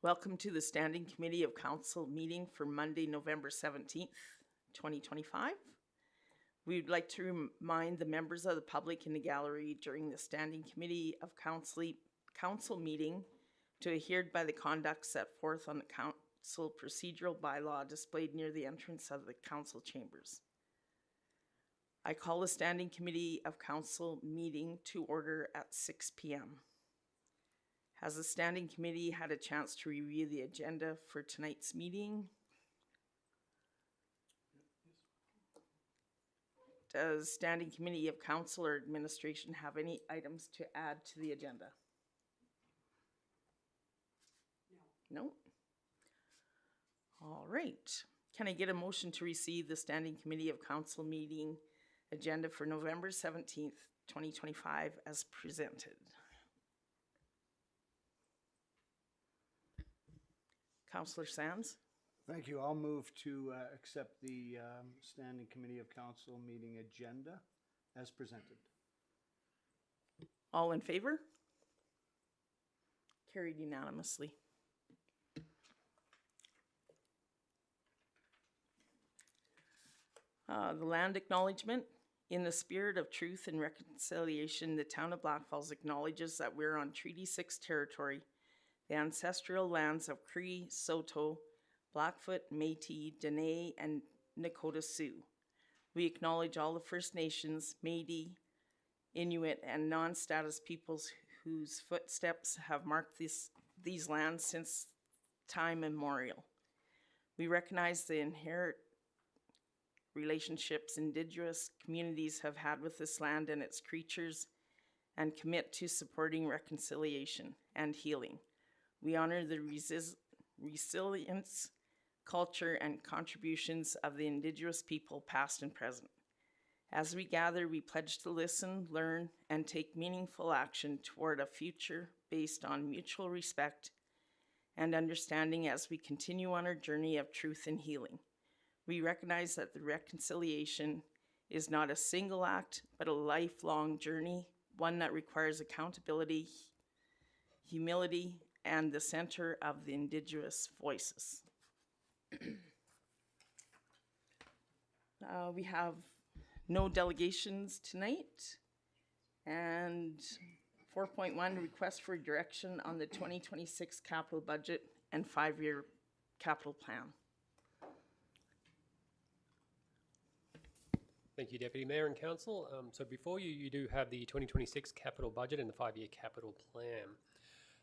Welcome to the Standing Committee of Council meeting for Monday, November 17th, 2025. We'd like to remind the members of the public in the gallery during the Standing Committee of Council meeting to adhere by the conduct set forth on the Council procedural bylaw displayed near the entrance of the Council chambers. I call the Standing Committee of Council meeting to order at 6 p.m. Has the Standing Committee had a chance to review the agenda for tonight's meeting? Does Standing Committee of Council or Administration have any items to add to the agenda? No? All right. Can I get a motion to receive the Standing Committee of Council meeting agenda for November 17th, 2025 as presented? Councillor Sands. Thank you. I'll move to accept the Standing Committee of Council meeting agenda as presented. All in favor? Carried unanimously. The land acknowledgement. In the spirit of truth and reconciliation, the town of Blackfalds acknowledges that we're on Treaty 6 territory, the ancestral lands of Cree, Saulteaux, Blackfoot, Métis, Dene, and Nakota Sioux. We acknowledge all the First Nations, Métis, Inuit, and non-status peoples whose footsteps have marked these lands since time immemorial. We recognize the inherent relationships Indigenous communities have had with this land and its creatures and commit to supporting reconciliation and healing. We honor the resilience, culture, and contributions of the Indigenous people, past and present. As we gather, we pledge to listen, learn, and take meaningful action toward a future based on mutual respect and understanding as we continue on our journey of truth and healing. We recognize that the reconciliation is not a single act, but a lifelong journey, one that requires accountability, humility, and the center of the Indigenous voices. We have no delegations tonight. And 4.1, request for direction on the 2026 capital budget and 5-year capital plan. Thank you, Deputy Mayor and Council. So before you do have the 2026 capital budget and the 5-year capital plan.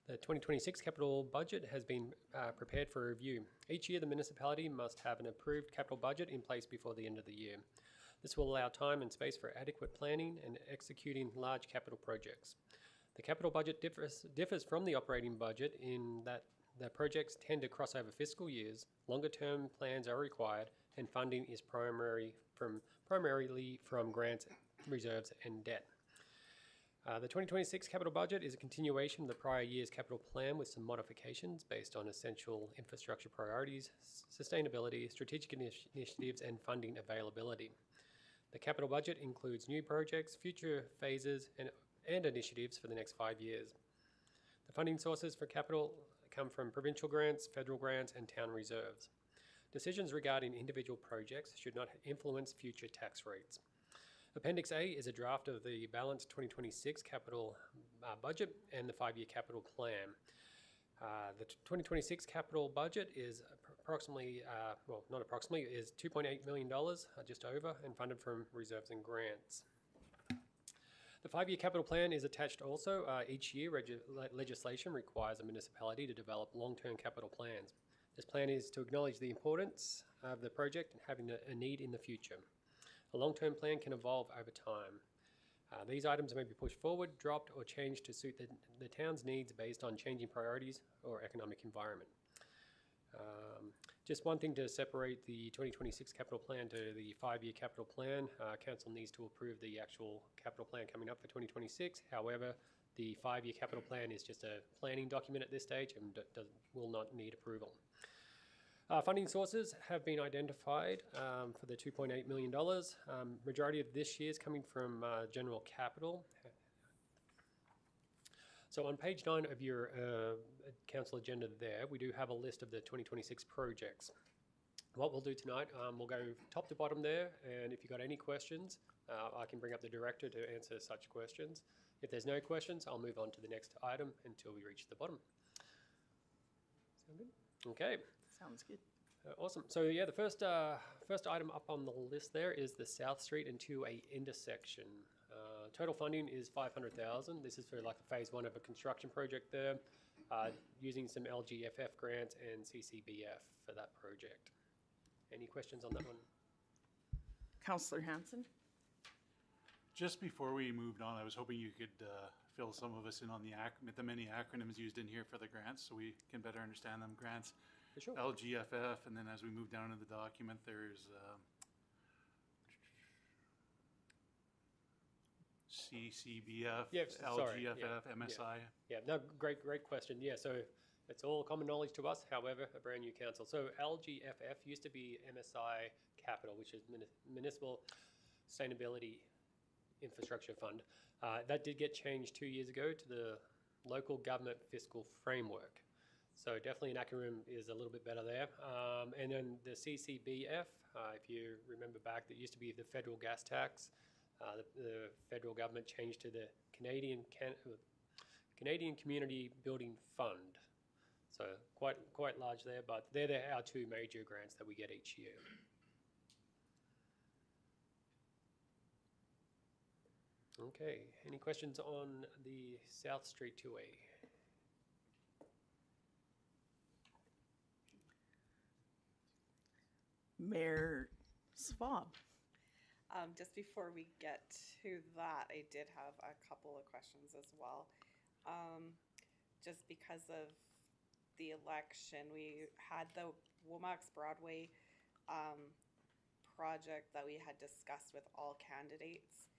The 2026 capital budget has been prepared for review. Each year, the municipality must have an approved capital budget in place before the end of the year. This will allow time and space for adequate planning and executing large capital projects. The capital budget differs from the operating budget in that the projects tend to cross over fiscal years, longer-term plans are required, and funding is primarily from grants, reserves, and debt. The 2026 capital budget is a continuation of the prior year's capital plan with some modifications based on essential infrastructure priorities, sustainability, strategic initiatives, and funding availability. The capital budget includes new projects, future phases, and initiatives for the next 5 years. The funding sources for capital come from provincial grants, federal grants, and town reserves. Decisions regarding individual projects should not influence future tax rates. Appendix A is a draft of the balanced 2026 capital budget and the 5-year capital plan. The 2026 capital budget is approximately, is $2.8 million, just over, and funded from reserves and grants. The 5-year capital plan is attached also. Each year, legislation requires a municipality to develop long-term capital plans. This plan is to acknowledge the importance of the project and having a need in the future. A long-term plan can evolve over time. These items may be pushed forward, dropped, or changed to suit the town's needs based on changing priorities or economic environment. Just one thing to separate the 2026 capital plan to the 5-year capital plan. Council needs to approve the actual capital plan coming up for 2026. However, the 5-year capital plan is just a planning document at this stage and will not need approval. Funding sources have been identified for the $2.8 million. Majority of this year is coming from general capital. So on page 9 of your council agenda there, we do have a list of the 2026 projects. What we'll do tonight, we'll go top to bottom there, and if you've got any questions, I can bring up the director to answer such questions. If there's no questions, I'll move on to the next item until we reach the bottom. Sound good? Okay. Sounds good. Awesome. So yeah, the first item up on the list there is the South Street and 2A intersection. Total funding is $500,000. This is for like phase 1 of a construction project there, using some LGFF grants and CCBF for that project. Any questions on that one? Councillor Hanson? Just before we moved on, I was hoping you could fill some of us in on the many acronyms used in here for the grants so we can better understand them. Grants, For sure. LGFF, and then as we move down in the document, there's CCBF, Yes, sorry, LGFF, yeah, MSI. Yeah, no, great question. Yeah, so it's all common knowledge to us, however, a brand new council. So LGFF used to be MSI Capital, which is Municipal Sustainability Infrastructure Fund. That did get changed 2 years ago to the Local Government Fiscal Framework. So definitely an acronym is a little bit better there. And then the CCBF, if you remember back, that used to be the federal gas tax. The federal government changed to the Canadian Community Building Fund. So quite large there, but they're our 2 major grants that we get each year. Okay, any questions on the South Street 2A? Mayor Swab? Just before we get to that, I did have a couple of questions as well. Just because of the election, we had the Womack's Broadway project that we had discussed with all candidates,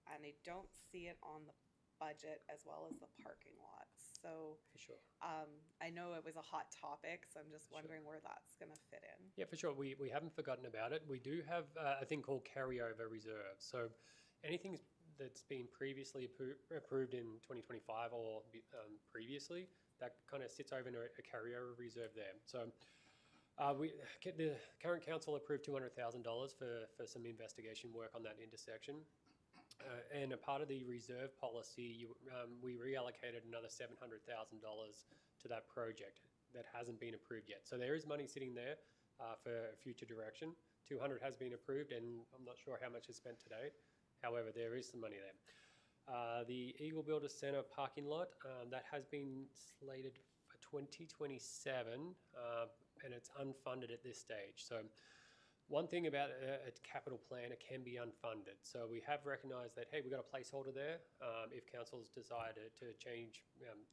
and I don't see it on the budget as well as the parking lots. So For sure. I know it was a hot topic, so I'm just wondering where that's going to fit in. Yeah, for sure. We haven't forgotten about it. We do have a thing called carryover reserve. So anything that's been previously approved in 2025 or previously, that kind of sits over in a carryover reserve there. So the current council approved $200,000 for some investigation work on that intersection. And a part of the reserve policy, we reallocated another $700,000 to that project that hasn't been approved yet. So there is money sitting there for future direction. 200 has been approved, and I'm not sure how much is spent to date. However, there is some money there. The Eagle Builder Center parking lot, that has been slated for 2027, and it's unfunded at this stage. So one thing about a capital plan, it can be unfunded. So we have recognised that, hey, we've got a placeholder there. If councils decide to change,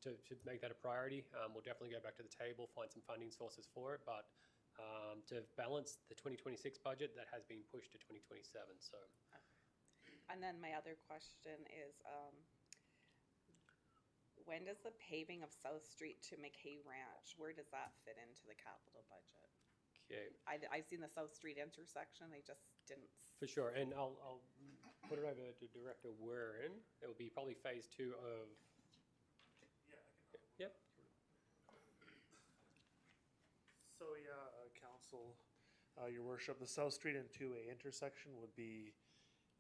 to make that a priority, we'll definitely go back to the table, find some funding sources for it. But to balance the 2026 budget, that has been pushed to 2027. So, And then my other question is, when does the paving of South Street to McKay Ranch, where does that fit into the capital budget? okay, I've seen the South Street intersection, I just didn't. for sure. And I'll put it over to Director Warren. It will be probably phase 2 of. Yeah. So Council, Your Worship, the South Street and 2A intersection would be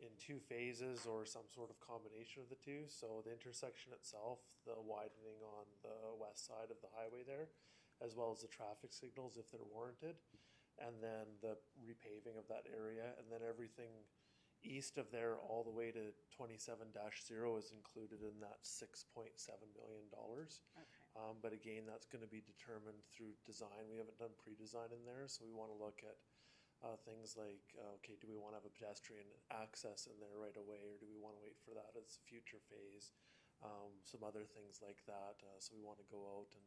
in 2 phases or some sort of combination of the 2. So the intersection itself, the widening on the west side of the highway there, as well as the traffic signals if they're warranted, and then the repaving of that area, and then everything east of there all the way to 27-0 is included in that $6.7 million. Okay. But again, that's going to be determined through design. We haven't done pre-design in there, so we want to look at things like, okay, do we want to have a pedestrian access in there right away, or do we want to wait for that as a future phase? Some other things like that. So we want to go out and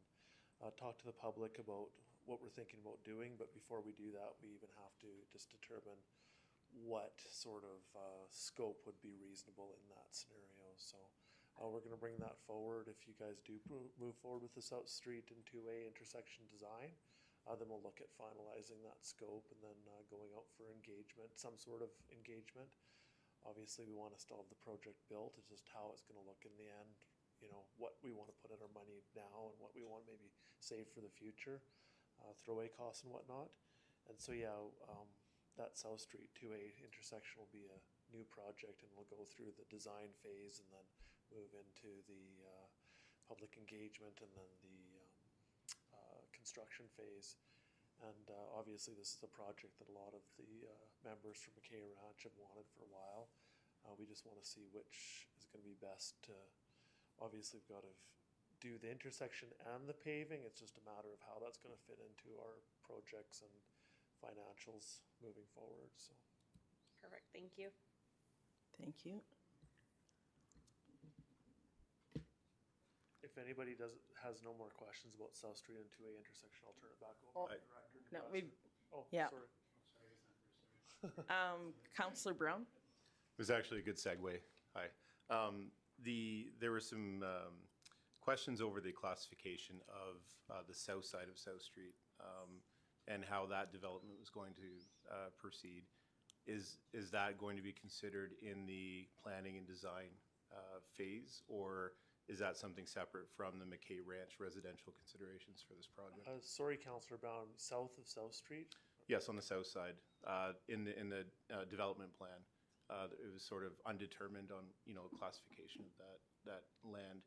talk to the public about what we're thinking about doing, but before we do that, we even have to just determine what sort of scope would be reasonable in that scenario. So we're going to bring that forward. If you guys do move forward with the South Street and 2A intersection design, then we'll look at finalizing that scope and then going out for engagement, some sort of engagement. Obviously, we want to still have the project built. It's just how it's going to look in the end you know, what we want to put in our money now and what we want maybe save for the future, throwaway costs and whatnot. And so, yeah, that South Street 2A intersection will be a new project, and we'll go through the design phase and then move into the public engagement and then the construction phase. And obviously this is a project that a lot of the members from McKay Ranch have wanted for a while. We just want to see which is going to be best to, obviously we've got to do the intersection and the paving. It's just a matter of how that's going to fit into our projects and financials moving forward. So Perfect, thank you. Thank you. if anybody has no more questions about South Street and 2A intersection, I'll turn it back Oh, over to the director. No, we've, Oh, yeah. sorry. Councillor Brown? It was actually a good segue. Hi. There were some questions over the classification of the south side of South Street and how that development was going to proceed. Is that going to be considered in the planning and design phase, or is that something separate from the McKay Ranch residential considerations for this project? Sorry, Councillor Brown, south of South Street? Yes, on the south side, in the development plan, it was sort of undetermined on, classification of that land.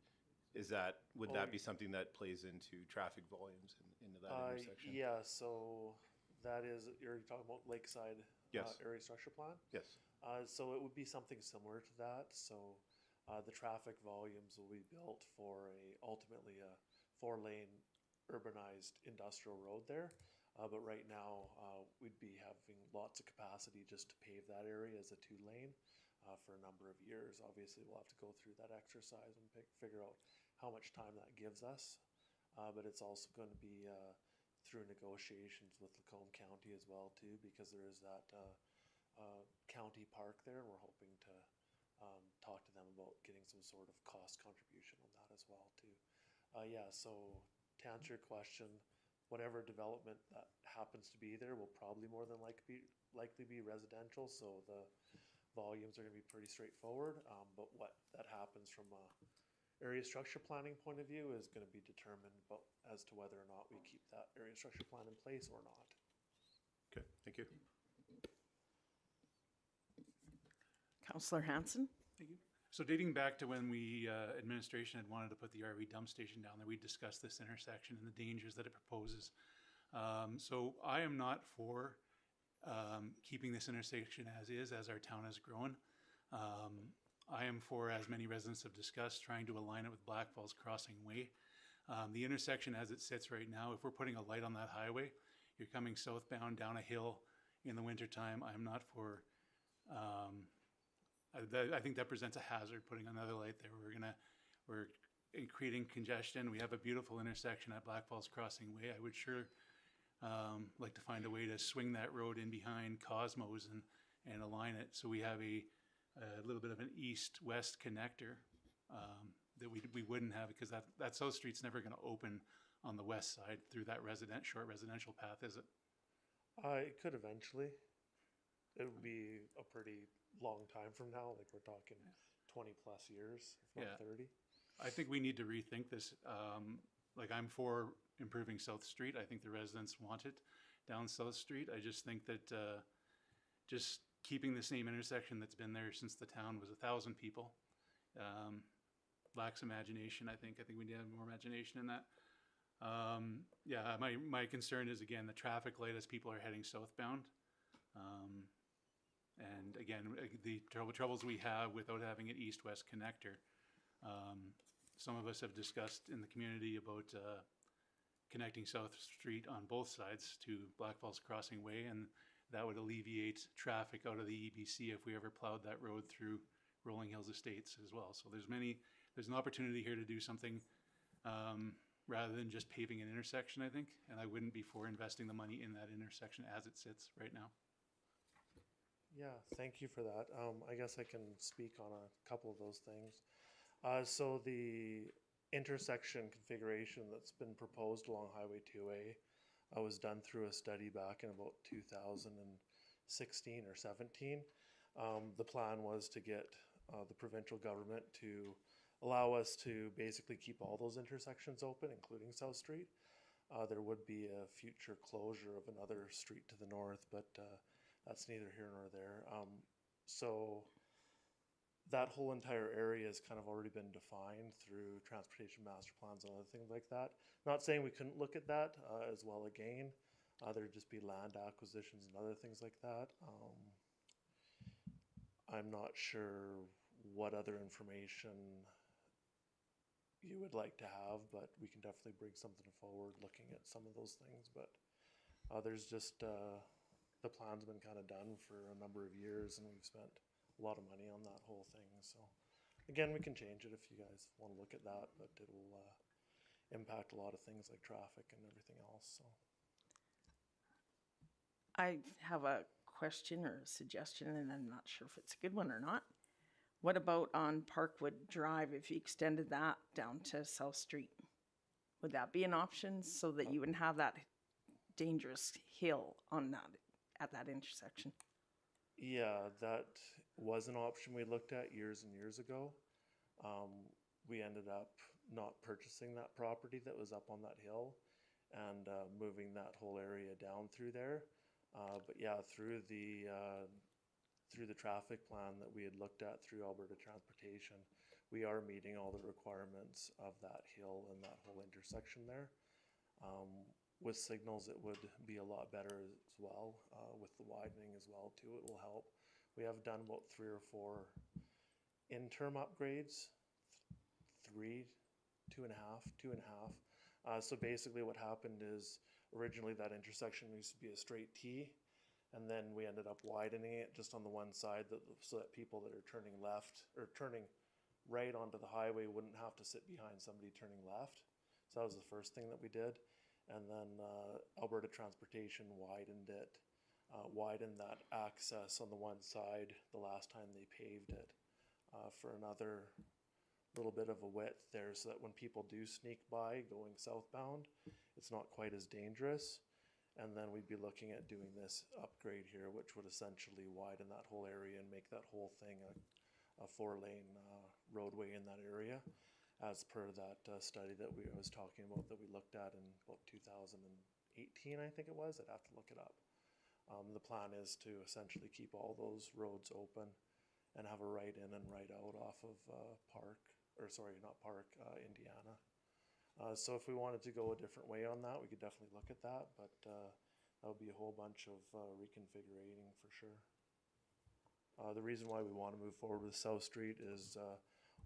Would that be something that plays into traffic volumes into that intersection? Yeah, so that is, you're talking about Lakeside Yes. area structure plan? Yes. So it would be something similar to that. So the traffic volumes will be built for ultimately a 4-lane urbanized industrial road there. But right now, we'd be having lots of capacity just to pave that area as a 2-lane for a number of years. Obviously, we'll have to go through that exercise and figure out how much time that gives us. But it's also going to be through negotiations with Lacombe County as well too, because there is that county park there. We're hoping to talk to them about getting some sort of cost contribution on that as well too. Yeah, so to answer your question, whatever development that happens to be there will probably more than likely be residential, so the volumes are going to be pretty straightforward. But what that happens from a area structure planning point of view is going to be determined as to whether or not we keep that area structure plan in place or not. Okay, thank you. Councillor Hanson? Thank you. So dating back to when administration had wanted to put the RV dump station down there, we discussed this intersection and the dangers that it proposes. So I am not for keeping this intersection as is, as our town has grown. I am for, as many residents have discussed, trying to align it with Blackfalds Crossing Way. The intersection as it sits right now, if we're putting a light on that highway, you're coming southbound down a hill in the wintertime. I'm not for, I think that presents a hazard, putting another light there. We're creating congestion. We have a beautiful intersection at Blackfalds Crossing Way. I would sure like to find a way to swing that road in behind Cosmos and align it so we have a little bit of an east-west connector that we wouldn't have, because that South Street's never going to open on the west side through that short residential path, is it? It could eventually. It would be a pretty long time from now, like we're talking 20 plus years, if not 30. I think we need to rethink this. Like, I'm for improving South Street. I think the residents want it down South Street. I just think that just keeping the same intersection that's been there since the town was 1,000 people lacks imagination. I think we need to have more imagination in that. Yeah, my concern is, again, the traffic light as people are heading southbound. And again, the troubles we have without having an east-west connector. Some of us have discussed in the community about connecting South Street on both sides to Blackfalds Crossing Way, and that would alleviate traffic out of the EBC if we ever plowed that road through Rolling Hills Estates as well. So there's an opportunity here to do something rather than just paving an intersection, I think, and I wouldn't be for investing the money in that intersection as it sits right now. Yeah, thank you for that. I guess I can speak on a couple of those things. So the intersection configuration that's been proposed along Highway 2A was done through a study back in about 2016 or 17. The plan was to get the provincial government to allow us to basically keep all those intersections open, including South Street. There would be a future closure of another street to the north, but that's neither here nor there. So that whole entire area has kind of already been defined through transportation master plans and other things like that. Not saying we couldn't look at that as well again. There'd just be land acquisitions and other things like that. I'm not sure what other information you would like to have, but we can definitely bring something forward looking at some of those things. But there's just, the plan's been kind of done for a number of years, and we've spent a lot of money on that whole thing. So again, we can change it if you guys want to look at that, but it'll impact a lot of things like traffic and everything else. So I have a question or a suggestion, and I'm not sure if it's a good one or not. What about on Parkwood Drive, if you extended that down to South Street? Would that be an option so that you wouldn't have that dangerous hill on that, at that intersection? yeah, that was an option we looked at years and years ago. We ended up not purchasing that property that was up on that hill and moving that whole area down through there. But yeah, through the traffic plan that we had looked at through Alberta Transportation, we are meeting all the requirements of that hill and that whole intersection there. With signals, it would be a lot better as well. With the widening as well too, it will help. We have done about 3 or 4 interim upgrades, 3, 2.5. So basically what happened is originally that intersection used to be a straight T, and then we ended up widening it just on the one side so that people that are turning left or turning right onto the highway wouldn't have to sit behind somebody turning left. So that was the first thing that we did. And then Alberta Transportation widened it, widened that access on the one side the last time they paved it for another little bit of a width there, so that when people do sneak by going southbound, it's not quite as dangerous. And then we'd be looking at doing this upgrade here, which would essentially widen that whole area and make that whole thing a 4-lane roadway in that area, as per that study that I was talking about that we looked at in about 2018, I think it was. I'd have to look it up. The plan is to essentially keep all those roads open and have a right in and right out off of Indiana. So if we wanted to go a different way on that, we could definitely look at that, but that would be a whole bunch of reconfigurating for sure. The reason why we want to move forward with South Street is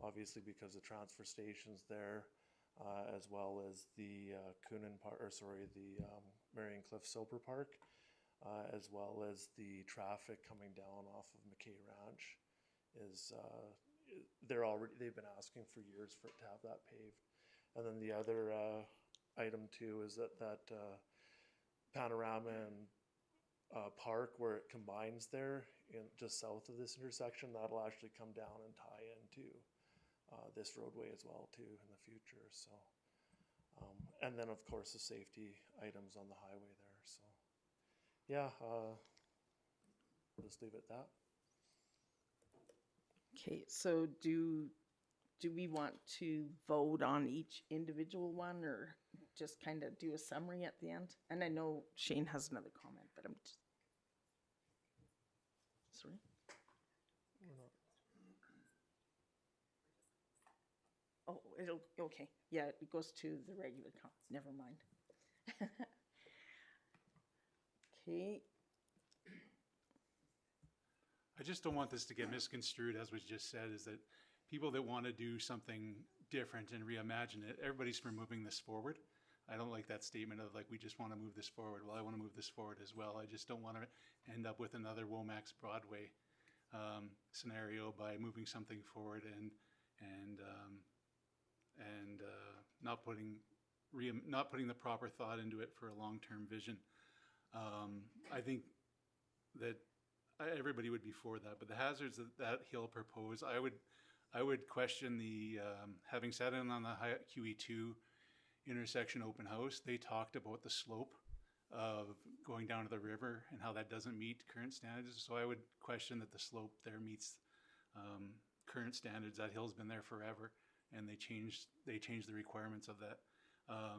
obviously because the transfer station's there, as well as the Marion Cliff Soper Park, as well as the traffic coming down off of McKay Ranch is they've been asking for years for it to have that paved. And then the other item too is that Panorama and Park, where it combines there in just south of this intersection, that'll actually come down and tie into this roadway as well too in the future. So, and then of course the safety items on the highway there. So, yeah, just leave it at that. Okay, so do we want to vote on each individual one, or just kind of do a summary at the end? And I know Shane has another comment, but I'm just... Sorry? Oh, okay. Yeah, it goes to the regular count. Never mind. Okay. I just don't want this to get misconstrued, as was just said, is that people that want to do something different and reimagine it, everybody's for moving this forward. I don't like that statement of like, we just want to move this forward. Well, I want to move this forward as well. I just don't want to end up with another Womack's Broadway scenario by moving something forward and not putting the proper thought into it for a long-term vision. I think that everybody would be for that, but the hazards that he'll propose, I would question the, having sat in on the QE2 intersection open house, they talked about the slope of going down to the river and how that doesn't meet current standards. So I would question that the slope there meets current standards. That hill's been there forever, and they changed the requirements of that.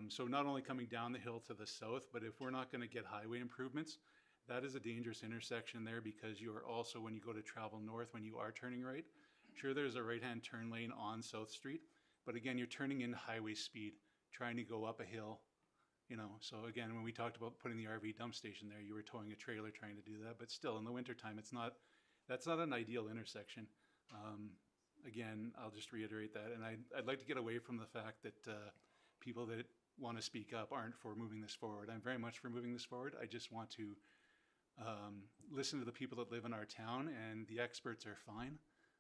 So not only coming down the hill to the south, but if we're not going to get highway improvements, that is a dangerous intersection there, because you are also, when you go to travel north, when you are turning right, sure, there's a right-hand turn lane on South Street, but again, you're turning in highway speed, trying to go up a hill, you know. So again, when we talked about putting the RV dump station there, you were towing a trailer trying to do that, but still, in the wintertime, that's not an ideal intersection. Again, I'll just reiterate that, and I'd like to get away from the fact that people that want to speak up aren't for moving this forward. I'm very much for moving this forward. I just want to listen to the people that live in our town, and the experts are fine.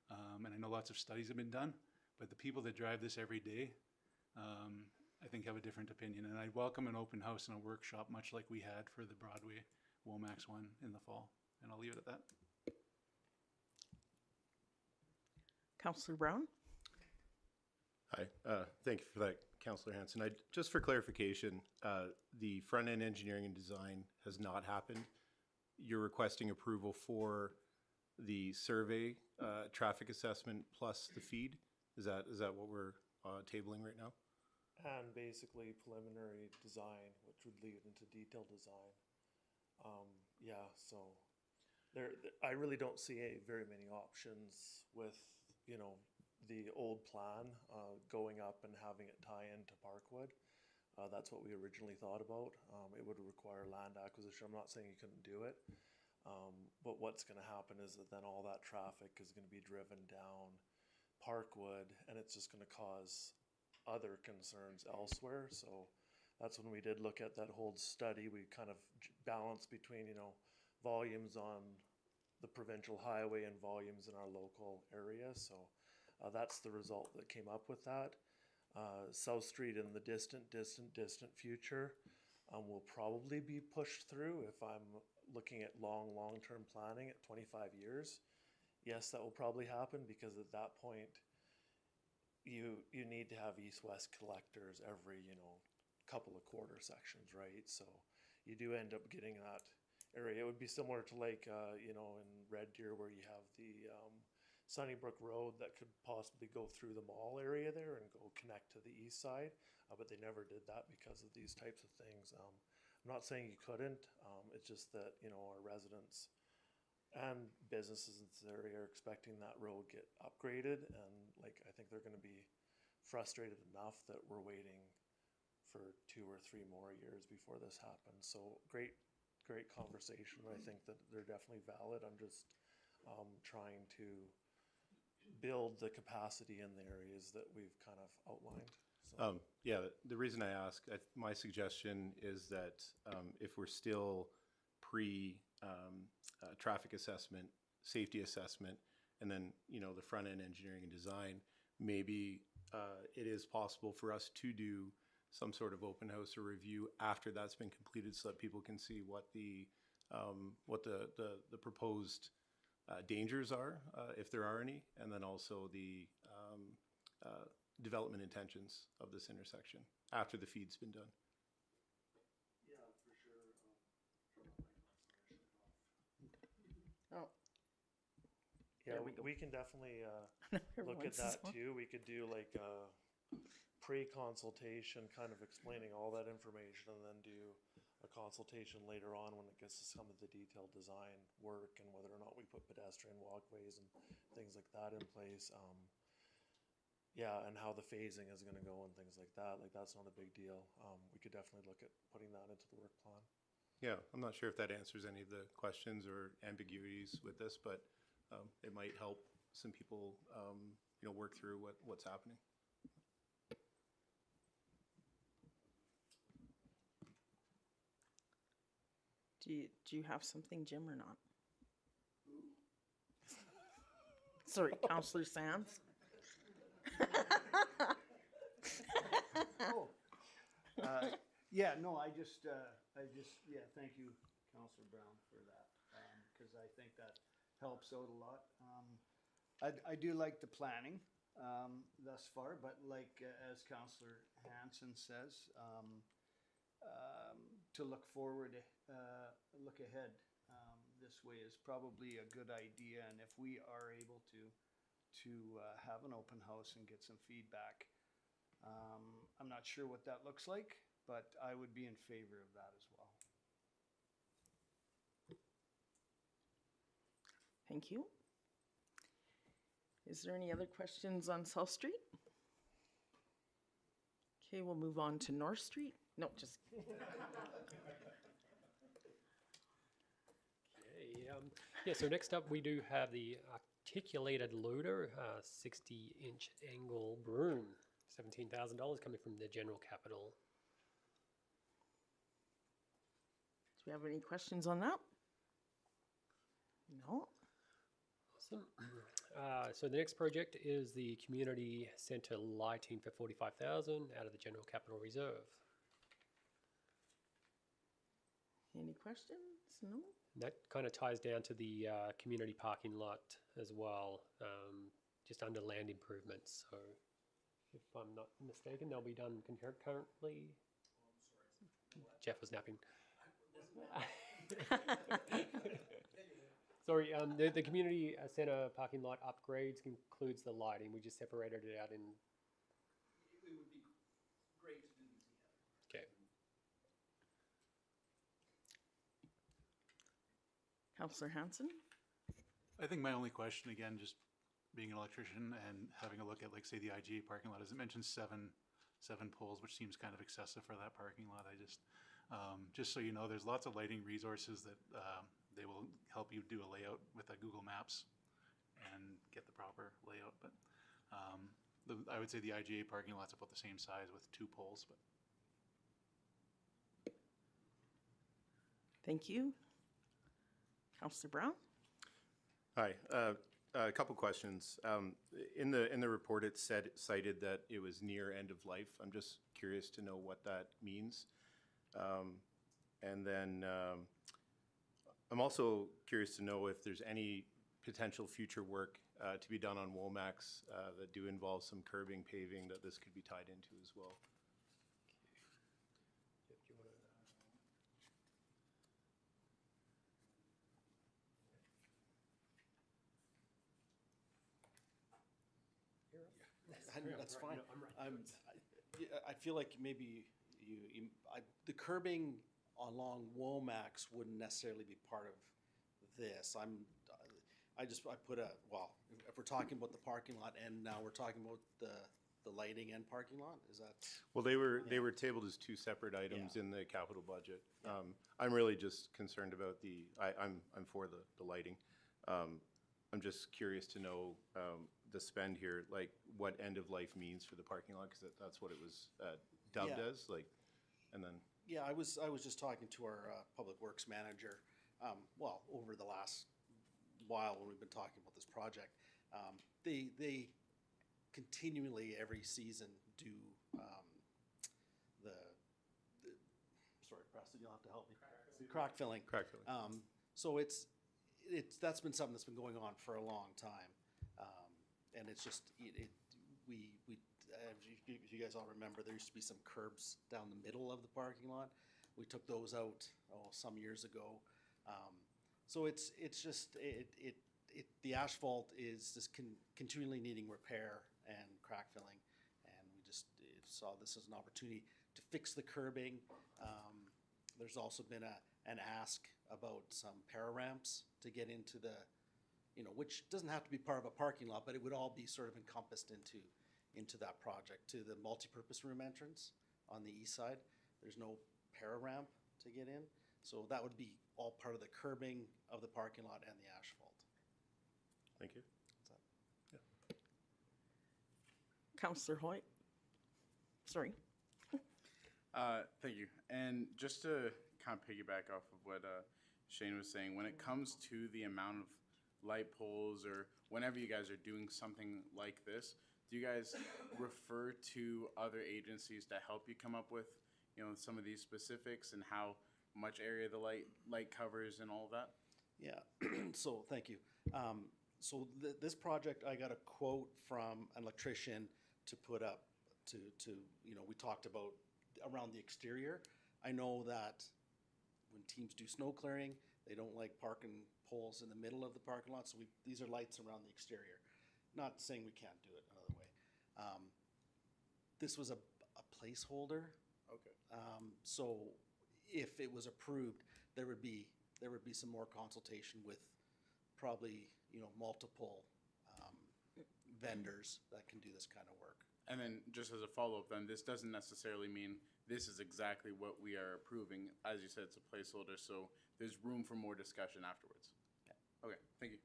And I know lots of studies have been done, but the people that drive this every day, I think have a different opinion. And I welcome an open house and a workshop, much like we had for the Broadway Womax one in the fall. And I'll leave it at that. Councillor Brown? Hi, thank you for that, Councillor Hanson. Just for clarification, the front-end engineering and design has not happened. You're requesting approval for the survey, traffic assessment plus the feed? Is that what we're tabling right now? And basically preliminary design, which would lead into detailed design. Yeah, so I really don't see very many options with, you know, the old plan going up and having it tie into Parkwood. That's what we originally thought about. It would require land acquisition. I'm not saying you couldn't do it, but what's going to happen is that then all that traffic is going to be driven down Parkwood, and it's just going to cause other concerns elsewhere. So that's when we did look at that whole study. We kind of balanced between, you know, volumes on the provincial highway and volumes in our local area. So that's the result that came up with that. South Street in the distant future will probably be pushed through if I'm looking at long-term planning at 25 years. Yes, that will probably happen, because at that point you need to have east-west collectors every, you know, couple of quarter sections, right? So you do end up getting that area. It would be similar to like, you know, in Red Deer where you have the Sunnybrook Road that could possibly go through the mall area there and go connect to the east side, but they never did that because of these types of things. I'm not saying you couldn't, it's just that, you know, our residents and businesses in this area are expecting that road get upgraded, and like I think they're going to be frustrated enough that we're waiting for 2 or 3 more years before this happens. So great conversation. I think that they're definitely valid. I'm just trying to build the capacity in the areas that we've kind of outlined. So. Yeah, the reason I ask, my suggestion is that if we're still traffic assessment, safety assessment, and then, you know, the front end engineering and design, maybe it is possible for us to do some sort of open house or review after that's been completed, so that people can see what the proposed dangers are, if there are any, and then also the development intentions of this intersection after the feed's been done. Yeah, for sure. Oh. Yeah, There we go. we can definitely look at that too. We could do like a pre-consultation, kind of explaining all that information, and then do a consultation later on when it gets to some of the detailed design work and whether or not we put pedestrian walkways and things like that in place. Yeah, and how the phasing is going to go and things like that. Like, that's not a big deal. We could definitely look at putting that into the work plan. Yeah, I'm not sure if that answers any of the questions or ambiguities with this, but it might help some people, you know, work through what's happening. Do you have something, Jim, or not? Sorry, Councillor Sands. Yeah, no, yeah, thank you, Councillor Brown, for that, because I think that helps out a lot. I do like the planning thus far, but like as Councillor Hanson says, to look forward, look ahead this way is probably a good idea. And if we are able to to have an open house and get some feedback. I'm not sure what that looks like, but I would be in favor of that as well. Thank you. Is there any other questions on South Street? Okay, we'll move on to North Street. No, just Yeah, so next up we do have the articulated loader, 60-inch angle Broom, $17,000 coming from the general capital. do we have any questions on that? No? Awesome. So the next project is the community center lighting for $45,000 out of the general capital reserve. Any questions? No? And that kind of ties down to the community parking lot as well, just under land improvements. So if I'm not mistaken, they'll be done concurrently. Jeff was napping. Sorry, the community center parking lot upgrades includes the lighting. We just separated it out in. It would be great to do these together. Okay. Councillor Hanson? I think my only question, again, just being an electrician and having a look at, like, say, the IGA parking lot, is it mentioned seven poles, which seems kind of excessive for that parking lot. I just so you know, there's lots of lighting resources that they will help you do a layout with Google Maps and get the proper layout. But I would say the IGA parking lot's about the same size with 2 poles. But Thank you. Councillor Brown? Hi, a couple questions. In the report, it cited that it was near end of life. I'm just curious to know what that means. And then I'm also curious to know if there's any potential future work to be done on Womax that do involve some curbing, paving, that this could be tied into as well. That's fine. I feel like maybe the curbing along Womax wouldn't necessarily be part of this. I put if we're talking about the parking lot and now we're talking about the lighting and parking lot, is that? Well, they were tabled as 2 separate items in the capital budget. I'm really just concerned about I'm for the lighting. I'm just curious to know the spend here, like what end of life means for the parking lot, because that's what it was dubbed as, like, and then. Yeah, I was just talking to our public works manager, over the last while when we've been talking about this project. They continually every season do sorry, Preston, you'll have to help me. Crack filling. Crack filling. So that's been something that's been going on for a long time, and it's just if you guys all remember, there used to be some curbs down the middle of the parking lot. We took those out some years ago. So it's just the asphalt is just continually needing repair and crack filling, and we just saw this as an opportunity to fix the curbing. There's also been an ask about some para ramps to get into the, which doesn't have to be part of a parking lot, but it would all be sort of encompassed into that project, to the multipurpose room entrance on the east side. There's no para ramp to get in, so that would be all part of the curbing of the parking lot and the asphalt. Thank you. Councillor Hoyt? Sorry. Thank you. And just to kind of piggyback off of what Shane was saying, when it comes to the amount of light poles, or whenever you guys are doing something like this, do you guys refer to other agencies to help you come up with, some of these specifics and how much area the light covers and all of that? Yeah. So thank you. So this project, I got a quote from an electrician to put up to we talked about around the exterior. I know that when teams do snow clearing, they don't like parking poles in the middle of the parking lot, so these are lights around the exterior. not saying we can't do it another way. This was a placeholder. Okay. So if it was approved, there would be some more consultation with probably, multiple vendors that can do this kind of work. And then just as a follow-up, then this doesn't necessarily mean this is exactly what we are approving. As you said, it's a placeholder, so there's room for more discussion afterwards. Okay, thank you.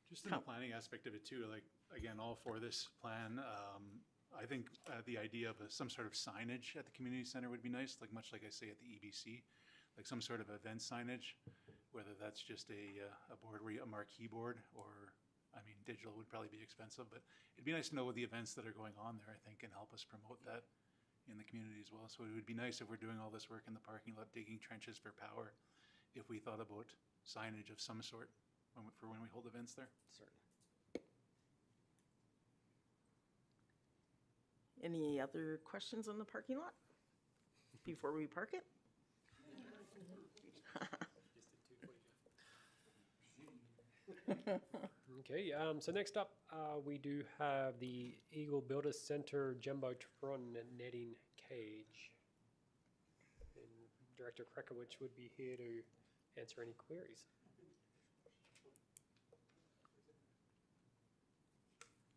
Just in the planning aspect of it too, like, again, all for this plan. I think the idea of some sort of signage at the community center would be nice, like much like I say at the EBC, like some sort of event signage, whether that's just a board, a marquee board, or, I mean, digital would probably be expensive, but it'd be nice to know the events that are going on there, I think, and help us promote that in the community as well. So it would be nice if we're doing all this work in the parking lot, digging trenches for power, if we thought about signage of some sort for when we hold events there. Certainly. Any other questions on the parking lot before we park it? Okay, so next up, we do have the Eagle Builder Center Jumbo-tron netting cage. And Director Krekowicz would be here to answer any queries.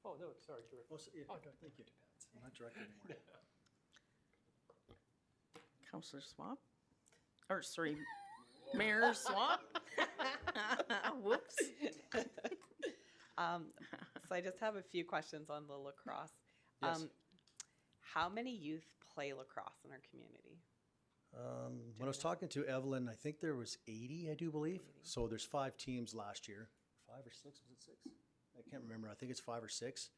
Oh, no, sorry, Director. Oh, thank you. I'm not director anymore. Councillor Swab? Or, sorry, Mayor Swab? Whoops. So I just have a few questions on the lacrosse. Yes. How many youth play lacrosse in our community? When I was talking to Evelyn, I think there was 80, I do believe. So there's 5 teams last year. 5 or 6, was it 6? I can't remember. I think it's 5 or 6.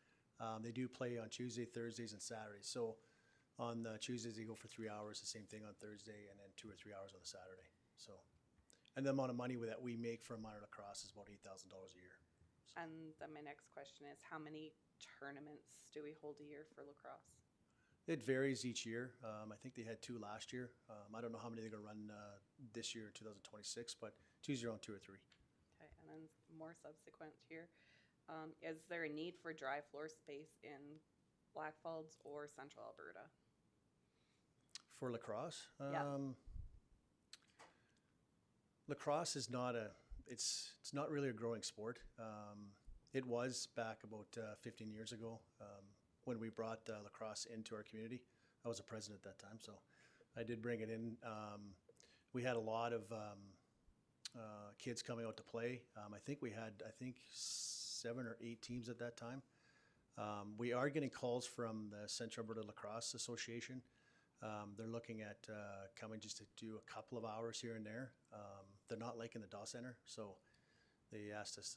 They do play on Tuesday, Thursdays, and Saturdays. So on Tuesdays, they go for 3 hours, the same thing on Thursday, and then 2 or 3 hours on the Saturday. So, and the amount of money that we make from minor lacrosse is about $8,000 a year. And then my next question is, how many tournaments do we hold a year for lacrosse? It varies each year. I think they had 2 last year. I don't know how many they're going to run this year, 2026, but it's usually around 2 or 3. Okay, and then more subsequent here. Is there a need for dry floor space in Blackfalds or Central Alberta? For lacrosse? Yeah. Lacrosse is not it's not really a growing sport. It was back about 15 years ago when we brought lacrosse into our community. I was a president at that time, so I did bring it in. We had a lot of kids coming out to play. I think we had 7 or 8 teams at that time. We are getting calls from the Central Alberta Lacrosse Association. They're looking at coming just to do a couple of hours here and there. They're not liking the Daw Center, so they asked us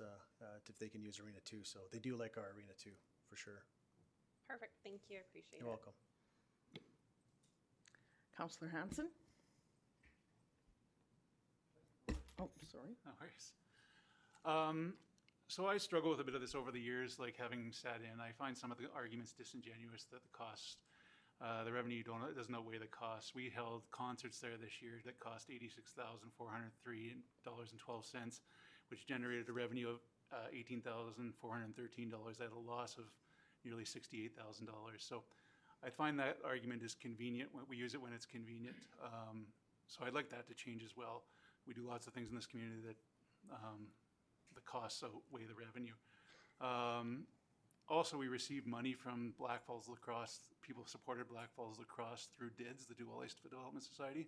if they can use Arena 2. So they do like our Arena 2, for sure. Perfect, thank you, appreciate it. You're welcome. Councillor Hanson? Oh, sorry. No worries. So I struggle with a bit of this over the years, like having sat in. I find some of the arguments disingenuous that the cost, the revenue doesn't outweigh the cost. We held concerts there this year that cost $86,403.12, which generated a revenue of $18,413 at a loss of nearly $68,000. So I find that argument is convenient. We use it when it's convenient. So I'd like that to change as well. We do lots of things in this community that the costs outweigh the revenue. Also, we received money from Blackfalds Lacrosse. People supported Blackfalds Lacrosse through DIDS, the Dual Ice Development Society.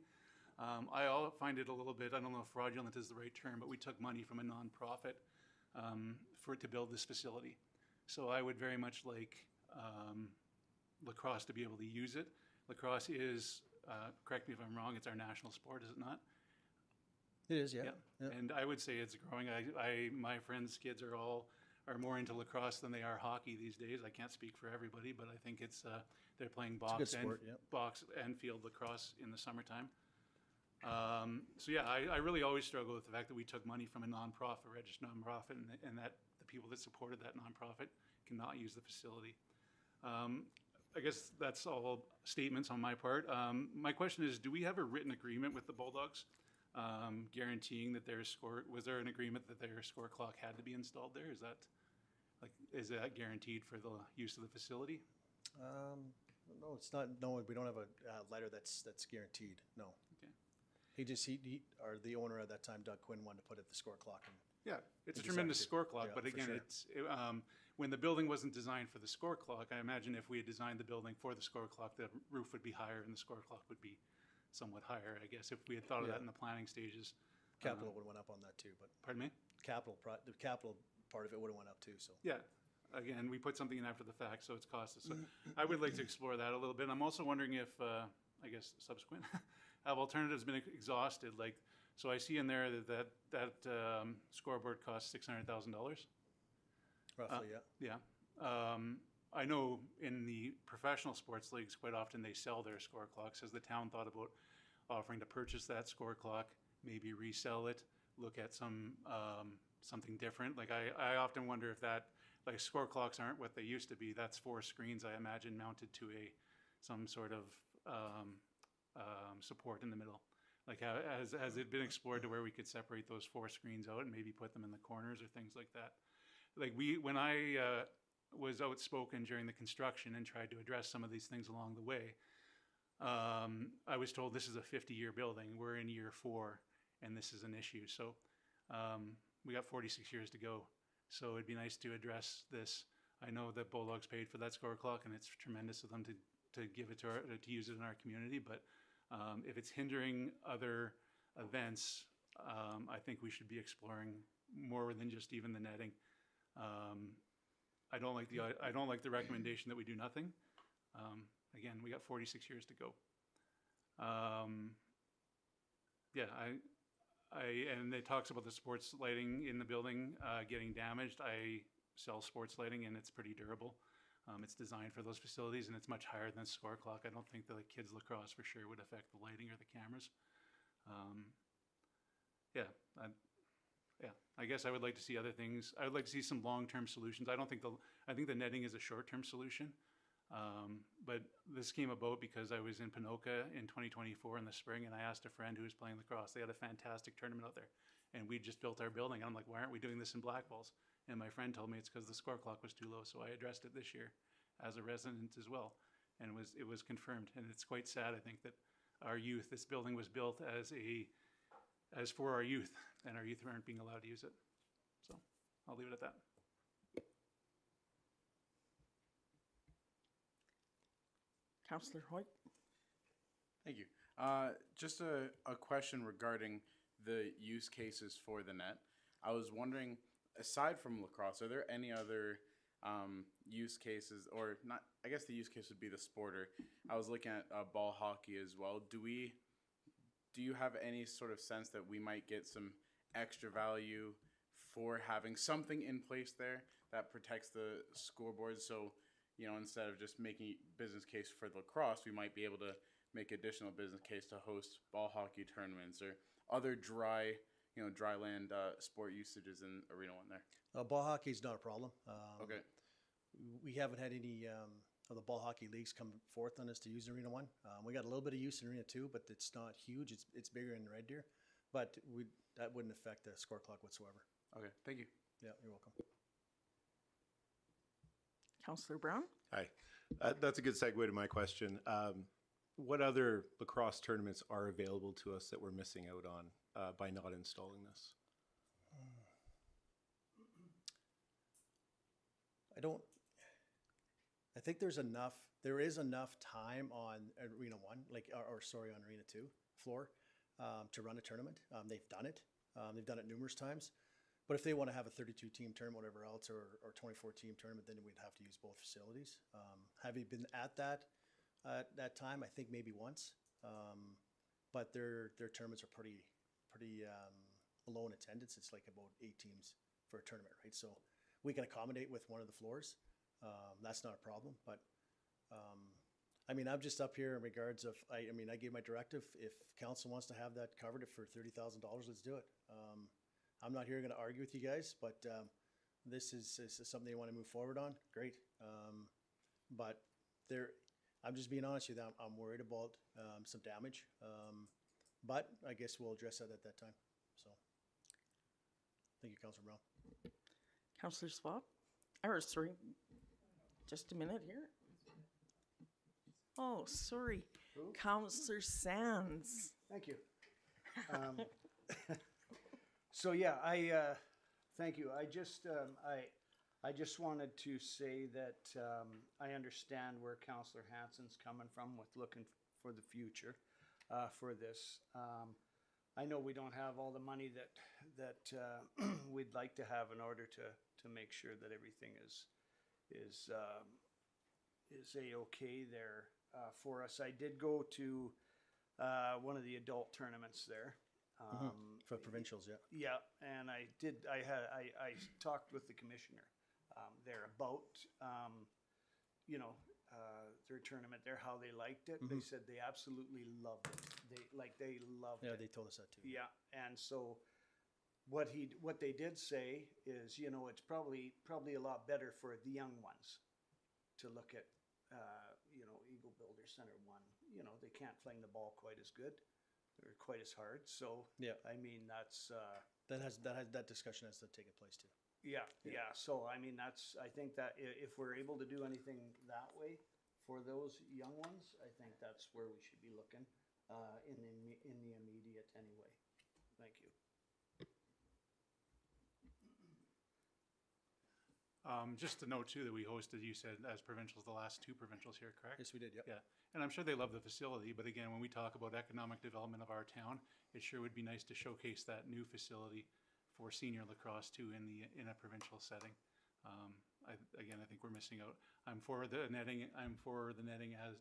I find it a little bit, I don't know if fraudulent is the right term, but we took money from a nonprofit for it to build this facility. So I would very much like lacrosse to be able to use it. Lacrosse is, correct me if I'm wrong, it's our national sport, is it not? It is, yeah. Yeah. And I would say it's growing. My friends' kids are more into lacrosse than they are hockey these days. I can't speak for everybody, but I think it's they're playing It's a good sport, yeah. box and field lacrosse in the summertime. So yeah, I really always struggle with the fact that we took money from a nonprofit, registered nonprofit, and that the people that supported that nonprofit cannot use the facility. I guess that's all statements on my part. My question is, do we have a written agreement with the Bulldogs? guaranteeing that was there an agreement that their score clock had to be installed there? Is that guaranteed for the use of the facility? No, it's not, no, we don't have a letter that's guaranteed, no. Okay. Or the owner at that time, Doug Quinn, wanted to put it the score clock in. Yeah, it's a We tremendous decided to. score clock, Yeah, but for again, sure. when the building wasn't designed for the score clock, I imagine if we had designed the building for the score clock, the roof would be higher and the score clock would be somewhat higher, I guess, if we had thought of that in the planning stages. Capital would have went up on that too, but Pardon me? the capital part of it would have went up too, so. Yeah, again, we put something in after the fact, so it's cost us. So I would like to explore that a little bit. I'm also wondering if, I guess subsequent, have alternatives been exhausted? Like, so I see in there that scoreboard costs $600,000. Roughly, yeah. Yeah. I know in the professional sports leagues, quite often they sell their score clocks. Has the town thought about offering to purchase that score clock, maybe resell it, look at something different? Like I often wonder if that, like score clocks aren't what they used to be. That's 4 screens, I imagine, mounted to some sort of support in the middle. Like has it been explored to where we could separate those 4 screens out and maybe put them in the corners or things like that? Like when I was outspoken during the construction and tried to address some of these things along the way, I was told this is a 50-year building. We're in year 4 and this is an issue. So we got 46 years to go. So it'd be nice to address this. I know that Bulldog's paid for that score clock and it's tremendous of them to give it to use it in our community. But if it's hindering other events, I think we should be exploring more than just even the netting. I don't like the recommendation that we do nothing. Again, we got 46 years to go. Yeah, and it talks about the sports lighting in the building getting damaged. I sell sports lighting and it's pretty durable. It's designed for those facilities and it's much higher than a score clock. I don't think the kids lacrosse for sure would affect the lighting or the cameras. I guess I would like to see other things. I would like to see some long-term solutions. I think the netting is a short-term solution. But this came about because I was in Ponoka in 2024 in the spring and I asked a friend who was playing lacrosse. They had a fantastic tournament out there and we just built our building. I'm like, why aren't we doing this in Blackfalds? And my friend told me it's because the score clock was too low. So I addressed it this year as a resident as well. And it was confirmed. And it's quite sad, I think, that our youth, this building was built as for our youth, and our youth aren't being allowed to use it. So I'll leave it at that. Councillor Hoyt? Thank you. Just a question regarding the use cases for the net. I was wondering, aside from lacrosse, are there any other use cases, or not? I guess the use case would be the sporter. I was looking at ball hockey as well. Do you have any sort of sense that we might get some extra value for having something in place there that protects the scoreboard? So, instead of just making business case for lacrosse, we might be able to make additional business case to host ball hockey tournaments or other dryland sport usages in Arena 1 there. Ball hockey is not a problem. Okay. We haven't had any of the ball hockey leagues come forth on us to use Arena 1. We got a little bit of use in Arena 2, but it's not huge. It's bigger in Red Deer, but that wouldn't affect the score clock whatsoever. Okay, thank you. Yeah, you're welcome. Councillor Brown? Hi. That's a good segue to my question. What other lacrosse tournaments are available to us that we're missing out on by not installing this? I think there is enough time on Arena 1, on Arena 2 floor to run a tournament. They've done it. They've done it numerous times. But if they want to have a 32-team tournament, whatever else, or 24-team tournament, then we'd have to use both facilities. Having been at that time, I think maybe once. But their tournaments are pretty low in attendance. It's like about 8 teams for a tournament, right? So we can accommodate with one of the floors. That's not a problem. But I'm just up here in regards of, I gave my directive. If council wants to have that covered for $30,000, let's do it. I'm not here going to argue with you guys, but this is something you want to move forward on. Great. I'm just being honest with you. I'm worried about some damage. But I guess we'll address that at that time, so. Thank you, Councilor Brown. Counselor Swab? Or, sorry, just a minute here. Oh, sorry. Counselor Sands. Thank you. So yeah, thank you. I just wanted to say that I understand where Councillor Hanson's coming from with looking for the future for this. I know we don't have all the money that we'd like to have in order to make sure that everything is a-okay there for us. I did go to one of the adult tournaments there. For provincials, yeah. Yeah, and I talked with the commissioner there about their tournament there, how they liked it. They said they absolutely loved it. They loved Yeah, it. they told us that too. Yeah, and so what they did say is, it's probably a lot better for the young ones to look at, Eagle Builder Center 1. They can't fling the ball quite as good or quite as hard. So Yeah. I mean that's That discussion has to take place too. yeah. So I mean I think that if we're able to do anything that way for those young ones, I think that's where we should be looking in the immediate anyway. Thank you. Just to note too that we hosted, you said, as provincials, the last 2 provincials here, correct? Yes, we did, yep. Yeah, and I'm sure they love the facility, but again, when we talk about economic development of our town, it sure would be nice to showcase that new facility for senior lacrosse too in a provincial setting. I think we're missing out. I'm for the netting as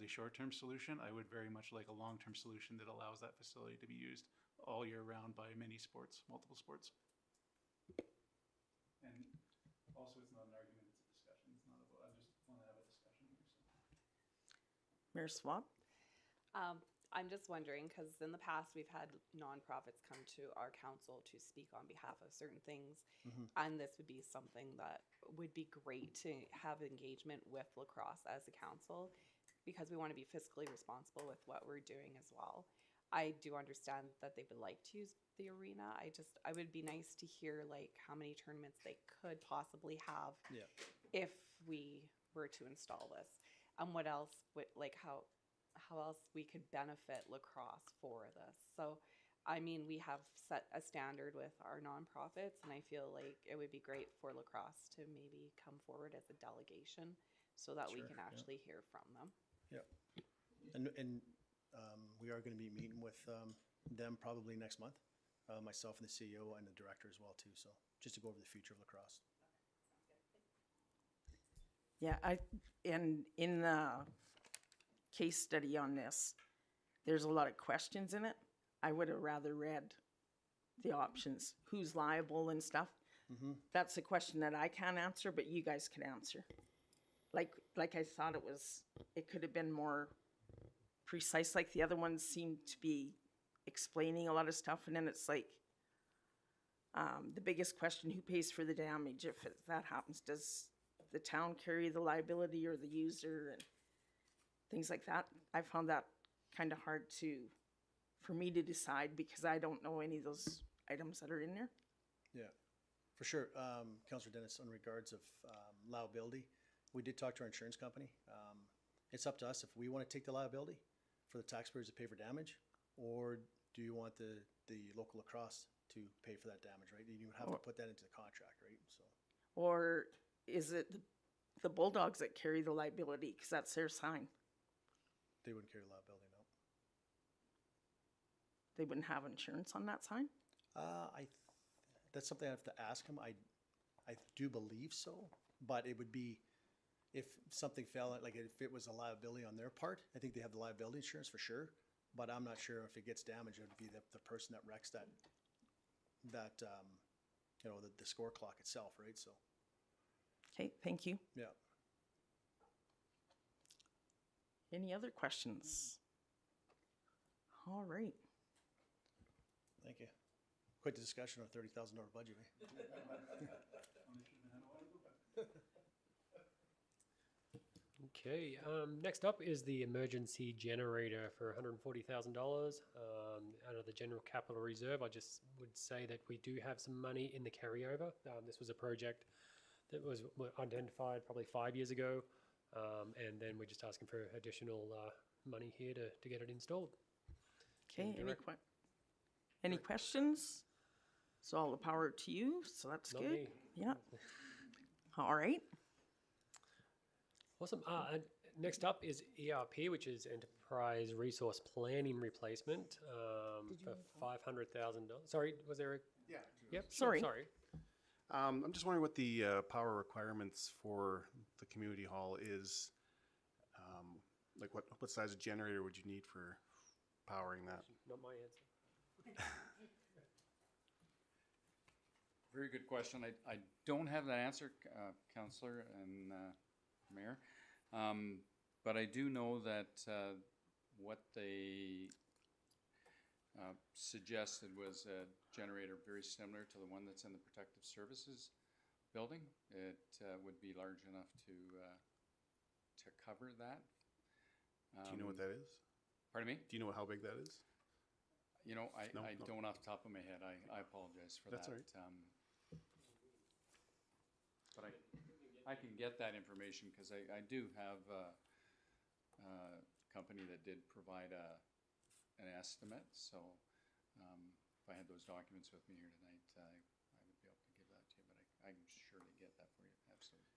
a short-term solution. I would very much like a long-term solution that allows that facility to be used all year round by multiple sports. And also, it's not an argument, it's a discussion. It's not a vote. I just want to have a discussion here. Mayor Swab? I'm just wondering, because in the past, we've had nonprofits come to our council to speak on behalf of certain things. And this would be something that would be great to have engagement with lacrosse as a council, because we want to be fiscally responsible with what we're doing as well. I do understand that they would like to use the arena. I would be nice to hear like how many tournaments they could possibly have Yeah. if we were to install this, and what else would, like how else we could benefit lacrosse for this. So, I mean, we have set a standard with our nonprofits, and I feel like it would be great for lacrosse to maybe come forward as a delegation so that we Sure, can yeah. actually hear from them. Yeah. And we are going to be meeting with them probably next month, myself and the CEO and the director as well too. So just to go over the future of lacrosse. Yeah, and in the case study on this, there's a lot of questions in it. I would have rather read the options, who's liable and stuff. That's a question that I can't answer, but you guys can answer. Like I thought it could have been more precise, like the other ones seem to be explaining a lot of stuff, and then it's like, the biggest question, who pays for the damage if that happens? Does the town carry the liability or the user and things like that? I found that kind of hard for me to decide, because I don't know any of those items that are in there. Yeah, for sure. Councillor Dennis, in regards of liability, we did talk to our insurance company. It's up to us if we want to take the liability for the taxpayers to pay for damage, or do you want the local lacrosse to pay for that damage, right? You would have to put that into the contract, right? So Or is it the Bulldogs that carry the liability, because that's their sign? they wouldn't carry liability, no. They wouldn't have insurance on that sign? That's something I have to ask him. I do believe so, but it would be, if something fell, like if it was a liability on their part, I think they have the liability insurance for sure, but I'm not sure if it gets damaged, it would be the person that wrecks the score clock itself, right? So, Okay, thank you. yeah. Any other questions? All right. Thank you. Quite the discussion on a $30,000 budget, eh? Okay, next up is the emergency generator for $140,000 out of the general capital reserve. I just would say that we do have some money in the carryover. This was a project that was identified probably 5 years ago, and then we're just asking for additional money here to get it installed. Okay, Direct. any questions? So all the power to you, so that's Not good. me. Yeah. All right. Awesome. And next up is ERP, which is Enterprise Resource Planning Replacement for $500,000. Sorry, was there a? Yeah. Yep. Sorry. Sorry. I'm just wondering what the power requirements for the community hall is. Like what size of generator would you need for powering that? Not my answer. Very good question. I don't have that answer, Councillor and Mayor. But I do know that what they suggested was a generator very similar to the one that's in the Protective Services building. It would be large enough to cover that. Do you know what that is? Pardon me? Do you know how big that is? You know, I No. don't off the top of my head. I apologize for That's that. all right. But I can get that information because I do have a company that did provide an estimate. So if I had those documents with me here tonight, I would be able to give that to you. But I can surely get that for you. Absolutely.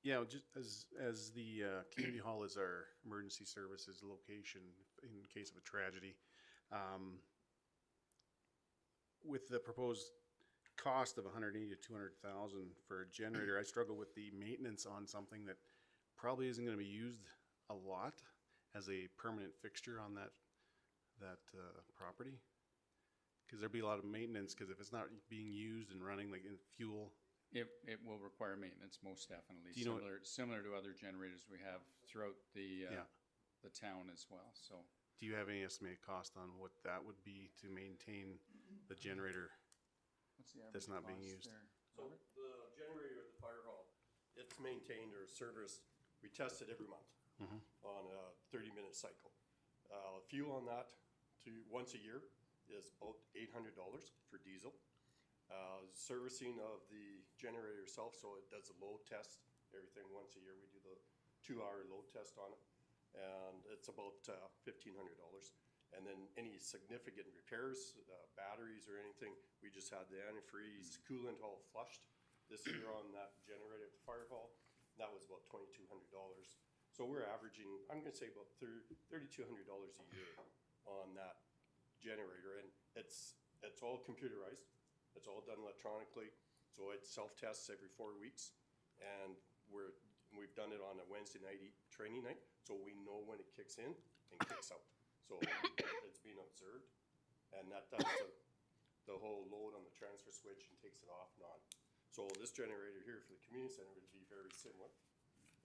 Yeah, just as the community hall is our emergency services location in case of a tragedy. With the proposed cost of 180 to 200,000 for a generator, I struggle with the maintenance on something that probably isn't going to be used a lot as a permanent fixture on that property. Because there'd be a lot of maintenance. Because if it's not being used and running like in fuel. It will require maintenance, most definitely. Do you know similar to other generators we have throughout the town as well. So, do you have any estimated cost on what that would be to maintain the generator what's the that's average not being cost used? there? So the generator at the fire hall, it's maintained or serviced, we test it every month on a 30-minute cycle. Fuel on that once a year is about $800 for diesel. Servicing of the generator itself, so it does a load test, everything once a year. We do the 2-hour load test on it, and it's about $1,500. And then any significant repairs, batteries or anything, we just had the antifreeze coolant all flushed this year on that generator at the fire hall. That was about $2,200. So we're averaging, I'm gonna say about $3,200 a year on that generator, and it's all computerized. It's all done electronically, so it self-tests every 4 weeks, and we've done it on a Wednesday night training night, so we know when it kicks in and kicks out. So it's being observed, and that does the whole load on the transfer switch and takes it off and on. So this generator here for the community center would be very similar,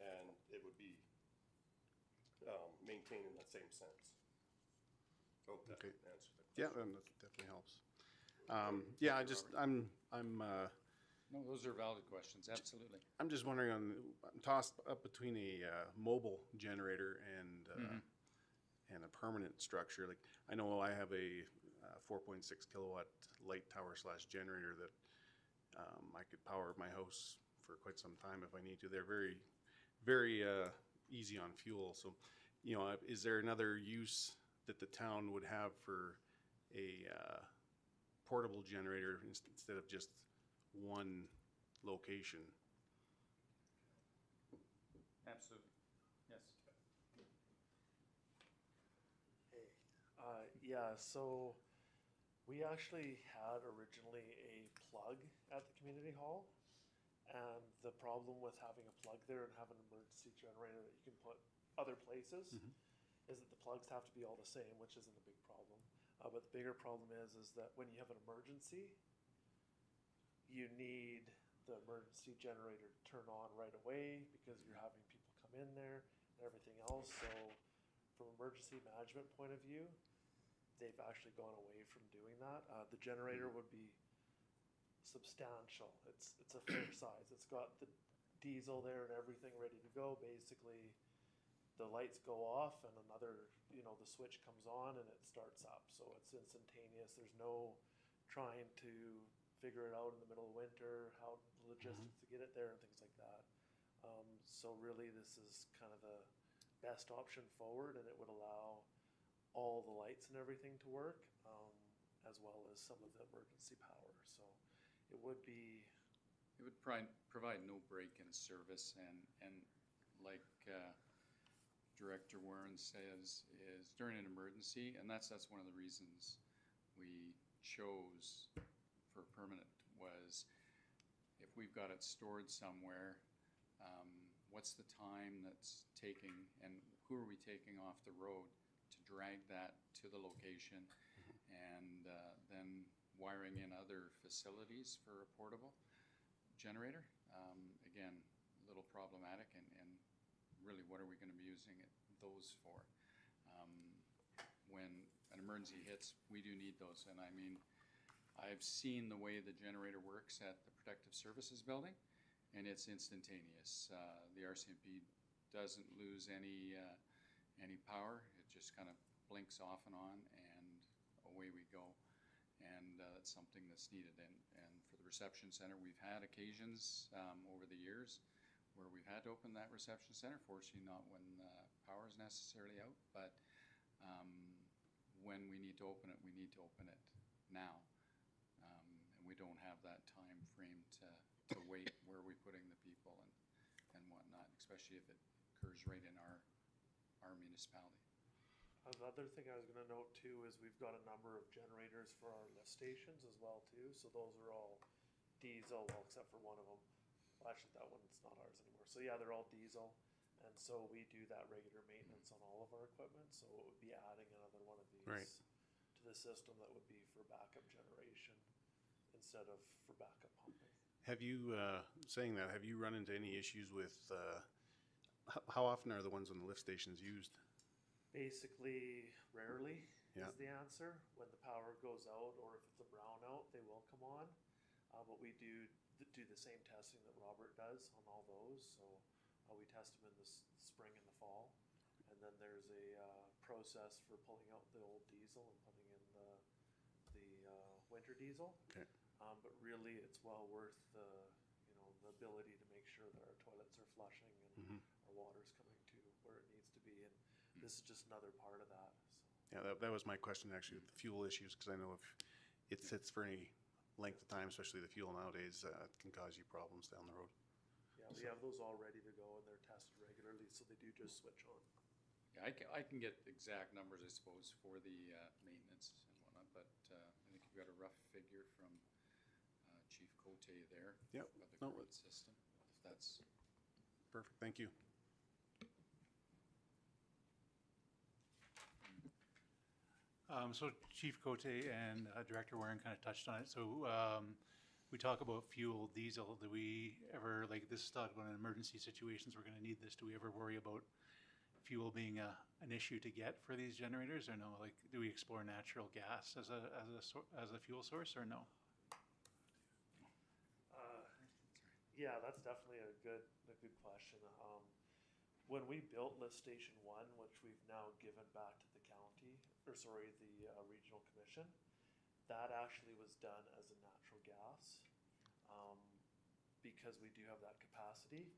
and it would be maintained in that same sense. Hope that Okay. answers the Yeah, question. that definitely helps. Yeah, I'm No, those are valid questions. Absolutely. I'm just wondering I'm tossed up between a mobile generator and a permanent structure. Like I know I have a 4.6 kilowatt light tower / generator that I could power my house for quite some time if I need to. They're very, very easy on fuel. So, you know, is there another use that the town would have for a portable generator instead of just one location? Absolutely. Yes. Yeah, so we actually had originally a plug at the community hall. And the problem with having a plug there and having an emergency generator that you can put other places is that the plugs have to be all the same, which isn't a big problem. But the bigger problem is that when you have an emergency, you need the emergency generator to turn on right away because you're having people come in there and everything else. So from emergency management point of view, they've actually gone away from doing that. The generator would be substantial. It's a fair size. It's got the diesel there and everything ready to go. Basically, the lights go off and another, the switch comes on and it starts up. So it's instantaneous. There's no trying to figure it out in the middle of winter, how the logistics to get it there and things like that. So really this is kind of the best option forward, and it would allow all the lights and everything to work, as well as some of the emergency power. So it would be, It would provide no break in service, and like Director Warren says, is during an emergency, and that's one of the reasons we chose for permanent, was if we've got it stored somewhere, what's the time that's taking, and who are we taking off the road to drag that to the location, and then wiring in other facilities for a portable generator? Again, a little problematic, and really what are we going to be using those for? When an emergency hits, we do need those, and I mean, I've seen the way the generator works at the Protective Services building, and it's instantaneous. The RCMP doesn't lose any power. It just kind of blinks off and on, and away we go. And that's something that's needed. And for the reception center, we've had occasions over the years where we've had to open that reception center. Fortunately, not when power is necessarily out, but when we need to open it, we need to open it now. And we don't have that time frame to wait. Where are we putting the people and whatnot, especially if it occurs right in our municipality. another thing I was gonna note too is we've got a number of generators for our lift stations as well too, so those are all diesel, well, except for one of them. Well, actually, that one's not ours anymore. So yeah, they're all diesel, and so we do that regular maintenance on all of our equipment, so it would be adding another one of these Right. to the system that would be for backup generation instead of for backup pumping. Have you, saying that, have you run into any issues with, how often are the ones on the lift stations used? Basically, rarely Yeah. is the answer. When the power goes out or if it's a brownout, they will come on. But we do the same testing that Robert does on all those. So we test them in the spring and the fall. And then there's a process for pulling out the old diesel and putting in the winter diesel. Okay. But really, it's well worth the ability to make sure that our toilets are flushing and our water's coming to where it needs to be. And this is just another part of that. So. Yeah, that was my question actually, with the fuel issues, because I know if it sits for any length of time, especially the fuel nowadays, it can cause you problems down the road. Yeah, we have those all ready to go and they're tested regularly, so they do just switch on. Yeah, I can get exact numbers, I suppose, for the maintenance and whatnot, but I think you've got a rough figure from Chief Cote there. Yep. Of the No, current system, if that's. Perfect, thank you. So Chief Cote and Director Warren kind of touched on it. So we talk about fuel, diesel. Do we ever, like this is talking about in emergency situations, we're going to need this. Do we ever worry about fuel being an issue to get for these generators, or no? Like, do we explore natural gas as a fuel source, or no? Yeah, that's definitely a good question. When we built lift station 1, which we've now given back to the county, or sorry, the regional commission, that actually was done as a natural gas, because we do have that capacity.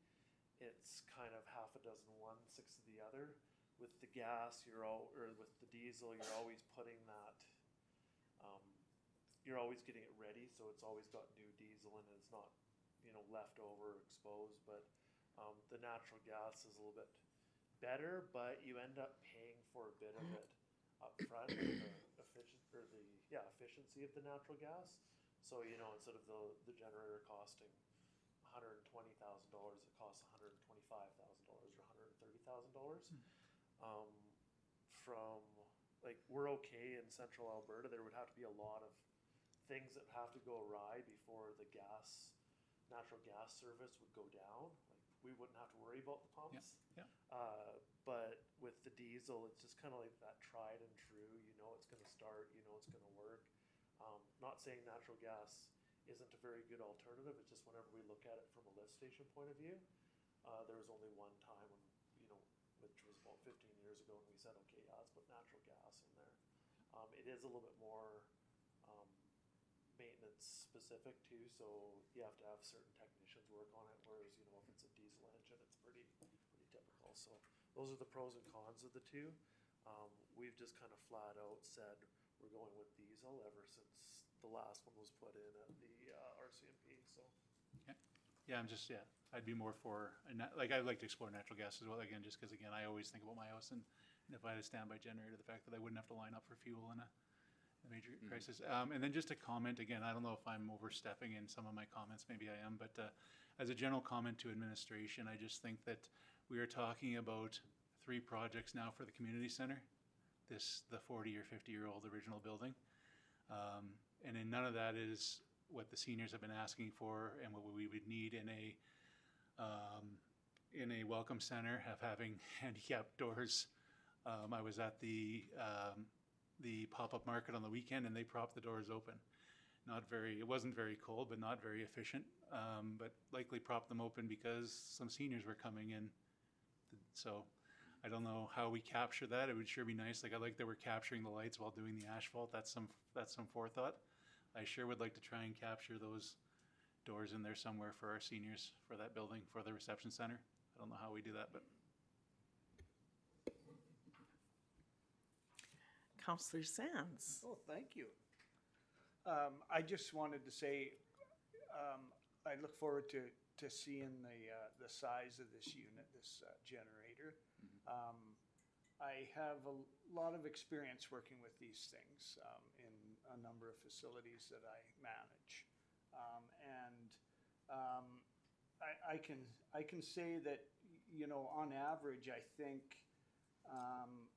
It's kind of half a dozen one, 6 of the other. With the gas, or with the diesel, you're always putting that. You're always getting it ready, so it's always got new diesel and it's not, left over or exposed. But the natural gas is a little bit better, but you end up paying for a bit of it up front, efficiency of the natural gas. So, instead of the generator costing $120,000, it costs $125,000 or $130,000. From, we're okay in central Alberta. There would have to be a lot of things that have to go awry before the natural gas service would go down. We wouldn't have to worry about the pumps. Yeah. But with the diesel, it's just kind of like that tried and true. It's going to start. It's going to work. Not saying natural gas isn't a very good alternative. It's just whenever we look at it from a lift station point of view, there was only one time when, which was about 15 years ago, and we said, okay, yeah, let's put natural gas in there. It is a little bit more maintenance specific too, so you have to have certain technicians work on it, whereas, you know, if it's a diesel engine, it's pretty typical. So those are the pros and cons of the two. We've just kind of flat out said we're going with diesel ever since the last one was put in at the RCMP, so. Yeah, I'd be more for, like, I'd like to explore natural gas as well, again, just because, again, I always think about my house, and if I had a standby generator, the fact that I wouldn't have to line up for fuel in a major crisis. And then just a comment, again, I don't know if I'm overstepping in some of my comments, maybe I am, but as a general comment to administration, I just think that we are talking about 3 projects now for the community center, the 40 or 50-year-old original building. And then none of that is what the seniors have been asking for and what we would need in a welcome center, having handicapped doors. I was at the pop-up market on the weekend, and they propped the doors open. It wasn't very cold, but not very efficient, but likely propped them open because some seniors were coming in. So I don't know how we capture that. It would sure be nice. Like, I like that we're capturing the lights while doing the asphalt. That's some forethought. I sure would like to try and capture those doors in there somewhere for our seniors, for that building, for the reception center. I don't know how we do that, but. Councillor Sands. Oh, thank you. I just wanted to say, I look forward to seeing the size of this unit, this generator. I have a lot of experience working with these things in a number of facilities that I manage. I can say that, you know, on average, I think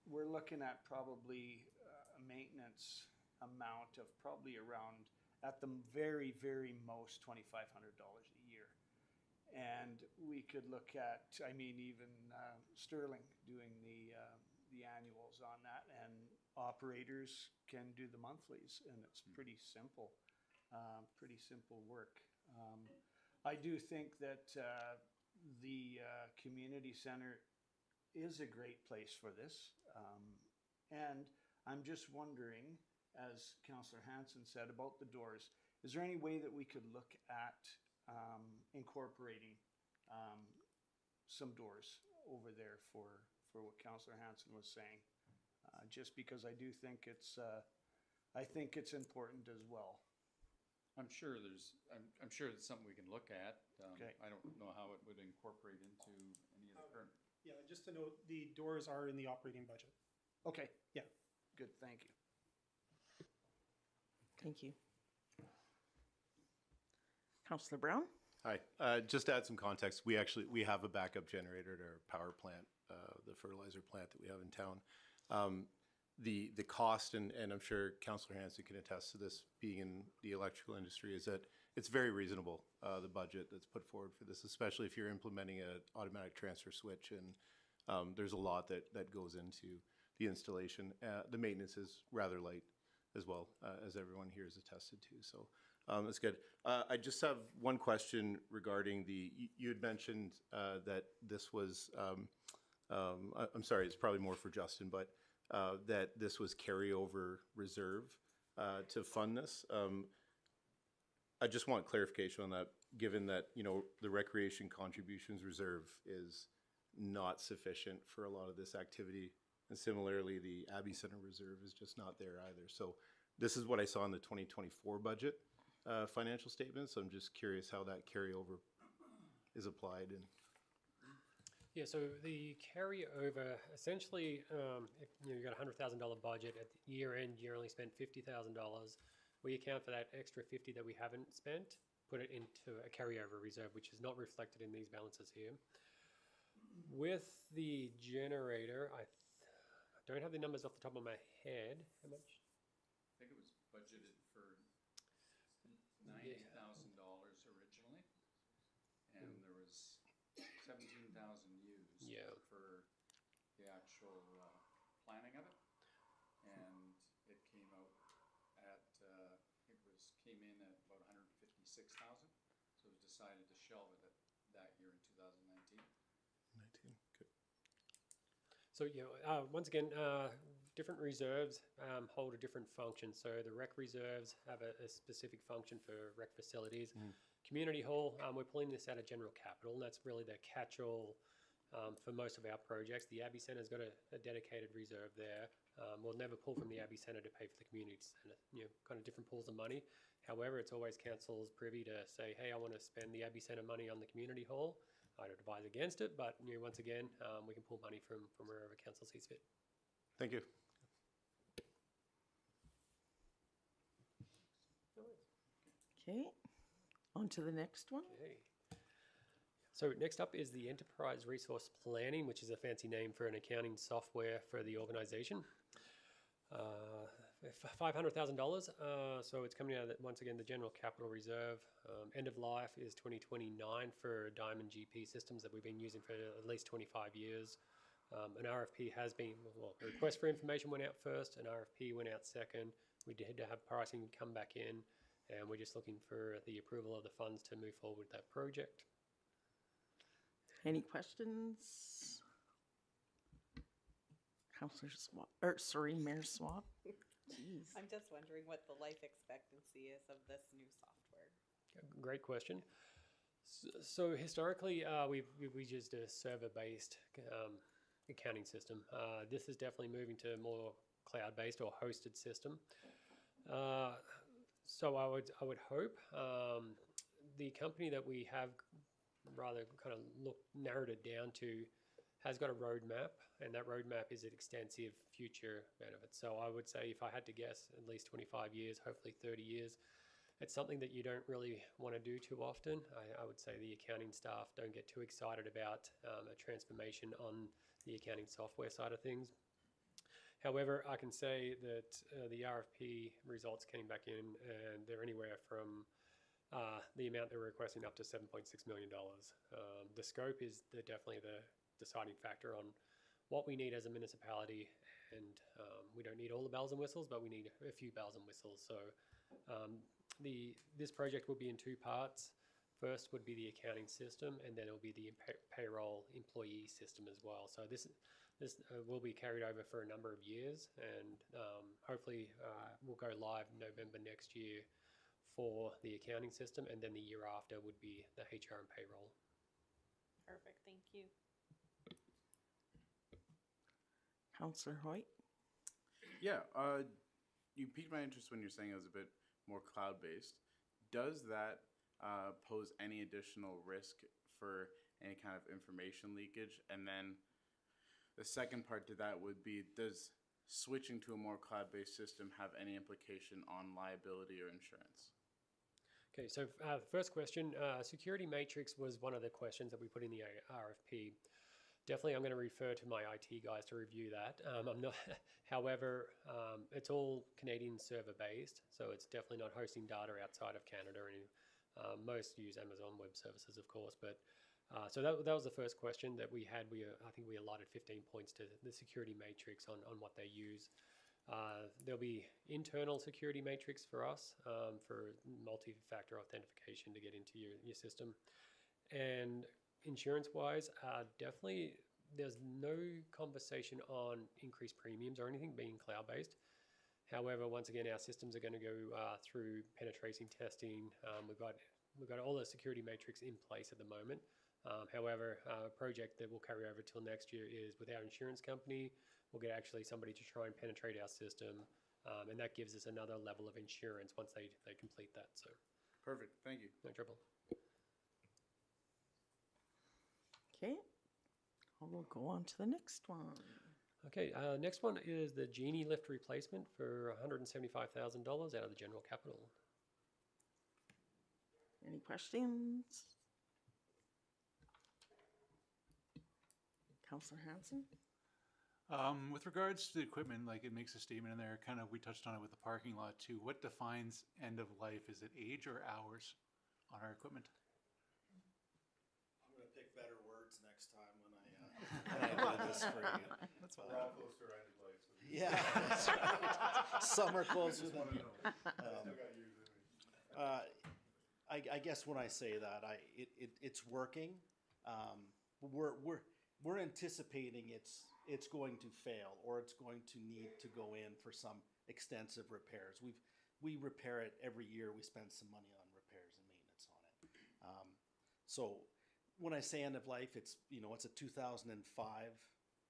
we're looking at probably a maintenance amount of probably around, at the very, very most, $2,500 a year. And we could look at, I mean, even Sterling doing the annuals on that, and operators can do the monthlies, and it's pretty simple work. I do think that the community center is a great place for this. And I'm just wondering, as Councillor Hanson said about the doors, is there any way that we could look at incorporating some doors over there for what Councillor Hanson was saying? Just because I do think it's important as well. I'm sure it's something we can look at. Okay. I don't know how it would incorporate into any of the current. Yeah, just to note, the doors are in the operating budget. Okay. Yeah. Good, thank you. Thank you. Councillor Brown? Hi, just to add some context, we have a backup generator at our power plant, the fertilizer plant that we have in town. The cost, and I'm sure Councillor Hanson can attest to this, being in the electrical industry, is that it's very reasonable, the budget that's put forward for this, especially if you're implementing an automatic transfer switch, and there's a lot that goes into the installation. The maintenance is rather light as well, as everyone here is attested to, so that's good. I just have one question regarding you had mentioned that this was, I'm sorry, it's probably more for Justin, but that this was carryover reserve to fund this. I just want clarification on that, given that, you know, the recreation contributions reserve is not sufficient for a lot of this activity. And similarly, the Abbey Center reserve is just not there either. So this is what I saw in the 2024 budget financial statements. So I'm just curious how that carryover is applied. And Yeah, so the carryover, essentially, if you've got a $100,000 budget, at year end, you only spent $50,000. We account for that extra 50 that we haven't spent, put it into a carryover reserve, which is not reflected in these balances here. With the generator, I don't have the numbers off the top of my head. How much? I think it was budgeted for $90,000 originally, and there was 17,000 used for the actual planning of it, and it came out at came in at about 156,000. So it was decided to shelve it that year in 2019. 19, good. So So, once again, different reserves hold a different function. So the rec reserves have a specific function for rec facilities. Community hall, we're pulling this out of general capital, and that's really the catch-all for most of our projects. The Abbey Centre's got a dedicated reserve there. We'll never pull from the Abbey Centre to pay for the community centre, kind of different pools of money. However, it's always council's privy to say, hey, I want to spend the Abbey Centre money on the community hall. I'd advise against it, but once again, we can pull money from wherever council sees fit. Thank you. Okay, on to the next one. Okay. So next up is the Enterprise Resource Planning, which is a fancy name for an accounting software for the organisation. $500,000. So it's coming out of, once again, the General Capital Reserve. End of life is 2029 for Diamond GP systems that we've been using for at least 25 years. An RFP has been, well, a request for information went out first, an RFP went out second. We did have pricing come back in, and we're just looking for the approval of the funds to move forward with that project. Any questions? Councillor Swab, Mayor Swab. Jeez. I'm just wondering what the life expectancy is of this new software. Great question. So historically, we used a server-based accounting system. This is definitely moving to a more cloud-based or hosted system. So I would hope the company that we have rather kind of narrowed it down to has got a roadmap, and that roadmap is an extensive future benefit. So I would say, if I had to guess, at least 25 years, hopefully 30 years. It's something that you don't really want to do too often. I would say the accounting staff don't get too excited about a transformation on the accounting software side of things. However, I can say that the RFP results came back in, and they're anywhere from the amount they're requesting up to $7.6 million. The scope is definitely the deciding factor on what we need as a municipality, and we don't need all the bells and whistles, but we need a few bells and whistles. So this project will be in two parts. First would be the accounting system, and then it will be the payroll employee system as well. So this will be carried over for a number of years, and hopefully we'll go live November next year for the accounting system, and then the year after would be the HR and payroll. Perfect, thank you. Councillor Hoyt. Yeah, you piqued my interest when you're saying it was a bit more cloud-based. Does that pose any additional risk for any kind of information leakage? And then the second part to that would be, does switching to a more cloud-based system have any implication on liability or insurance? Okay, so the first question, security matrix was one of the questions that we put in the RFP. Definitely, I'm going to refer to my IT guys to review that. I'm not, however, it's all Canadian server-based, so it's definitely not hosting data outside of Canada. Most use Amazon Web Services, of course, but so that was the first question that we had. I think we allotted 15 points to the security matrix on what they use. There'll be internal security matrix for us for multi-factor authentication to get into your system. And insurance-wise, definitely there's no conversation on increased premiums or anything being cloud-based. However, once again, our systems are going to go through penetration testing. We've got all the security matrix in place at the moment. However, a project that will carry over till next year is with our insurance company. We'll get actually somebody to try and penetrate our system, and that gives us another level of insurance once they complete that. So, perfect. Thank you. No trouble. Okay, we'll go on to the next one. Okay, next one is the Genie lift replacement for $175,000 out of the general capital. Any questions? Councillor Hanson? With regards to the equipment, like it makes a statement in there, kind of, we touched on it with the parking lot too. What defines end of life? Is it age or hours on our equipment? I'm gonna pick better words next time when I do this for you. That's fine. We're all close to our end of life. So Yeah, that's right. Some are closer than you. I guess when I say that, it's working. We're anticipating it's it's going to fail or it's going to need to go in for some extensive repairs. We repair it every year. We spend some money on repairs and maintenance on it. So when I say end of life, it's, you know, it's a 2005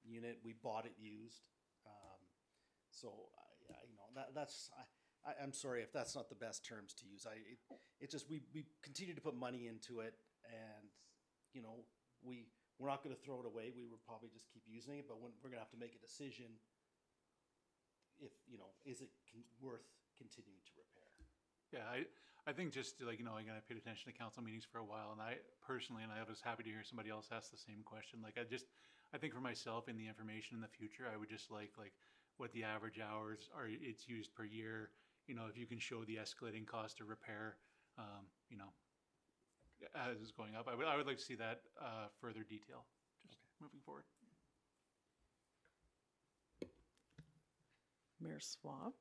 unit. We bought it used. You know, I'm sorry if that's not the best terms to use. It's just, we continue to put money into it, and, you know, we're not gonna throw it away. We would probably just keep using it, but we're gonna have to make a decision if, you know, is it worth continuing to repair? Yeah, I think just like, you know, again, I paid attention to council meetings for a while, and I personally, and I was happy to hear somebody else ask the same question. Like, I think for myself in the information in the future, I would just like what the average hours are it's used per year. You know, if you can show the escalating cost of repair, you know, as it's going up, I would like to see that further detail, just moving forward. Mayor Swab?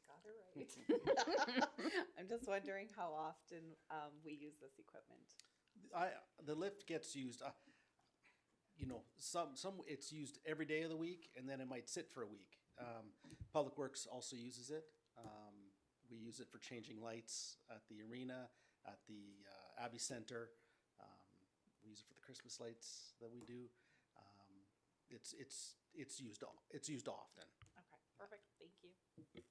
Got her right. I'm just wondering how often we use this equipment. The lift gets used, you know, some it's used every day of the week, and then it might sit for a week. Public Works also uses it. We use it for changing lights at the arena, at the Abbey Center. We use it for the Christmas lights that we do. It's used often. Okay, perfect. Thank you.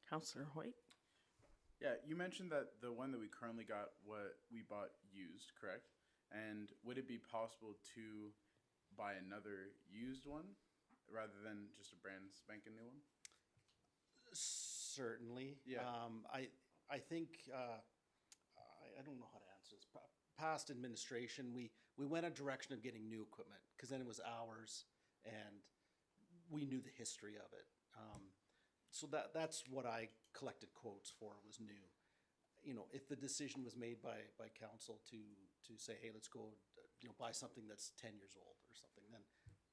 Councillor Hoyt? Yeah, you mentioned that the one that we currently got, what we bought used, correct? And would it be possible to buy another used one rather than just a brand spanking new one? Certainly. Yeah. I think, I don't know how to answer this. Past administration, we went a direction of getting new equipment, because then it was ours and we knew the history of it. So that's what I collected quotes for, was new. You know, if the decision was made by council to say, hey, let's go, you know, buy something that's 10 years old or something,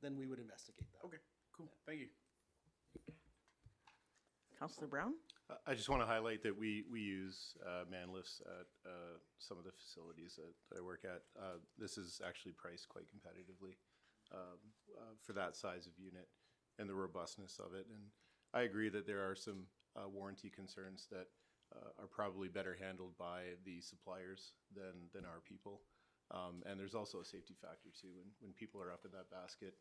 then we would investigate that. Okay, cool. Thank you. Councillor Brown? I just want to highlight that we use man lifts at some of the facilities that I work at. This is actually priced quite competitively for that size of unit and the robustness of it. And I agree that there are some warranty concerns that are probably better handled by the suppliers than our people. And there's also a safety factor too. When people are up in that basket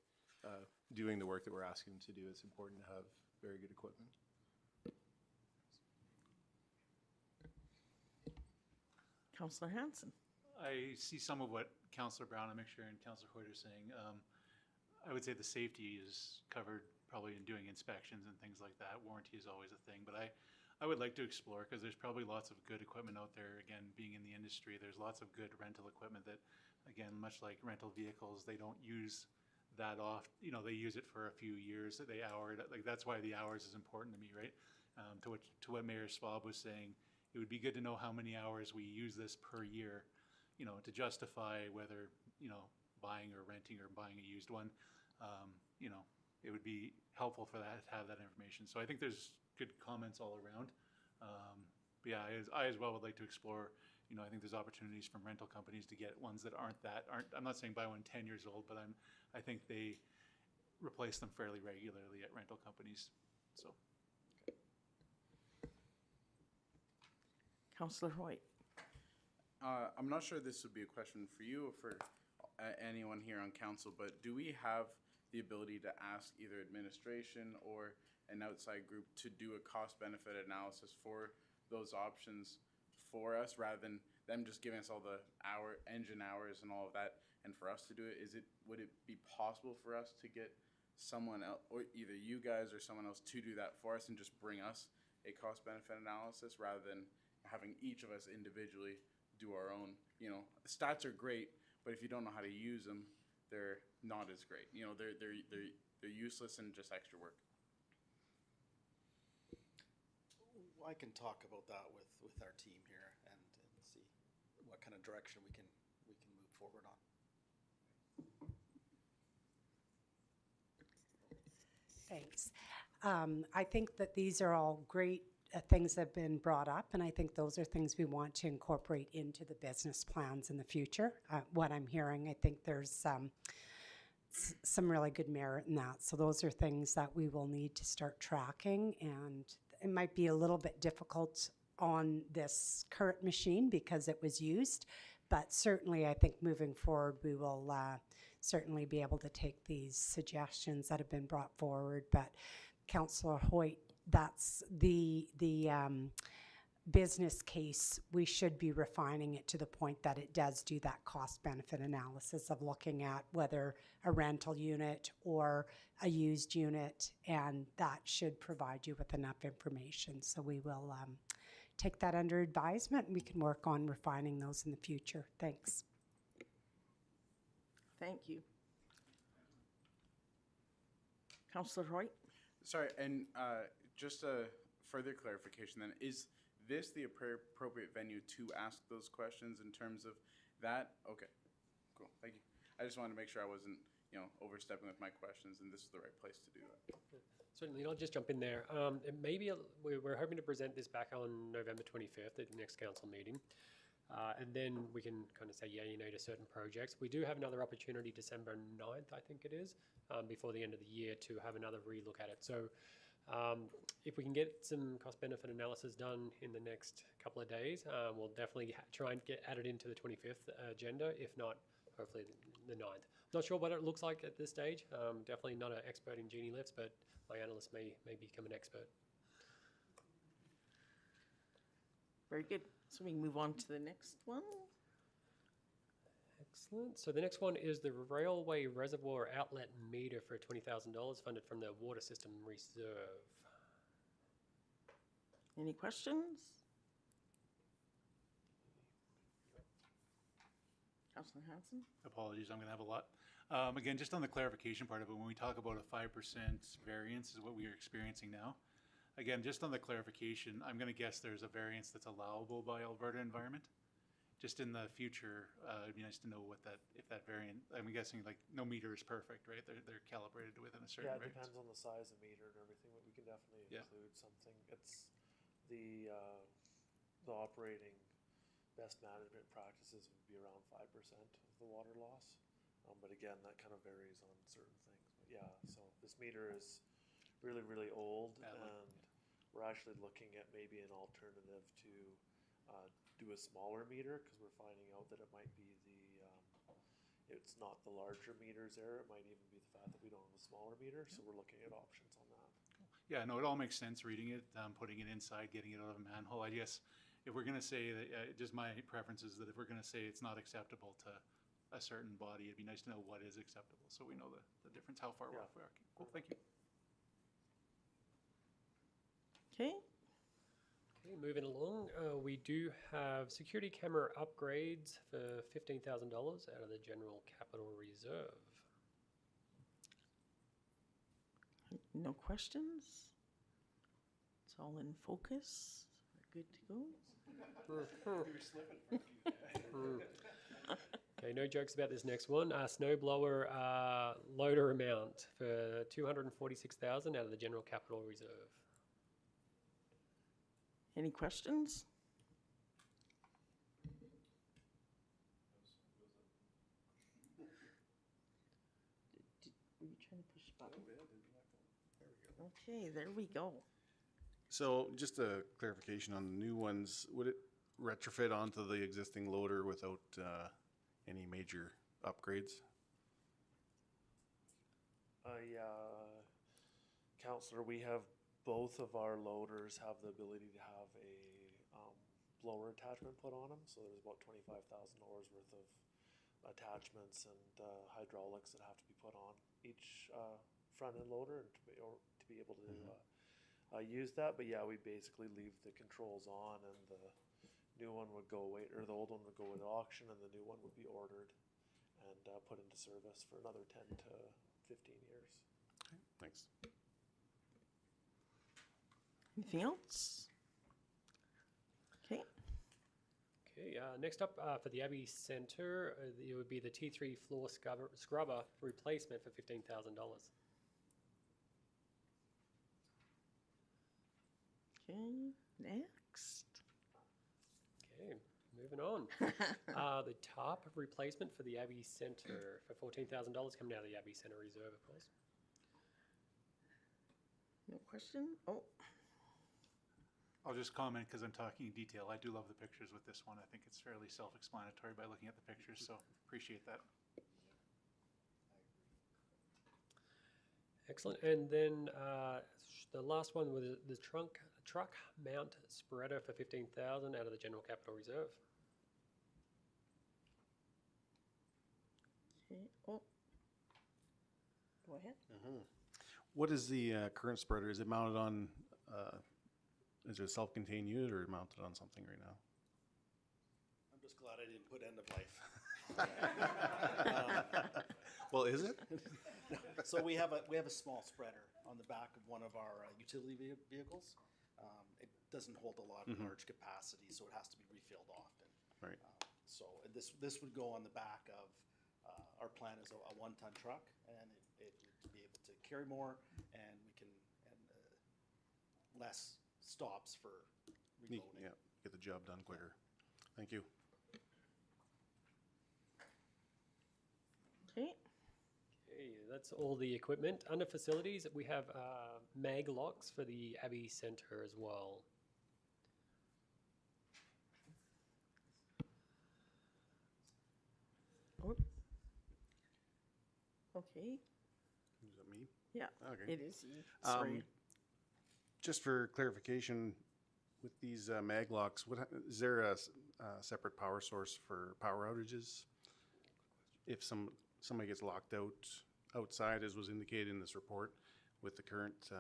doing the work that we're asking them to do, it's important to have very good equipment. Councillor Hanson? I see some of what Councillor Brown, I'm sure, and Councillor Hoyt are saying. I would say the safety is covered probably in doing inspections and things like that. Warranty is always a thing, but I would like to explore, because there's probably lots of good equipment out there. Again, being in the industry, there's lots of good rental equipment that, again, much like rental vehicles, they don't use that off. You know, they use it for a few years. They hour it. Like, that's why the hours is important to me, right? To what Mayor Schwab was saying, it would be good to know how many hours we use this per year, you know, to justify whether, you know, buying or renting or buying a used one. You know, it would be helpful for that to have that information. So I think there's good comments all around. But yeah, I as well would like to explore, you know, I think there's opportunities from rental companies to get ones that aren't, I'm not saying buy one 10 years old, but I think they replace them fairly regularly at rental companies, so. Councillor Hoyt? I'm not sure this would be a question for you or for anyone here on council, but do we have the ability to ask either administration or an outside group to do a cost-benefit analysis for those options for us, rather than them just giving us all the engine hours and all of that, and for us to do it? Would it be possible for us to get someone else, or either you guys or someone else, to do that for us and just bring us a cost-benefit analysis, rather than having each of us individually do our own? You know, stats are great, but if you don't know how to use them, they're not as great. You know, they're useless and just extra work. I can talk about that with our team here and see what kind of direction we can move forward on. Thanks. I think that these are all great things that have been brought up, and I think those are things we want to incorporate into the business plans in the future. What I'm hearing, I think there's some really good merit in that. So those are things that we will need to start tracking, and it might be a little bit difficult on this current machine because it was used, but certainly I think moving forward we will certainly be able to take these suggestions that have been brought forward. But Councillor Hoyt, that's the business case. We should be refining it to the point that it does do that cost benefit analysis of looking at whether a rental unit or a used unit, and that should provide you with enough information. So we will take that under advisement, and we can work on refining those in the future. Thanks. Thank you. Councillor Hoyt? Sorry, and just a further clarification then, is this the appropriate venue to ask those questions in terms of that? Okay, cool, thank you. I just wanted to make sure I wasn't, overstepping with my questions, and this is the right place to do that. Certainly, I'll just jump in there. Maybe we're hoping to present this back on November 25th at the next council meeting. And then we can kind of say yeah, to certain projects. We do have another opportunity December 9th, I think it is, before the end of the year to have another relook at it. So if we can get some cost benefit analysis done in the next couple of days, we'll definitely try and get added into the 25th agenda. If not, hopefully the 9th. Not sure what it looks like at this stage. Definitely not an expert in genie lifts, but my analyst may become an expert. Very good. So we can move on to the next one. Excellent. So the next one is the Railway Reservoir Outlet Meter for $20,000 funded from the Water System Reserve. Any questions? Councillor Hanson? Apologies, I'm going to have a lot. Again, just on the clarification part of it, when we talk about a 5% variance is what we are experiencing now. Again, just on the clarification, I'm going to guess there's a variance that's allowable by Alberta Environment. Just in the future, it'd be nice to know what if that variant, I'm guessing like no meter is perfect, right? They're calibrated within a certain Yeah, it variance. depends on the size of meter and everything, but we can definitely include something. It's the operating best management practices would be around 5% of the water loss. But again, that kind of varies on certain things. But yeah, so this meter is really, really old, and we're actually looking at maybe an alternative to do a smaller meter, because we're finding out that it might be it's not the larger meters there. It might even be the fact that we don't have a smaller meter, so we're looking at options on that. Yeah, no, it all makes sense reading it, putting it inside, getting it out of a manhole. I guess if we're going to say that, just my preference is that if we're going to say it's not acceptable to a certain body, it'd be nice to know what is acceptable, so we know the difference, how far we're off. Cool, thank you. Okay. Okay, moving along, we do have security camera upgrades for $15,000 out of the General Capital Reserve. No questions? It's all in focus. We're good to go. Okay, no jokes about this next one. Snowblower loader amount for $246,000 out of the General Capital Reserve. Any questions? Were you trying to push a button? Okay, there we go. So just a clarification on the new ones, would it retrofit onto the existing loader without any major upgrades? Councillor, we have both of our loaders have the ability to have a blower attachment put on them. So there's about $25,000 worth of attachments and hydraulics that have to be put on each front end loader to be able to use that. But yeah, we basically leave the controls on, and the new one would go away, or the old one would go with auction, and the new one would be ordered and put into service for another 10 to 15 years. Okay, thanks. Anything else? Okay. Okay, next up for the Abbey Centre, it would be the T3 floor scrubber replacement for $15,000. Okay, next. Okay, moving on. The Tarp replacement for the Abbey Centre for $14,000 coming out of the Abbey Centre Reserve, of course. No question? Oh, I'll just comment because I'm talking in detail. I do love the pictures with this one. I think it's fairly self-explanatory by looking at the pictures, so appreciate that. Excellent. And then the last one was the truck mount spreader for $15,000 out of the General Capital Reserve. okay. Oh. Go ahead. What is the current spreader? Is it mounted on, is it a self-contained unit or mounted on something right now? I'm just glad I didn't put end of life. Well, is it? So we have a small spreader on the back of one of our utility vehicles. It doesn't hold a lot of large capacity, so it has to be refilled often. Right. So this would go on the back of, our plan is a 1-ton truck, and it would be able to carry more, and we can, less stops for reloading. Yeah, get the job done quicker. Thank you. Okay. Okay, that's all the equipment. Under facilities, we have mag locks for the Abbey Centre as well. Oh. Okay. Is that me? Yeah, Okay. it is you. Sorry. Just for clarification, with these mag locks, is there a separate power source for power outages? If somebody gets locked outside, as was indicated in this report, with the current I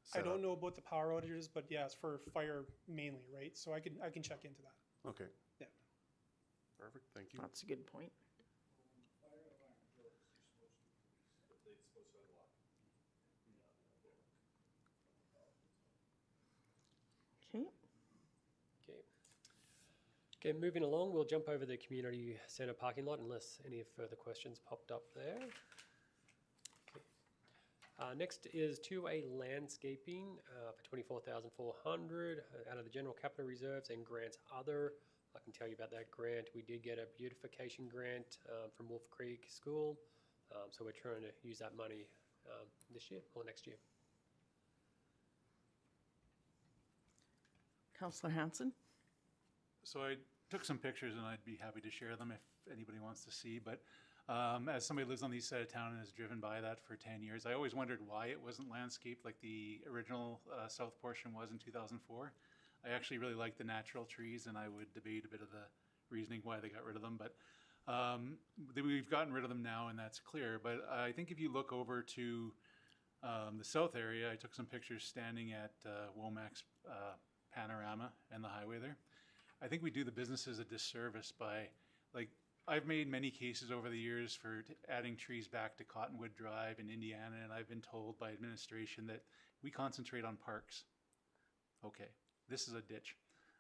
setup? don't know about the power outages, but yeah, it's for fire mainly, right? So I can check into that. Okay. Yeah. Perfect, thank you. That's a good point. Okay. Okay. Okay, moving along, we'll jump over the community centre parking lot unless any further questions popped up there. Okay. Next is 2A landscaping for $24,400 out of the general capital reserves and grants other. I can tell you about that grant. We did get a beautification grant from Wolf Creek School, so we're trying to use that money this year or next year. Councillor Hanson? So I took some pictures and I'd be happy to share them if anybody wants to see, but as somebody who lives on the east side of town and has driven by that for 10 years, I always wondered why it wasn't landscaped like the original south portion was in 2004. I actually really like the natural trees, and I would debate a bit of the reasoning why they got rid of them, but we've gotten rid of them now, and that's clear. But I think if you look over to the south area, I took some pictures standing at Womack's panorama and the highway there. I think we do the businesses a disservice by, like, I've made many cases over the years for adding trees back to Cottonwood Drive in Indiana, and I've been told by administration that we concentrate on parks. Okay, this is a ditch.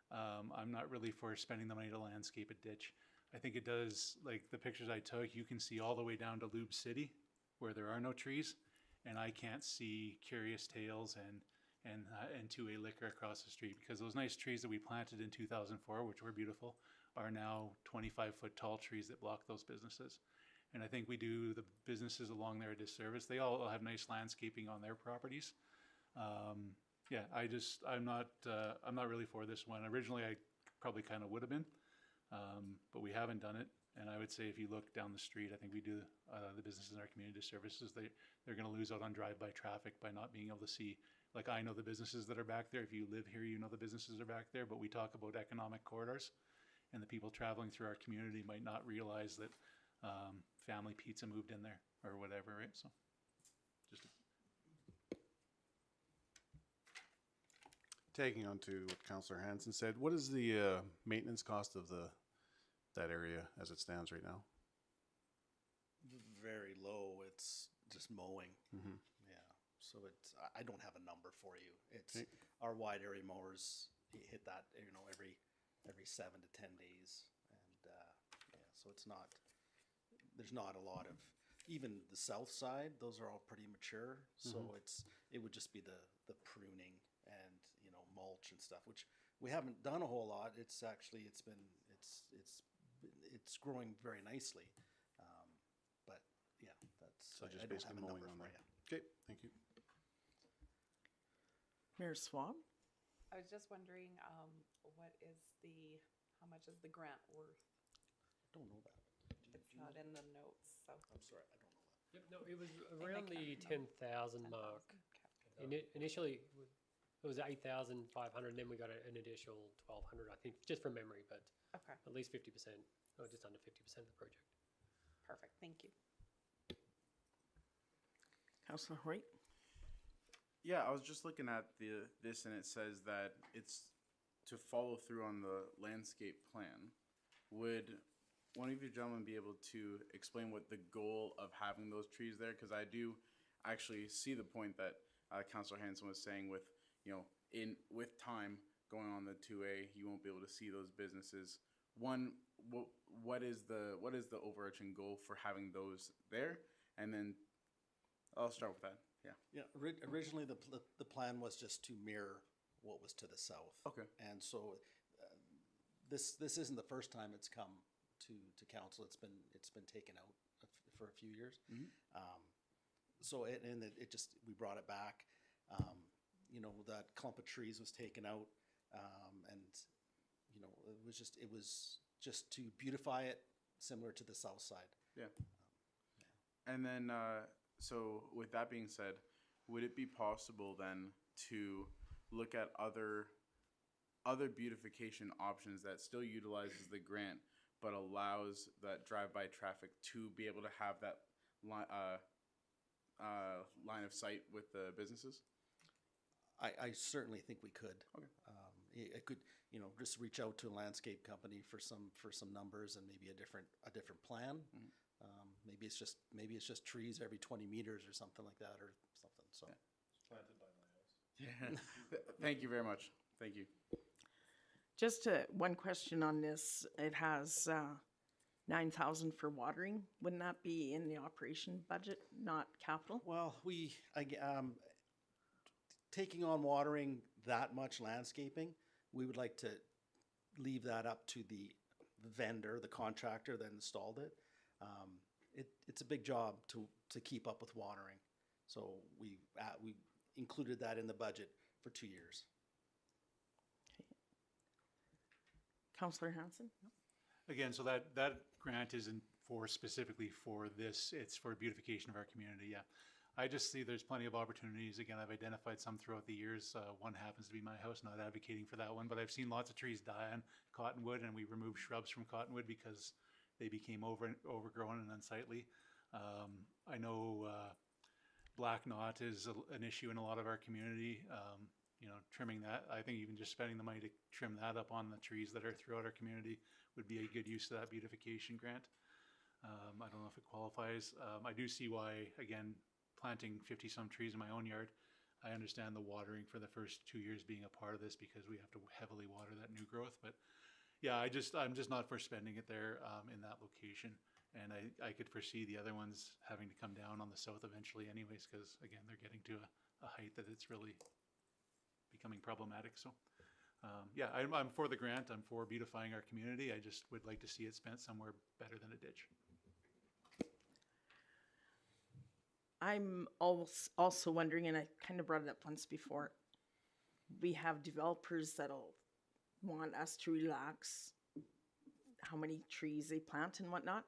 I'm not really for spending the money to landscape a ditch. I think it does, like the pictures I took, you can see all the way down to Lube City where there are no trees, and I can't see Curious Tales and 2A Liquor across the street, because those nice trees that we planted in 2004, which were beautiful, are now 25-foot tall trees that block those businesses. And I think we do the businesses along there a disservice. They all have nice landscaping on their properties. Yeah, I'm not really for this one. Originally, I probably kind of would have been, but we haven't done it. And I would say if you look down the street, I think we do the businesses in our community services. They're going to lose out on drive-by traffic by not being able to see. Like, I know the businesses that are back there. If you live here, you know the businesses are back there. But we talk about economic corridors, and the people traveling through our community might not realize that Family Pizza moved in there or whatever, right? So, just Tagging on to what Councillor Hanson said, what is the maintenance cost of that area as it stands right now? Very low. It's just mowing. Mm-hmm. Yeah. So I don't have a number for you. It's Okay. our wide area mowers hit that, every 7 to 10 days. And, yeah, so there's not a lot of, even the south side, those are all pretty mature. So it would just be the pruning and, mulch and stuff, which we haven't done a whole lot. It's it's growing very nicely. But yeah, that's, So I just don't basically have a mowing number on for there. you. Okay, thank you. Mayor Swab? I was just wondering, how much is the grant worth? Don't know that. It's not in the notes, so. I'm sorry, I don't know that. Yep, no, it was I around can't the remember. 10,000 mark. 10,000, okay. Initially, it was 8,500, and then we got an additional 1,200, I think, just from memory, but Okay, at least 50%, or just under 50% of the project. perfect, thank you. Councillor Hoyt? Yeah, I was just looking at this and it says that it's to follow through on the landscape plan. Would one of you gentlemen be able to explain what the goal of having those trees there? Because I do actually see the point that Councillor Hanson was saying with, with time going on the 2A, you won't be able to see those businesses. One, what is the overarching goal for having those there? And then I'll start with that. Yeah. Yeah, originally the plan was just to mirror what was to the south. Okay. And so this isn't the first time it's come to council. It's been taken out for a few years. So it just, we brought it back. That clump of trees was taken out, and it was just to beautify it, similar to the south side. Yeah. And then, so with that being said, would it be possible then to look at other beautification options that still utilizes the grant, but allows that drive-by traffic to be able to have that line of sight with the businesses? I certainly think we could. Okay. I could, just reach out to a landscape company for some numbers and maybe a different plan. Maybe it's just trees every 20 meters or something like that, or something. So. Yeah. Planted by my house. Thank you very much. Thank you. Just one question on this. It has 9,000 for watering. Wouldn't that be in the operation budget, not capital? Well, taking on watering that much landscaping, we would like to leave that up to the vendor, the contractor that installed it. It's a big job to keep up with watering. So we included that in the budget for 2 years. Councillor Hanson? Again, so that grant isn't specifically for this, it's for beautification of our community, yeah. I just see there's plenty of opportunities. Again, I've identified some throughout the years. One happens to be my house, not advocating for that one, but I've seen lots of trees die on cottonwood, and we removed shrubs from cottonwood because they became overgrown and unsightly. I know black knot is an issue in a lot of our community. Trimming that, I think even just spending the money to trim that up on the trees that are throughout our community would be a good use of that beautification grant. I don't know if it qualifies. I do see why, again, planting 50-some trees in my own yard, I understand the watering for the first 2 years being a part of this because we have to heavily water that new growth. But yeah, I'm just not for spending it there in that location. And I could foresee the other ones having to come down on the south eventually anyways, because again, they're getting to a height that it's really becoming problematic. So yeah, I'm for the grant. I'm for beautifying our community. I just would like to see it spent somewhere better than a ditch. I'm also wondering, and I kind of brought it up once before, we have developers that'll want us to relax how many trees they plant and whatnot.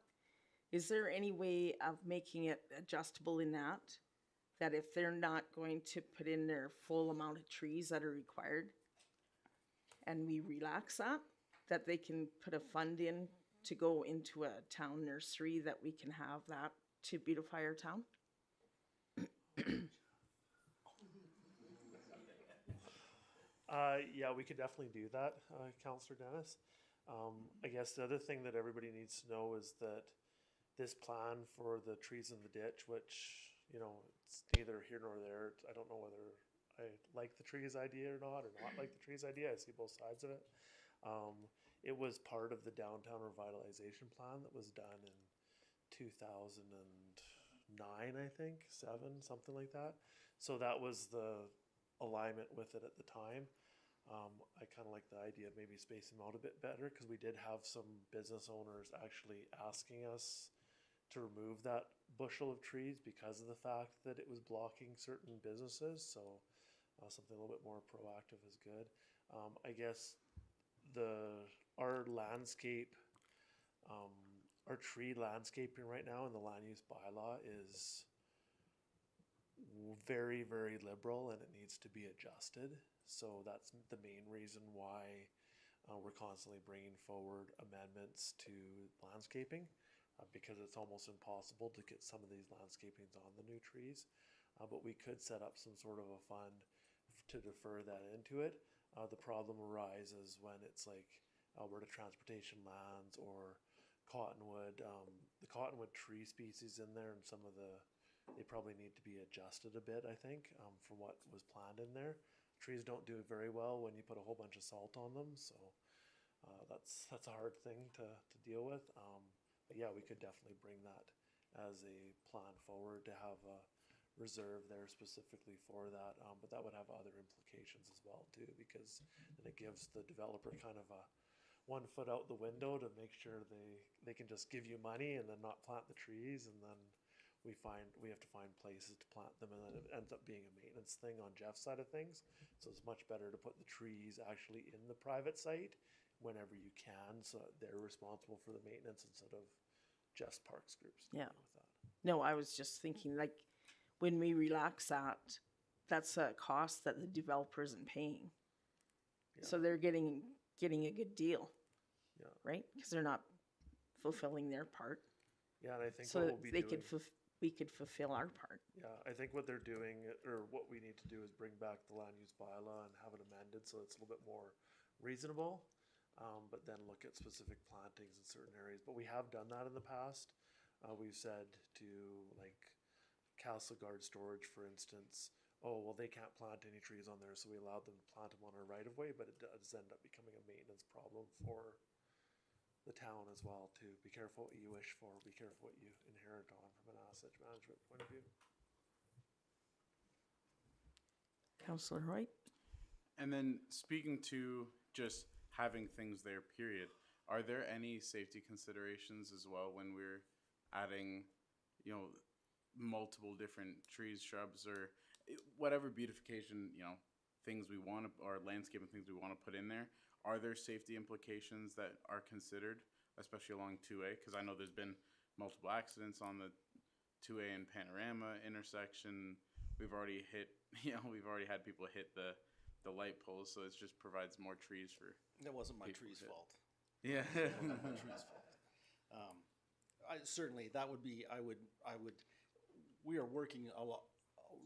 Is there any way of making it adjustable in that if they're not going to put in their full amount of trees that are required, and we relax that they can put a fund in to go into a town nursery, that we can have that to beautify our town? Yeah, we could definitely do that, Councillor Dennis. I guess the other thing that everybody needs to know is that this plan for the trees in the ditch, which, it's neither here nor there. I don't know whether I like the trees idea or not like the trees idea. I see both sides of it. It was part of the downtown revitalization plan that was done in 2009, I think, 7, something like that. So that was the alignment with it at the time. I kind of like the idea of maybe spacing them out a bit better, because we did have some business owners actually asking us to remove that bushel of trees because of the fact that it was blocking certain businesses. So something a little bit more proactive is good. I guess our landscape, our tree landscaping right now in the land use bylaw is very, very liberal, and it needs to be adjusted. So that's the main reason why we're constantly bringing forward amendments to landscaping, because it's almost impossible to get some of these landscapings on the new trees. But we could set up some sort of a fund to defer that into it. The problem arises when it's like Alberta Transportation Lands or cottonwood. The cottonwood tree species in there, and they probably need to be adjusted a bit, I think, from what was planned in there. Trees don't do very well when you put a whole bunch of salt on them, so that's a hard thing to deal with. But yeah, we could definitely bring that as a plan forward to have a reserve there specifically for that. But that would have other implications as well too, because then it gives the developer kind of a 1 foot out the window to make sure they can just give you money and then not plant the trees, and then we have to find places to plant them, and then it ends up being a maintenance thing on Jeff's side of things. So it's much better to put the trees actually in the private site whenever you can, so they're responsible for the maintenance instead of just Parks Group's dealing with that. No, I was just thinking, like, when we relax that, that's a cost that the developer isn't paying. Yeah. So they're getting a good deal, Yeah. right? Because they're not fulfilling their part. Yeah, and I think So what we'll be they doing, we could fulfill our part. yeah, I think what they're doing, or what we need to do, is bring back the land use bylaw and have it amended so it's a little bit more reasonable, but then look at specific plantings in certain areas. But we have done that in the past. We've said to, like, Castle Guard Storage, for instance, oh, well, they can't plant any trees on there, so we allowed them to plant them on our right of way, but it does end up becoming a maintenance problem for the town as well too. Be careful what you wish for, be careful what you inherit on from an asset management point of view. Councillor Hoyt? And then speaking to just having things there, period, are there any safety considerations as well when we're adding, multiple different trees, shrubs, or whatever beautification, things we want to, or landscaping things we want to put in there? Are there safety implications that are considered, especially along 2A? Because I know there's been multiple accidents on the 2A and Panorama intersection. We've already had people hit the light poles, so it just provides more trees for. That wasn't my people tree's to hit. fault. Yeah. It wasn't my tree's fault. Certainly, that would be, we are working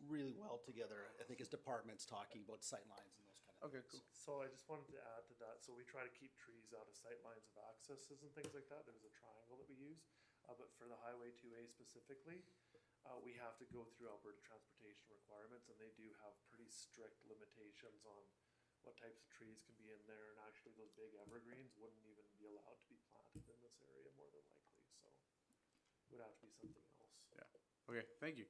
really well together, I think, as departments talking about sightlines and those kind of Okay, things. cool. So I just wanted to add to that. So we try to keep trees out of sight lines of accesses and things like that. There's a triangle that we use. But for the Highway 2A specifically, we have to go through Alberta Transportation requirements, and they do have pretty strict limitations on what types of trees can be in there. And actually, those big evergreens wouldn't even be allowed to be planted in this area, more than likely. So it would have to be something else. Yeah. Okay, thank you.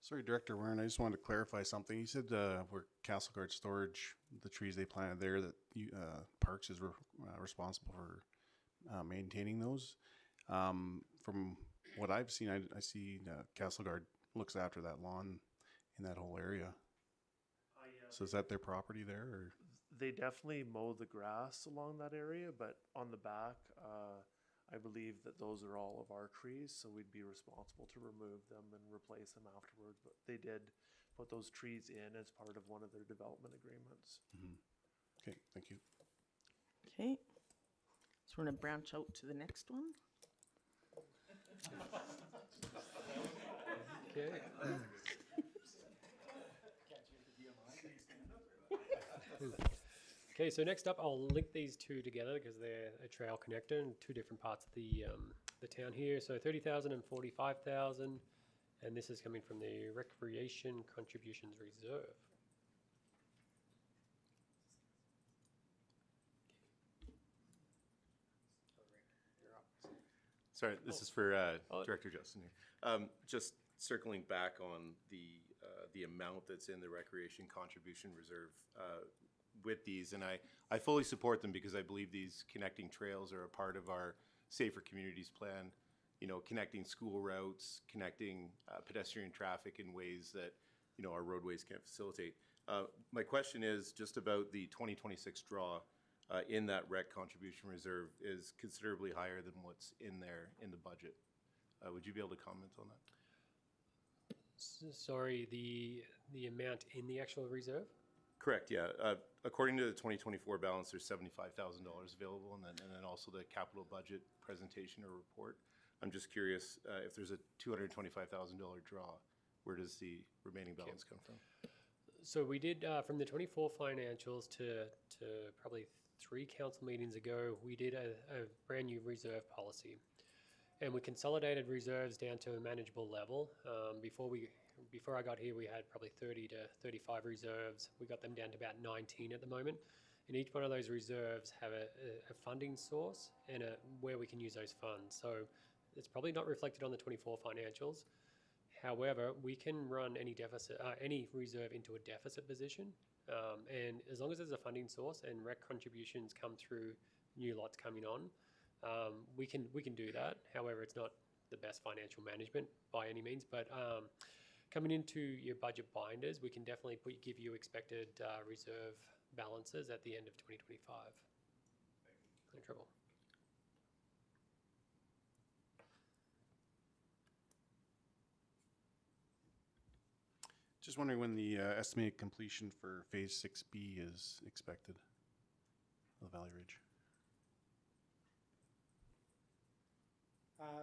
Sorry, Director Warren, I just wanted to clarify something. You said where Castle Guard Storage, the trees they planted there, that Parks is responsible for maintaining those. From what I've seen, I see Castle Guard looks after that lawn in that whole area. So is that their property there, or? They definitely mow the grass along that area, but on the back, I believe that those are all of our trees, so we'd be responsible to remove them and replace them afterwards. But they did put those trees in as part of one of their development agreements. Mm-hmm. Okay, thank you. Okay. So we're gonna branch out to the next one. Okay. Okay, so next up, I'll link these two together because they're a trail connector in two different parts of the town here. So 30,000 and 45,000, and this is coming from the Recreation Contributions Reserve. Sorry, this is for Director Justin here. Just circling back on the amount that's in the recreation contribution reserve with these, and I fully support them because I believe these connecting trails are a part of our Safer Communities Plan. You know, connecting school routes, connecting pedestrian traffic in ways that, you know, our roadways can't facilitate. My question is just about the 2026 draw in that rec contribution reserve is considerably higher than what's in there in the budget. Would you be able to comment on that? Sorry, the amount in the actual reserve? Correct, yeah. According to the 2024 balance, there's $75,000 available, and then also the capital budget presentation or report. I'm just curious if there's a $225,000 draw, where does the remaining balance come from? So we did, from the 24 financials to probably 3 council meetings ago, we did a brand new reserve policy. And we consolidated reserves down to a manageable level. Before I got here, we had probably 30 to 35 reserves. We got them down to about 19 at the moment. And each one of those reserves have a funding source and where we can use those funds. So it's probably not reflected on the 24 financials. However, we can run any reserve into a deficit position. And as long as there's a funding source and rec contributions come through new lots coming on, we can do that. However, it's not the best financial management by any means, but coming into your budget binders, we can definitely give you expected reserve balances at the end of 2025. No trouble. Just wondering when the estimated completion for Phase 6B is expected of Valley Ridge.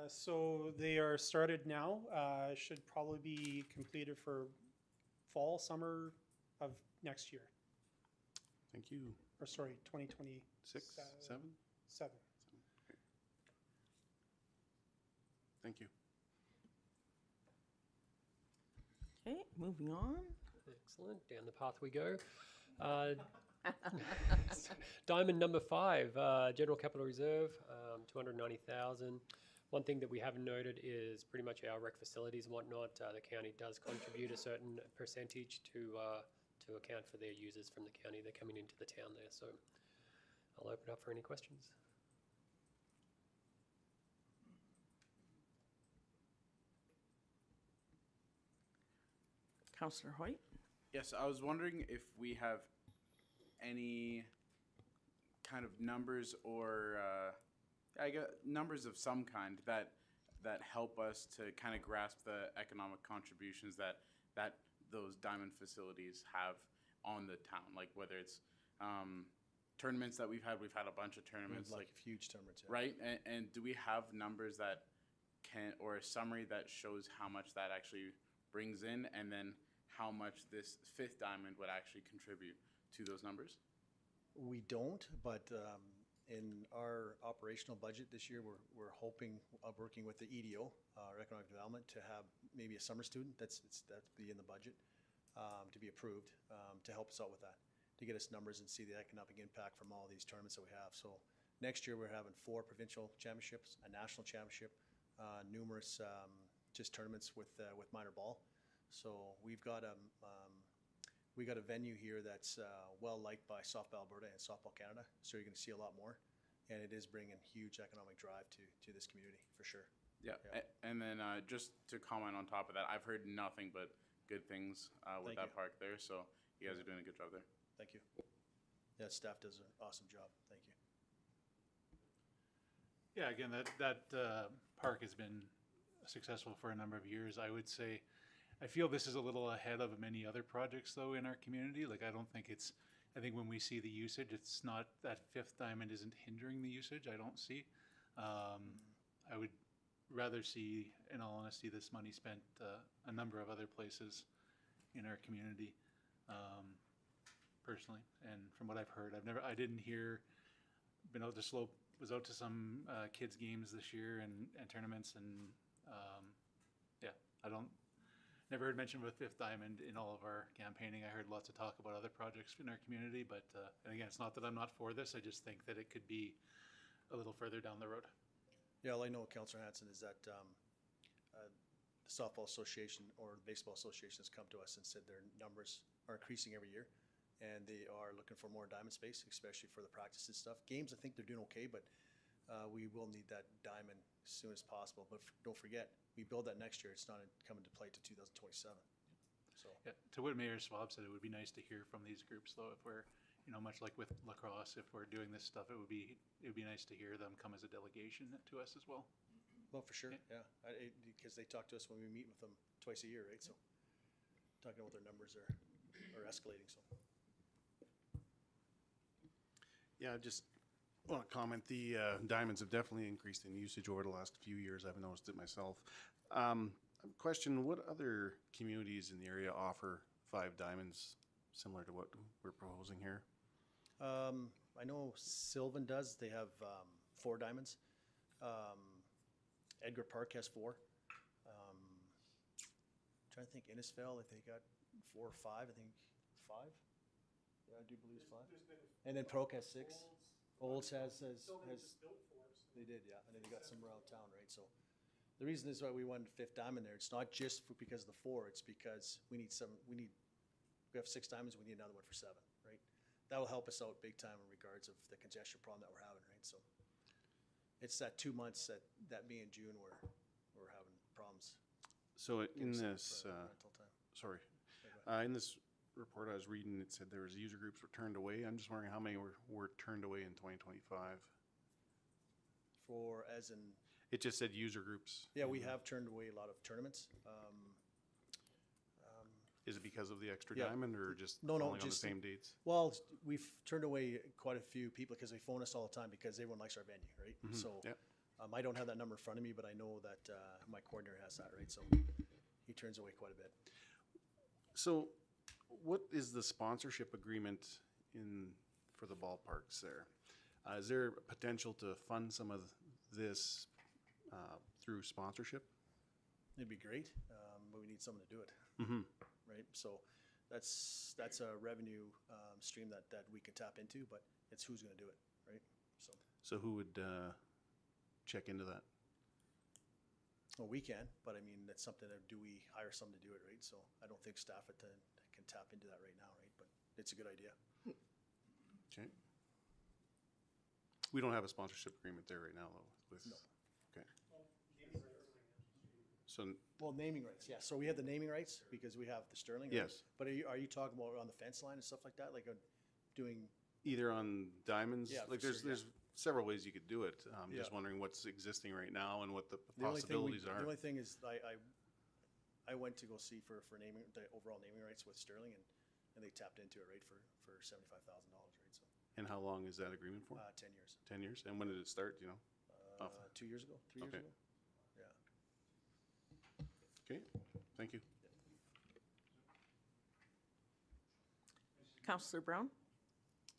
So they are started now, should probably be completed for fall, summer of next year, Thank you. or sorry, 2026. 6, 7? 7. Okay. Thank you. Okay, moving on. Excellent. Down the path we go. Diamond number 5, General Capital Reserve, 290,000. One thing that we haven't noted is pretty much our rec facilities and whatnot. The county does contribute a certain percentage to account for their users from the county. They're coming into the town there. So I'll open up for any questions. Councillor Hoyt? Yes, I was wondering if we have any kind of numbers or I got numbers of some kind that help us to kind of grasp the economic contributions that those diamond facilities have on the town, like whether it's tournaments that we've had a bunch of tournaments, like huge tournaments, yeah. right? And do we have numbers that or a summary that shows how much that actually brings in, and then how much this 5th diamond would actually contribute to those numbers? We don't, but in our operational budget this year, we're hoping of working with the EDO, our Economic Development, to have maybe a summer student that'd be in the budget to be approved to help us out with that, to get us numbers and see the economic impact from all these tournaments that we have. So next year we're having 4 provincial championships, a national championship, numerous just tournaments with minor ball. So we've got a venue here that's well liked by Softball Alberta and Softball Canada. So you're going to see a lot more, and it is bringing huge economic drive to this community for sure. Yeah. And then just to comment on top of that, I've heard nothing but good things with that park there. So you guys are doing a good job there. Thank you. Yeah, staff does an awesome job. Thank you. Yeah, again, that park has been successful for a number of years. I would say, I feel this is a little ahead of many other projects though in our community. Like I think when we see the usage, it's not that 5th diamond isn't hindering the usage. I don't see. I would rather see, in all honesty, this money spent a number of other places in our community. Personally, and from what I've heard, I didn't hear, been out to Slope, was out to some kids games this year and tournaments, and never heard mention of a 5th diamond in all of our campaigning. I heard lots of talk about other projects in our community, but and again, it's not that I'm not for this. I just think that it could be a little further down the road. Yeah, all I know, Councillor Hanson, is that the softball association or the baseball association has come to us and said their numbers are increasing every year, and they are looking for more diamond space, especially for the practices stuff. Games, I think they're doing okay, but we will need that diamond as soon as possible. But don't forget, we build that next year. It's not coming to play to 2027. So Yeah, to what Mayor Swab said, it would be nice to hear from these groups, though, if we're, you know, much like with lacrosse, if we're doing this stuff, it would be nice to hear them come as a delegation to us as well. well, for sure, yeah, because they talk to us when we meet with them twice a year, right? So talking about their numbers are escalating. So Yeah, just want to comment, the diamonds have definitely increased in usage over the last few years. I've noticed it myself. Question, what other communities in the area offer 5 diamonds similar to what we're proposing here? I know Sylvan does. They have 4 diamonds. Edgar Park has 4. Trying to think, Innisfell, if they got 4 or 5, I think 5. Yeah, I do believe it's 5. And then Proc has 6. Olds has they did, yeah. And then you got some around town, right? So the reason is why we wanted 5th diamond there. It's not just because of the 4. It's because we have 6 diamonds. We need another one for 7, right? That will help us out big time in regards of the congestion problem that we're having, right? So it's that 2 months that May and June we're having problems. So in getting set this, for rental time. sorry, Yeah, go ahead. in this report I was reading, it said there was user groups were turned away. I'm just wondering how many were turned away in 2025? For as in, It just said user groups. yeah, we have turned away a lot of tournaments. Is it because of the extra Yeah. diamond or just No, falling on the just same dates? Well, we've turned away quite a few people because they phone us all the time because everyone likes our venue, right? So Yep. I don't have that number in front of me, but I know that my coordinator has that, right? So he turns away quite a bit. So what is the sponsorship agreement for the ballparks there? Is there potential to fund some of this through sponsorship? It'd be great, but we need someone to do it, right? So that's a revenue stream that we can tap into, but it's who's going to do it, right? So who would check into that? Well, we can, but I mean, that's something that, do we hire someone to do it, right? So I don't think staff can tap into that right now, right? But it's a good idea. Okay. We don't have a sponsorship agreement there right now, though, with. No. Okay. So, Well, naming rights, yeah. So we have the naming rights because we have the Sterling. Right? Yes. But are you talking about on the fence line and stuff like that? Like doing, either on diamonds, Yeah, like for sure, there's several ways you could do it. I'm Yeah. just wondering what's existing right now and what the the only thing possibilities the are. only thing is I went to go see for naming, the overall naming rights with Sterling and they tapped into it, right, for $75,000, right? So And how long is that agreement for? 10 years. 10 years? And when did it start, do you know? 2 years ago, 3 years Okay. ago. Yeah. Okay, thank you. Councillor Brown?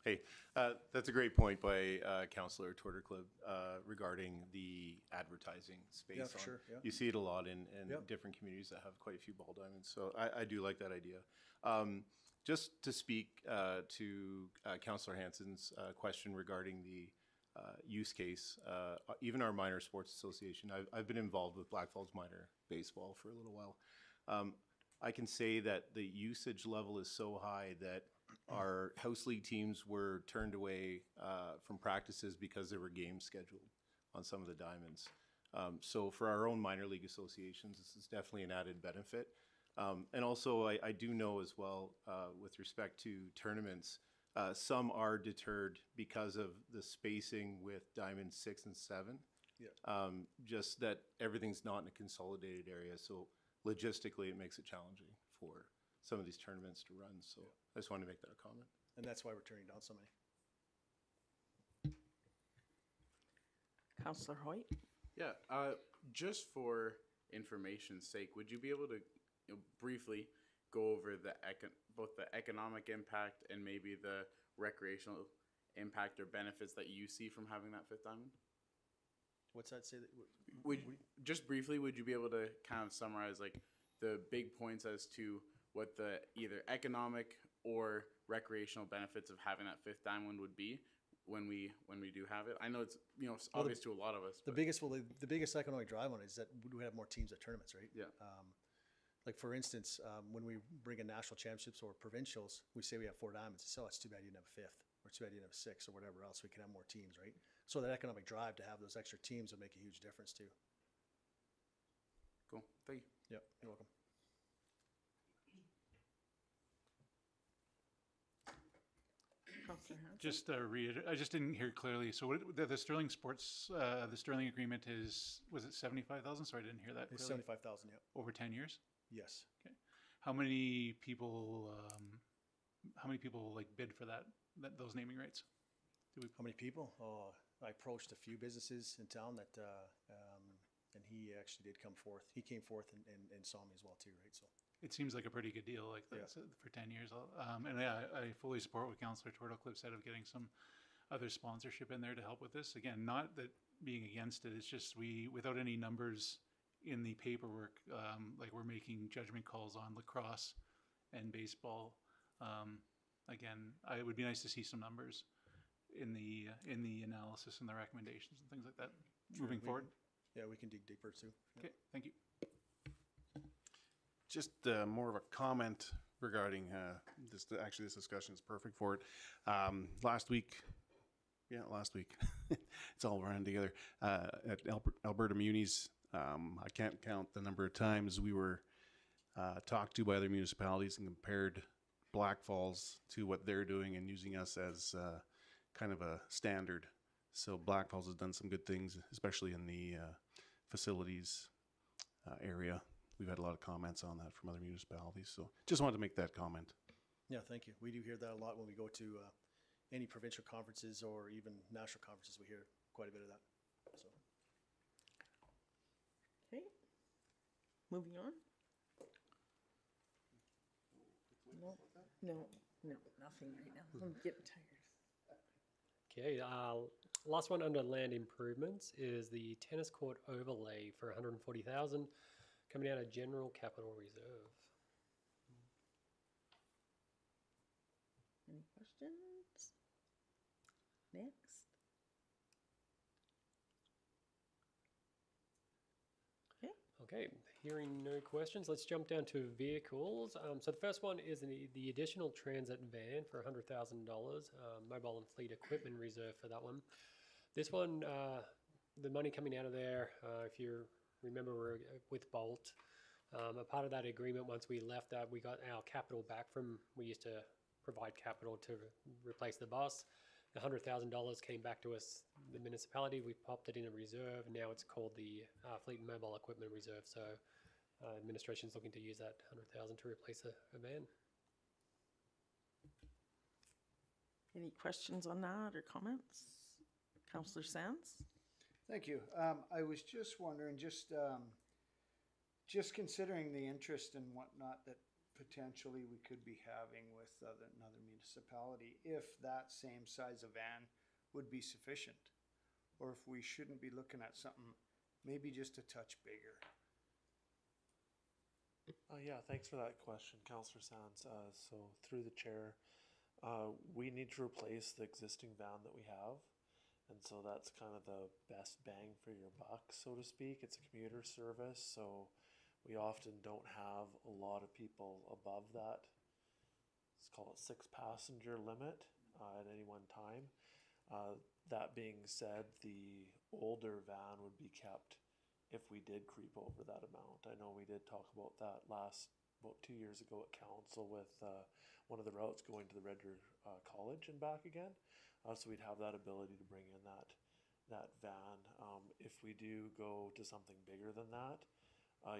Hey, that's a great point by Councillor Torterclub regarding the advertising space. Yeah, for sure, yeah. You see it a lot in Yep. different communities that have quite a few ball diamonds. So I do like that idea. Just to speak to Councillor Hansen's question regarding the use case, even our minor sports association, I've been involved with Blackfalds minor baseball for a little while. I can say that the usage level is so high that our house league teams were turned away from practices because there were games scheduled on some of the diamonds. So for our own minor league associations, this is definitely an added benefit. And also, I do know as well, with respect to tournaments, some are deterred because of the spacing with diamond 6 and 7. Yeah. Just that everything's not in a consolidated area, so logistically it makes it challenging for some of these tournaments to run. So I just wanted to make that a comment. And that's why we're turning down so many. Councillor Hoyt? Yeah, just for information's sake, would you be able to briefly go over both the economic impact and maybe the recreational impact or benefits that you see from having that 5th diamond? What's that say? That Just briefly, would you be able to kind of summarize like the big points as to what the either economic or recreational benefits of having that 5th diamond would be when we do have it? I know it's, you know, it's obvious to a lot of us. The but- biggest, the biggest economic drive on it is that we have more teams at tournaments, right? Yeah. Like for instance, when we bring in national championships or provincials, we say we have 4 diamonds. So it's too bad you didn't have a 5th, or too bad you didn't have a 6th, or whatever else. We can have more teams, right? So that economic drive to have those extra teams would make a huge difference too. Cool. Thank you. Yep, you're welcome. Councillor Hanson? Just I just didn't hear clearly. So the Sterling Sports, the Sterling agreement is, was it 75,000? Sorry, I didn't hear that It's clearly. 75,000, yep. Over 10 years? Yes. Okay. How many people like bid for those naming rights? How many people? Oh, I approached a few businesses in town that, and he actually did come forth. He came forth and saw me as well too, right? So. It seems like a pretty good deal, like Yeah. for 10 years. And yeah, I fully support what Councillor Turtlecliffe said of getting some other sponsorship in there to help with this. Again, not that being against it, it's just without any numbers in the paperwork, like we're making judgment calls on lacrosse and baseball. Again, it would be nice to see some numbers in the analysis and the recommendations and things like that moving forward. Yeah, we can dig deeper too. Okay, thank you. Just more of a comment regarding this. Actually, this discussion is perfect for it. Last week, it's all running together. At Alberta Munis, I can't count the number of times we were talked to by other municipalities and compared Blackfalds to what they're doing and using us as kind of a standard. So Blackfalds has done some good things, especially in the facilities area. We've had a lot of comments on that from other municipalities. So just wanted to make that comment. Yeah, thank you. We do hear that a lot when we go to any provincial conferences or even national conferences. We hear quite a bit of that. So. Okay, moving on. No, nothing right now. I'm getting tired. Okay, last one under land improvements is the tennis court overlay for 140,000 coming out of general capital reserve. Any questions? Next. Okay. Okay, hearing no questions, let's jump down to vehicles. So the first one is the additional transit van for $100,000, mobile and fleet equipment reserve for that one. This one, the money coming out of there, if you remember, we're with Bolt. A part of that agreement, once we left that, we got our capital back from, we used to provide capital to replace the bus. The $100,000 came back to us, the municipality. We popped it in a reserve, and now it's called the Fleet and Mobile Equipment Reserve. So administration's looking to use that $100,000 to replace a van. Any questions on that or comments? Councillor Sands? Thank you. I was just wondering, just considering the interest and whatnot that potentially we could be having with another municipality, if that same size of van would be sufficient, or if we shouldn't be looking at something maybe just a touch bigger. Yeah, thanks for that question, Councillor Sands. So through the chair, we need to replace the existing van that we have. And so that's kind of the best bang for your buck, so to speak. It's a commuter service, so we often don't have a lot of people above that. Let's call it 6-passenger limit at any one time. That being said, the older van would be kept if we did creep over that amount. I know we did talk about that about 2 years ago at council with one of the routes going to the Red Deer College and back again. So we'd have that ability to bring in that van. If we do go to something bigger than that,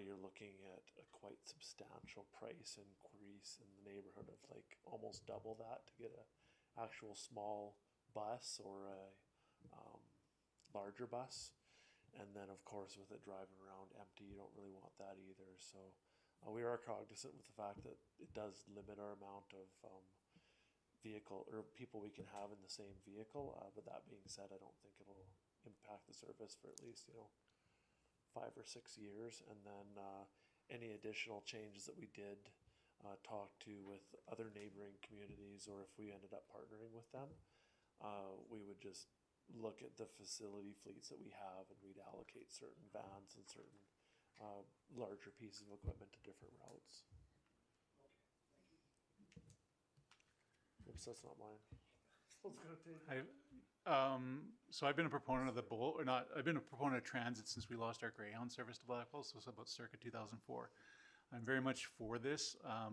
you're looking at a quite substantial price increase in the neighborhood of like almost double that to get a actual small bus or a larger bus. And then of course with it driving around empty, you don't really want that either. So we are cognizant with the fact that it does limit our amount of vehicle or people we can have in the same vehicle. But that being said, I don't think it'll impact the service for at least, 5 or 6 years. And then any additional changes that we did talk to with other neighboring communities, or if we ended up partnering with them, we would just look at the facility fleets that we have, and we'd allocate certain vans and certain larger pieces of equipment to different routes. Oops, that's not mine. So I've been a proponent of the Bolt, or not, I've been a proponent of transit since we lost our Greyhound service to Blackfalds, so it's about circa 2004. I'm very much for this. I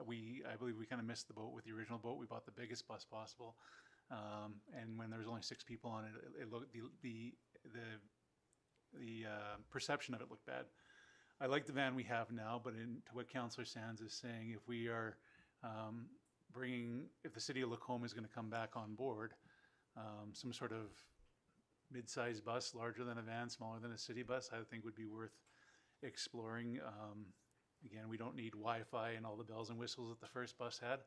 believe we kind of missed the boat with the original boat. We bought the biggest bus possible. And when there was only 6 people on it, it looked, the perception of it looked bad. I like the van we have now, but to what Councillor Sands is saying, if we are if the city of Lacombe is going to come back on board, some sort of mid-sized bus, larger than a van, smaller than a city bus, I think would be worth exploring. Again, we don't need Wi-Fi and all the bells and whistles that the first bus had.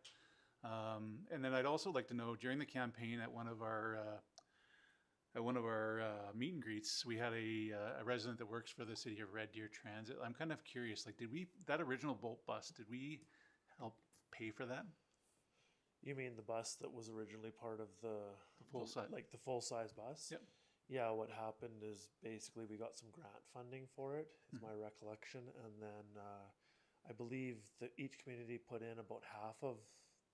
And then I'd also like to know, during the campaign at one of our meet and greets, we had a resident that works for the city of Red Deer Transit. I'm kind of curious, like, that original Bolt bus, did we help pay for that? You mean the bus that was originally part of the full size, like the full size bus? Yep. Yeah, what happened is basically we got some grant funding for it, is my recollection, and then I believe that each community put in about half of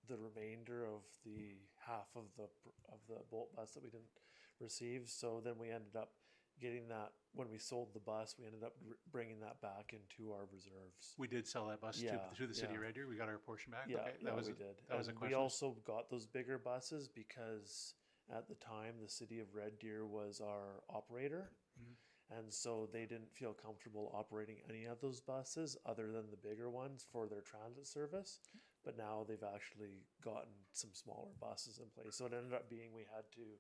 the remainder of the half of the Bolt bus that we didn't receive. So then we ended up getting that, when we sold the bus, we ended up bringing that back into our reserves. We did sell that bus to the city of Red Deer. We got our portion back. Yeah, okay. we did. That was a And question. we also got those bigger buses because at the time the city of Red Deer was our operator. And so they didn't feel comfortable operating any of those buses other than the bigger ones for their transit service. But now they've actually gotten some smaller buses in place. So it ended up being we had to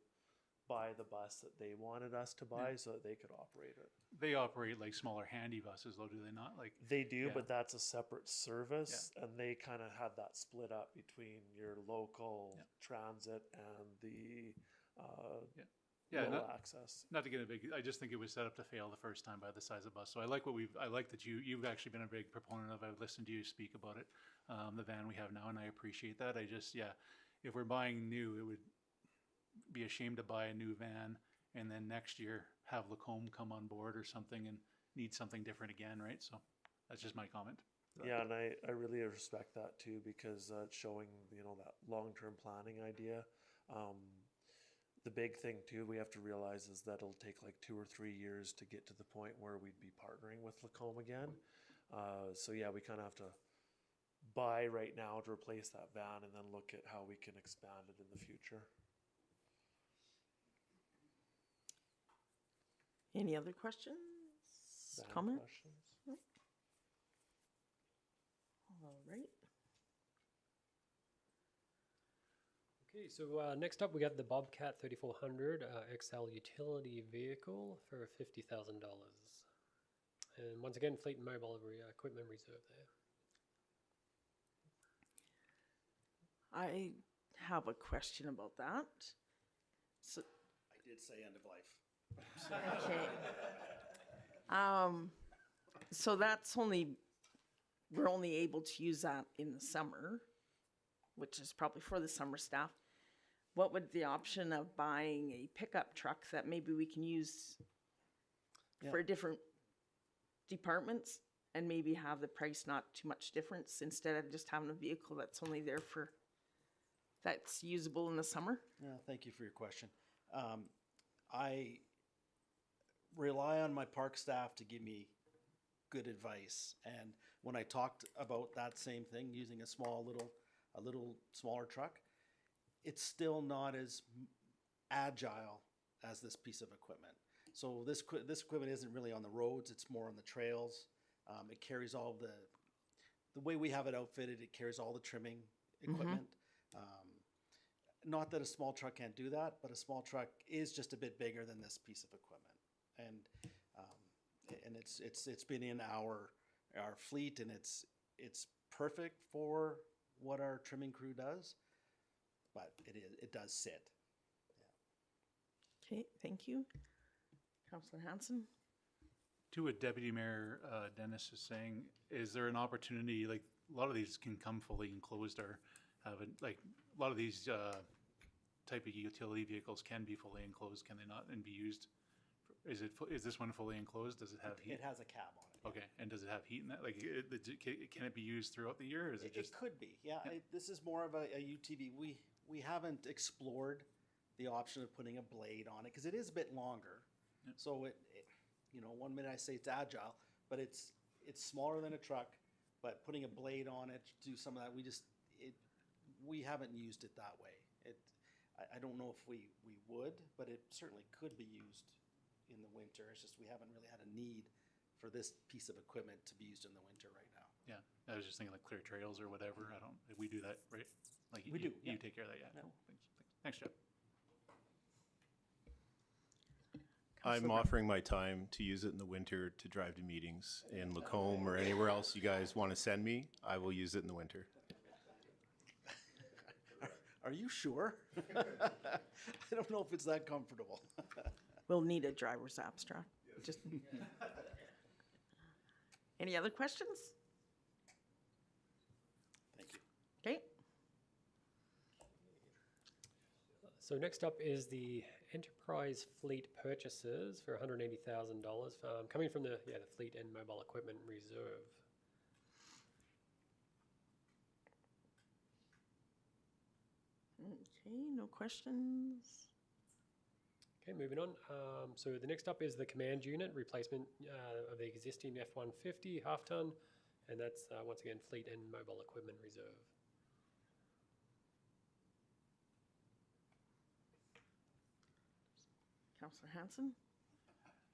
buy the bus that they wanted us to buy so that they could operate it. They operate like smaller handy buses, though, do they not? Like they do, but that's a separate service, and they kind of had that split up between your local transit and the low access. Not to get a big, I just think it was set up to fail the first time by the size of bus. So I like that you've actually been a big proponent of. I've listened to you speak about it, the van we have now, and I appreciate that. I just, if we're buying new, it would be a shame to buy a new van and then next year have Lacombe come on board or something and need something different again, right? So that's just my comment. Yeah, and I really respect that too, because it's showing, that long-term planning idea. The big thing too we have to realize is that it'll take like 2 or 3 years to get to the point where we'd be partnering with Lacombe again. So yeah, we kind of have to buy right now to replace that van and then look at how we can expand it in the future. Any other questions? Comments? No? All right. Okay, so next up we got the Bobcat 3400 XL utility vehicle for $50,000. And once again, fleet and mobile equipment reserve there. I have a question about that. So, I did say end of life. okay. So that's we're only able to use that in the summer, which is probably for the summer staff. What would the option of buying a pickup truck that maybe we can use for different departments and maybe have the price not too much difference instead of just having a vehicle that's only there that's usable in the summer? Yeah, thank you for your question. I rely on my park staff to give me good advice, and when I talked about that same thing, using a little smaller truck, it's still not as agile as this piece of equipment. So this equipment isn't really on the roads, it's more on the trails. It carries all the way we have it outfitted, it carries all the trimming equipment. Not that a small truck can't do that, but a small truck is just a bit bigger than this piece of equipment. And it's been in our fleet, and it's perfect for what our trimming crew does, but it does sit. Okay, thank you. Councillor Hanson? To what Deputy Mayor Dennis is saying, is there an opportunity, like a lot of these can come fully enclosed or have a lot of these type of utility vehicles can be fully enclosed, can they not, and be used? Is this one fully enclosed? Does it have heat? It has a cab on it. Okay, and does it have heat in that? Like, can it be used throughout the year, or is it It just? could be, yeah. This is more of a UTV. We haven't explored the option of putting a blade on it because it is a bit longer. Yeah. So you know, 1 minute I say it's agile, but it's smaller than a truck. But putting a blade on it to do some of that, we haven't used it that way. I don't know if we would, but it certainly could be used in the winter. It's just we haven't really had a need for this piece of equipment to be used in the winter right now. Yeah, I was just thinking like clear trails or whatever. I don't. We do that, right? Like We do, You yeah. take care of that, yeah. Yeah. Cool. Thanks, Jeff. I'm offering my time to use it in the winter to drive to meetings in Lacombe or anywhere else you guys want to send me. I will use it in the winter. Are you sure? I don't know if it's that comfortable. We'll need a driver's abstract. Just. Any other questions? Thank you. Okay. So next up is the enterprise fleet purchases for $180,000, coming from the fleet and mobile equipment reserve. Okay, no questions. Okay, moving on. So the next up is the command unit replacement of the existing F-150 half-ton, and that's once again fleet and mobile equipment reserve. Councillor Hanson?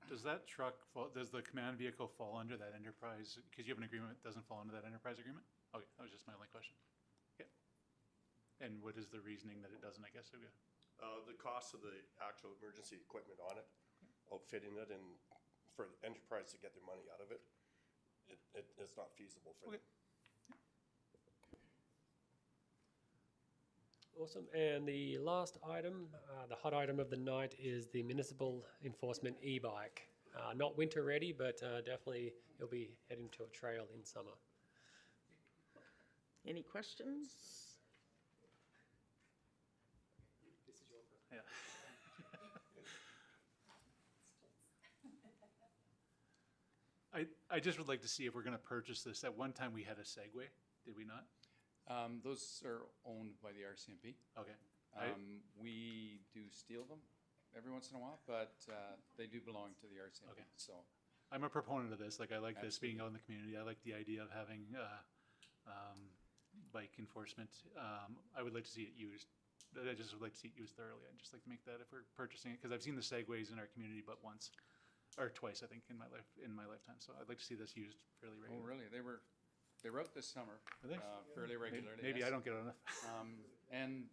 Does that truck does the command vehicle fall under that enterprise? Because you have an agreement, it doesn't fall under that enterprise agreement? Okay, that was just my only question. Okay. And what is the reasoning that it doesn't, I guess? Okay. The cost of the actual emergency equipment on it, outfitting it, and for the enterprise to get their money out of it, it's not feasible for them. Awesome. And the last item, the hot item of the night, is the municipal enforcement e-bike. Not winter ready, but definitely it'll be heading to a trail in summer. Any questions? Yeah. I just would like to see if we're going to purchase this. At one time, we had a Segway, did we not? Those are owned by the RCMP. Okay. We do steal them every once in a while, but they do belong to the RCMP. Okay. So I'm a proponent of this. Like, I like this being out in the community. I like the idea of having bike enforcement. I would like to see it used. I just would like to see it used thoroughly. I'd just like to make that if we're purchasing it, because I've seen the Segways in our community but once or twice, I think, in my lifetime. So I'd like to see this used fairly oh, regularly. really? They were out this summer fairly regularly. Maybe yes. I don't get enough. And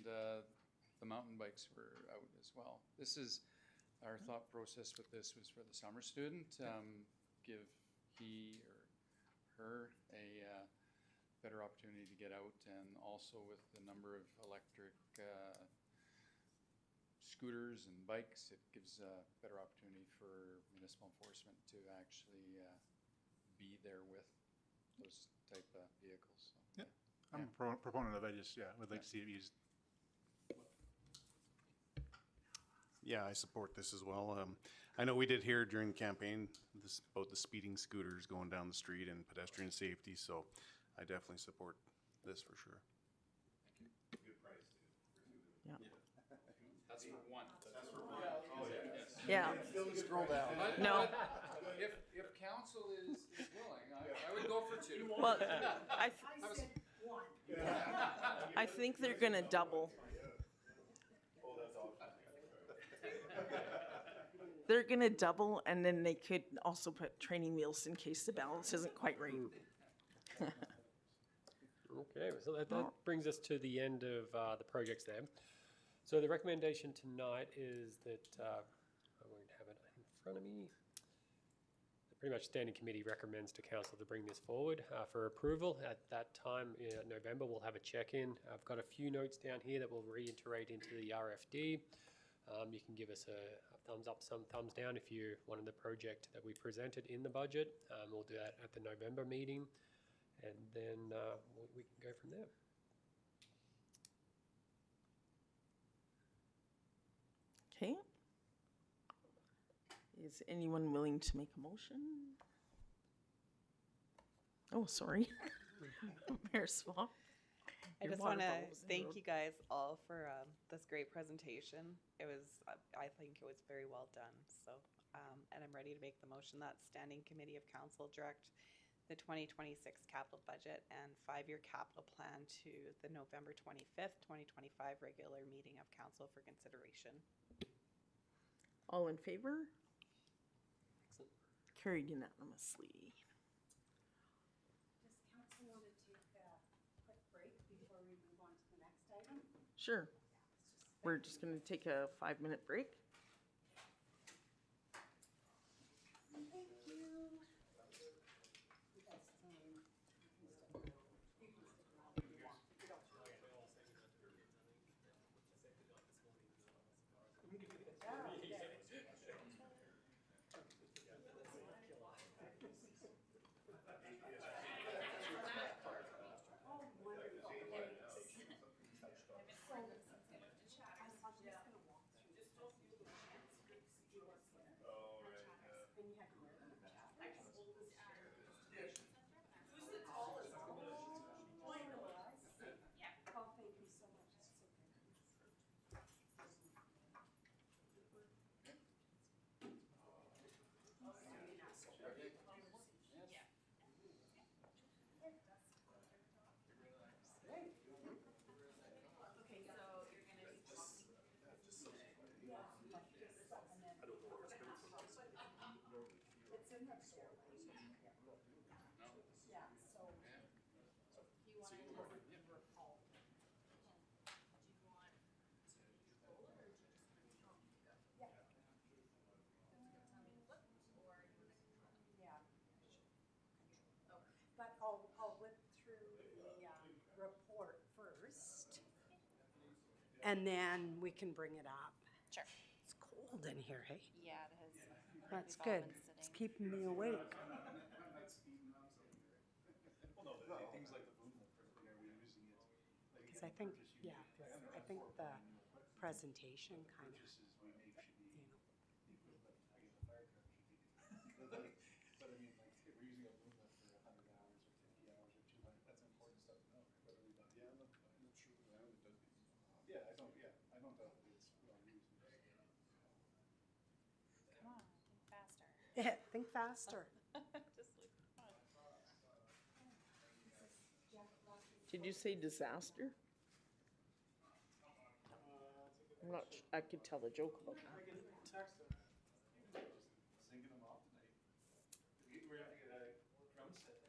the mountain bikes were out as well. This is our thought process with this was for the summer student. Give he or her a better opportunity to get out, and also with the number of electric scooters and bikes, it gives a better opportunity for municipal enforcement to actually be there with those type of vehicles. So, Yeah. I'm a proponent of it. I just, would like to see it used. Yeah, I support this as well. I know we did hear during the campaign about the speeding scooters going down the street and pedestrian safety, so I definitely support this for sure. Good price, too. Yeah. that's for one. Yeah. Scroll down. No. If council is willing, I would go for two. Well, I think they're gonna double. They're gonna double, and then they could also put training wheels in case the balance isn't quite right. Okay, so that brings us to the end of the projects there. So the recommendation tonight is that, I won't have it in front of me. Pretty much standing committee recommends to council to bring this forward for approval. At that time, in November, we'll have a check-in. I've got a few notes down here that will reiterate into the RFD. You can give us a thumbs up, some thumbs down if you wanted the project that we presented in the budget. We'll do that at the November meeting, and then we can go from there. Is anyone willing to make a motion? Oh, sorry. Mayor Swan. I just want to thank you guys all for this great presentation. It was, I think it was very well done. So, and I'm ready to make the motion that Standing Committee of Council direct the 2026 capital budget and 5-year capital plan to the November 25th, 2025 regular meeting of council for consideration. All in favor? Carried unanimously. Does council want to take a quick break before we move on to the next item? Sure. We're just going to take a 5-minute break. Thank you. But I'll whip through the report first. And then we can bring it up. Sure. It's cold in here, hey? Yeah, it has. That's We've all good. been It's sitting. keeping me awake. Because I think, yeah, I think the presentation kind of, But I mean, like, if we're using a boom lift for 100 hours or 50 hours or 200, that's important stuff to know, right? Whether we, yeah, I'm not sure the round it does. Yeah, I don't doubt that it's well used. Come on, think faster. think faster. Just like, come on. Did you say disaster? I'm not, I could tell a joke about that. Text them. Singing them off tonight. We're gonna get a drum set.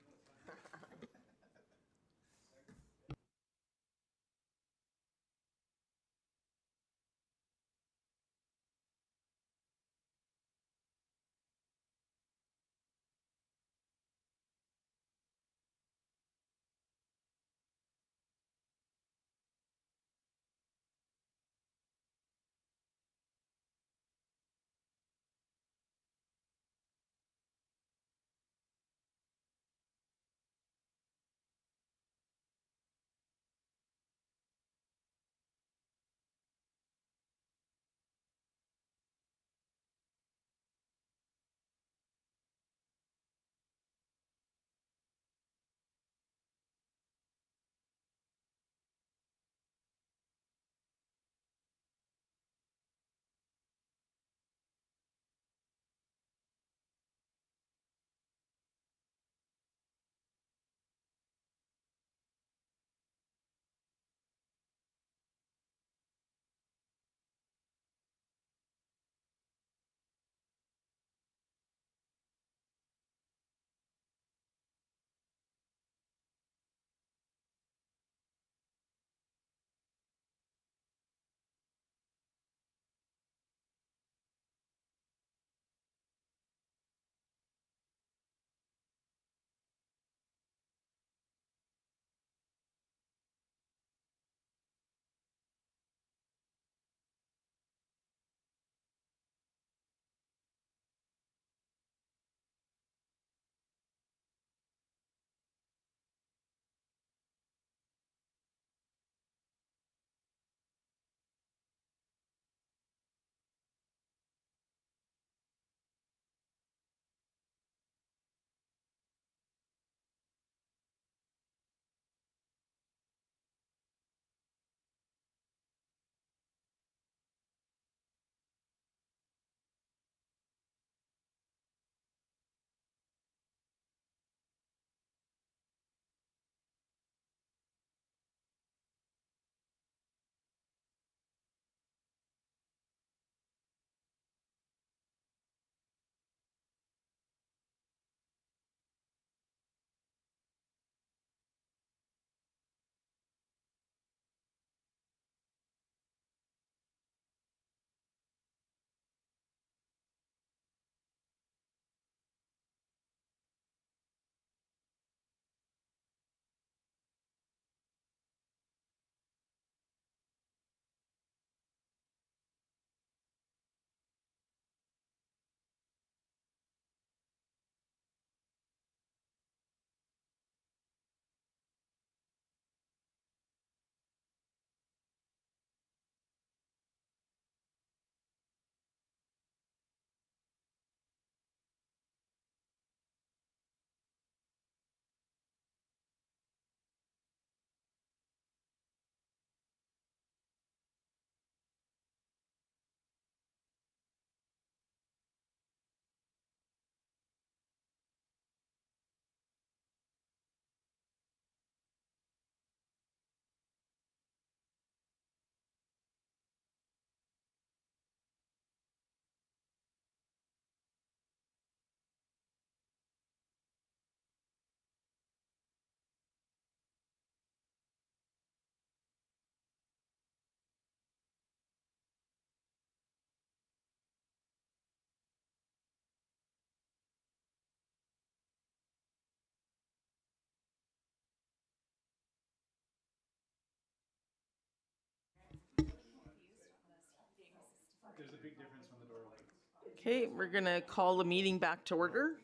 Okay, we're gonna call the meeting back to order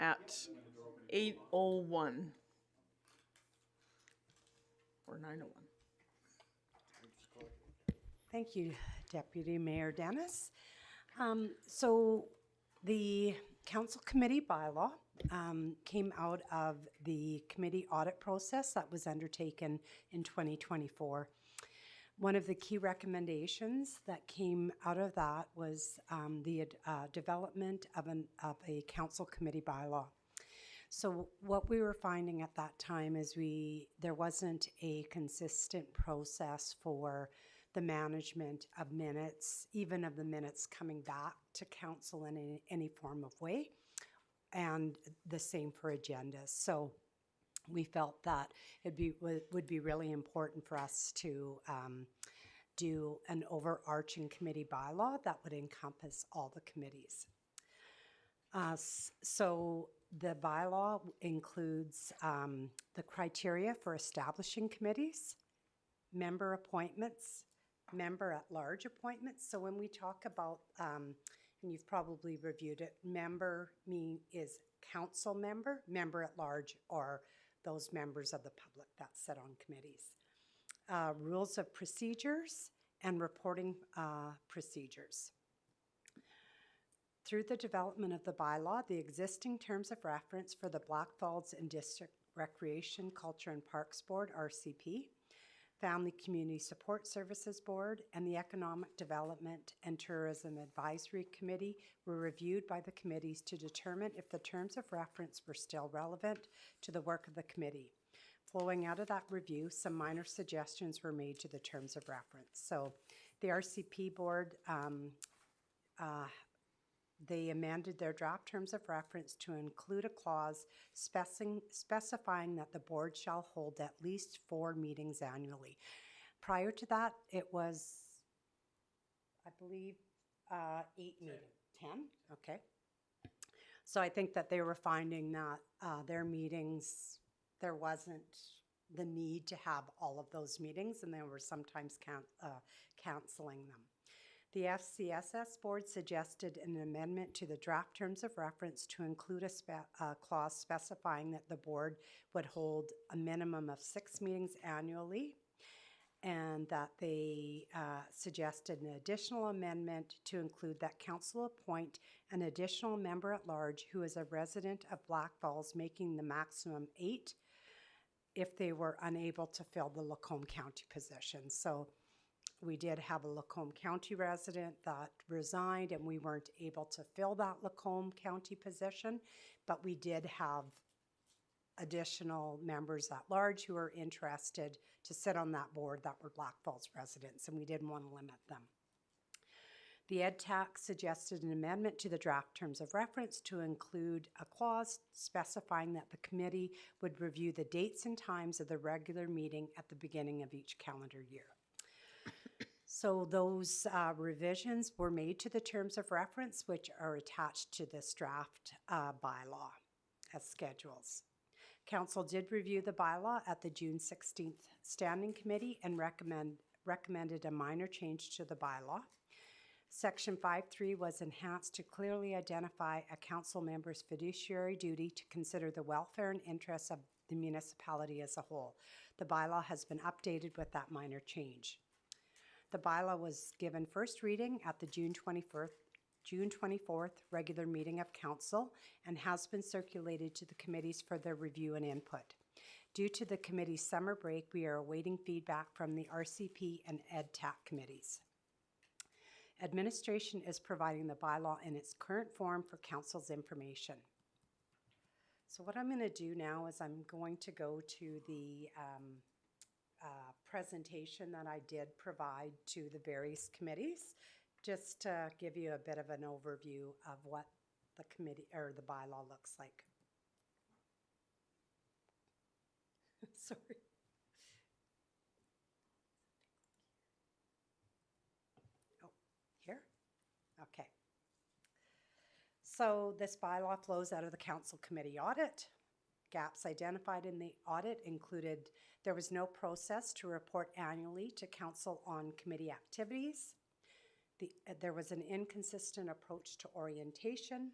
at 8:01. Or 9:01. Thank you, Deputy Mayor Dennis. So the council committee bylaw came out of the committee audit process that was undertaken in 2024. One of the key recommendations that came out of that was the development of a council committee bylaw. So what we were finding at that time is there wasn't a consistent process for the management of minutes, even of the minutes coming back to council in any form of way, and the same for agendas. So we felt that would be really important for us to do an overarching committee bylaw that would encompass all the committees. So the bylaw includes the criteria for establishing committees, member appointments, member at large appointments. So when we talk about, and you've probably reviewed it, member is council member, member at large, or those members of the public that sit on committees. Rules of procedures and reporting procedures. Through the development of the bylaw, the existing terms of reference for the Blackfalds and District Recreation, Culture and Parks Board, RCP, Family Community Support Services Board, and the Economic Development and Tourism Advisory Committee were reviewed by the committees to determine if the terms of reference were still relevant to the work of the committee. Flowing out of that review, some minor suggestions were made to the terms of reference. So the RCP board, they amended their draft terms of reference to include a clause specifying that the board shall hold at least 4 meetings annually. Prior to that, it was, I believe, 8 meetings. 10? Okay. So I think that they were finding that their meetings, there wasn't the need to have all of those meetings, and they were sometimes canceling them. The FCSS board suggested an amendment to the draft terms of reference to include a clause specifying that the board would hold a minimum of 6 meetings annually, and that they suggested an additional amendment to include that council appoint an additional member at large who is a resident of Blackfalds, making the maximum 8 if they were unable to fill the Lacombe County position. So we did have a Lacombe County resident that resigned, and we weren't able to fill that Lacombe County position, but we did have additional members at large who were interested to sit on that board that were Blackfalds residents, and we didn't want to limit them. The EdTac suggested an amendment to the draft terms of reference to include a clause specifying that the committee would review the dates and times of the regular meeting at the beginning of each calendar year. So those revisions were made to the terms of reference, which are attached to this draft bylaw as schedules. Council did review the bylaw at the June 16th Standing Committee and recommended a minor change to the bylaw. Section 5.3 was enhanced to clearly identify a council member's fiduciary duty to consider the welfare and interests of the municipality as a whole. The bylaw has been updated with that minor change. The bylaw was given first reading at the June 24th regular meeting of council and has been circulated to the committees for their review and input. Due to the committee's summer break, we are awaiting feedback from the RCP and EdTac committees. Administration is providing the bylaw in its current form for council's information. So what I'm going to do now is I'm going to go to the presentation that I did provide to the various committees, just to give you a bit of an overview of what the committee or the bylaw looks like. Sorry. Oh, here? Okay. So this bylaw flows out of the council committee audit. Gaps identified in the audit included there was no process to report annually to council on committee activities. There was an inconsistent approach to orientation,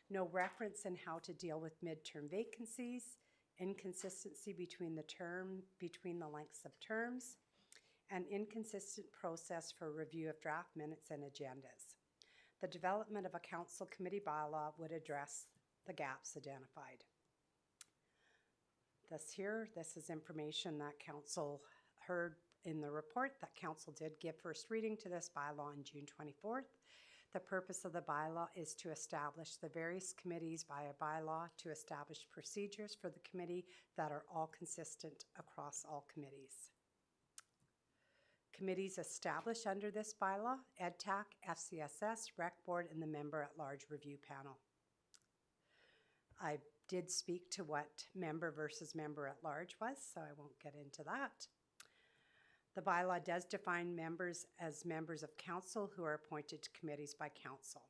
no reference in how to deal with midterm vacancies, inconsistency between the lengths of terms, and inconsistent process for review of draft minutes and agendas. The development of a council committee bylaw would address the gaps identified. This is information that council heard in the report that council did give first reading to this bylaw on June 24th. The purpose of the bylaw is to establish the various committees via bylaw to establish procedures for the committee that are all consistent across all committees. Committees established under this bylaw: EdTAC, FCSS, Rec Board, and the Member-at-Large Review Panel. I did speak to what member versus member-at-large was, so I won't get into that. The bylaw does define members as members of council who are appointed to committees by council.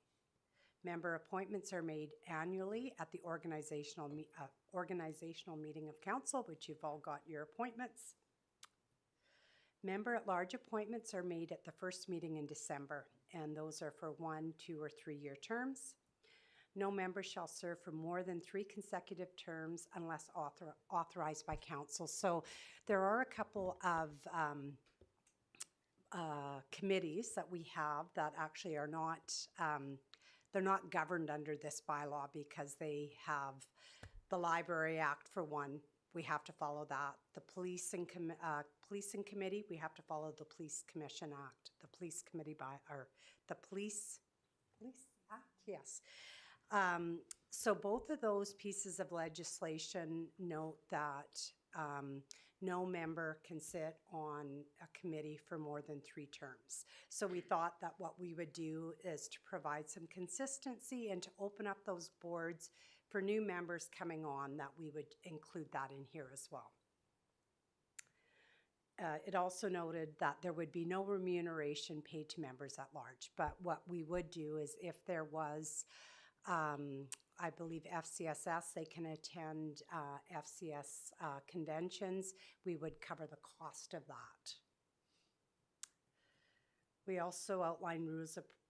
Member appointments are made annually at the organizational meeting of council, which you've all got your appointments. Member-at-large appointments are made at the first meeting in December, and those are for 1, 2, or 3-year terms. No member shall serve for more than 3 consecutive terms unless authorized by council. So there are a couple of committees that we have that actually are not, they're not governed under this bylaw because they have the Library Act for one. We have to follow that. The policing committee, we have to follow the Police Commission Act. The police committee the police act, yes. So both of those pieces of legislation note that no member can sit on a committee for more than 3 terms. So we thought that what we would do is to provide some consistency and to open up those boards for new members coming on, that we would include that in here as well. It also noted that there would be no remuneration paid to members at large, but what we would do is if there was I believe FCSS, they can attend FCS conventions. We would cover the cost of that. We also outline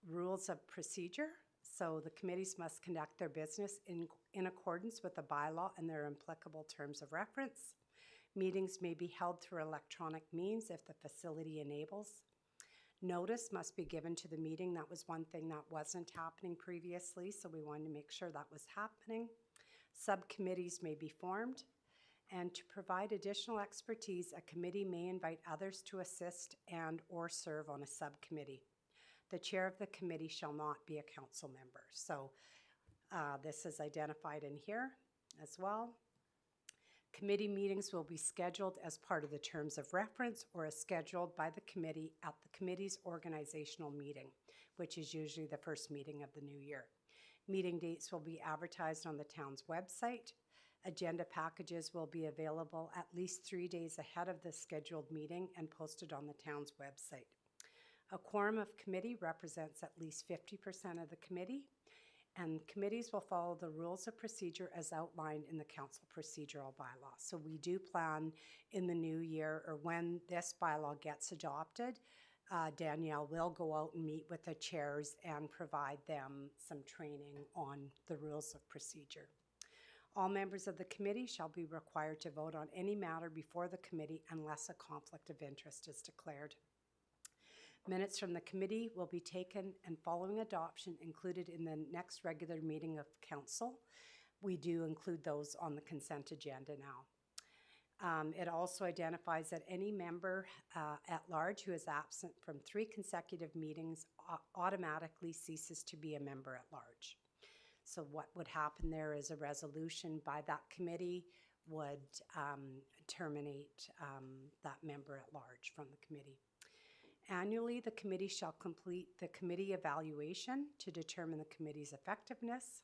rules of procedure. So the committees must conduct their business in accordance with the bylaw and their applicable terms of reference. Meetings may be held through electronic means if the facility enables. Notice must be given to the meeting. That was one thing that wasn't happening previously, so we wanted to make sure that was happening. Subcommittees may be formed, and to provide additional expertise, a committee may invite others to assist and or serve on a subcommittee. The chair of the committee shall not be a council member. So this is identified in here as well. Committee meetings will be scheduled as part of the terms of reference or as scheduled by the committee at the committee's organizational meeting, which is usually the first meeting of the new year. Meeting dates will be advertised on the town's website. Agenda packages will be available at least 3 days ahead of the scheduled meeting and posted on the town's website. A quorum of committee represents at least 50% of the committee, and committees will follow the rules of procedure as outlined in the council procedural bylaw. So we do plan in the new year, or when this bylaw gets adopted, Danielle will go out and meet with the chairs and provide them some training on the rules of procedure. All members of the committee shall be required to vote on any matter before the committee unless a conflict of interest is declared. Minutes from the committee will be taken and following adoption included in the next regular meeting of council. We do include those on the consent agenda now. It also identifies that any member at large who is absent from 3 consecutive meetings automatically ceases to be a member at large. So what would happen there is a resolution by that committee would terminate that member at large from the committee. Annually, the committee shall complete the committee evaluation to determine the committee's effectiveness.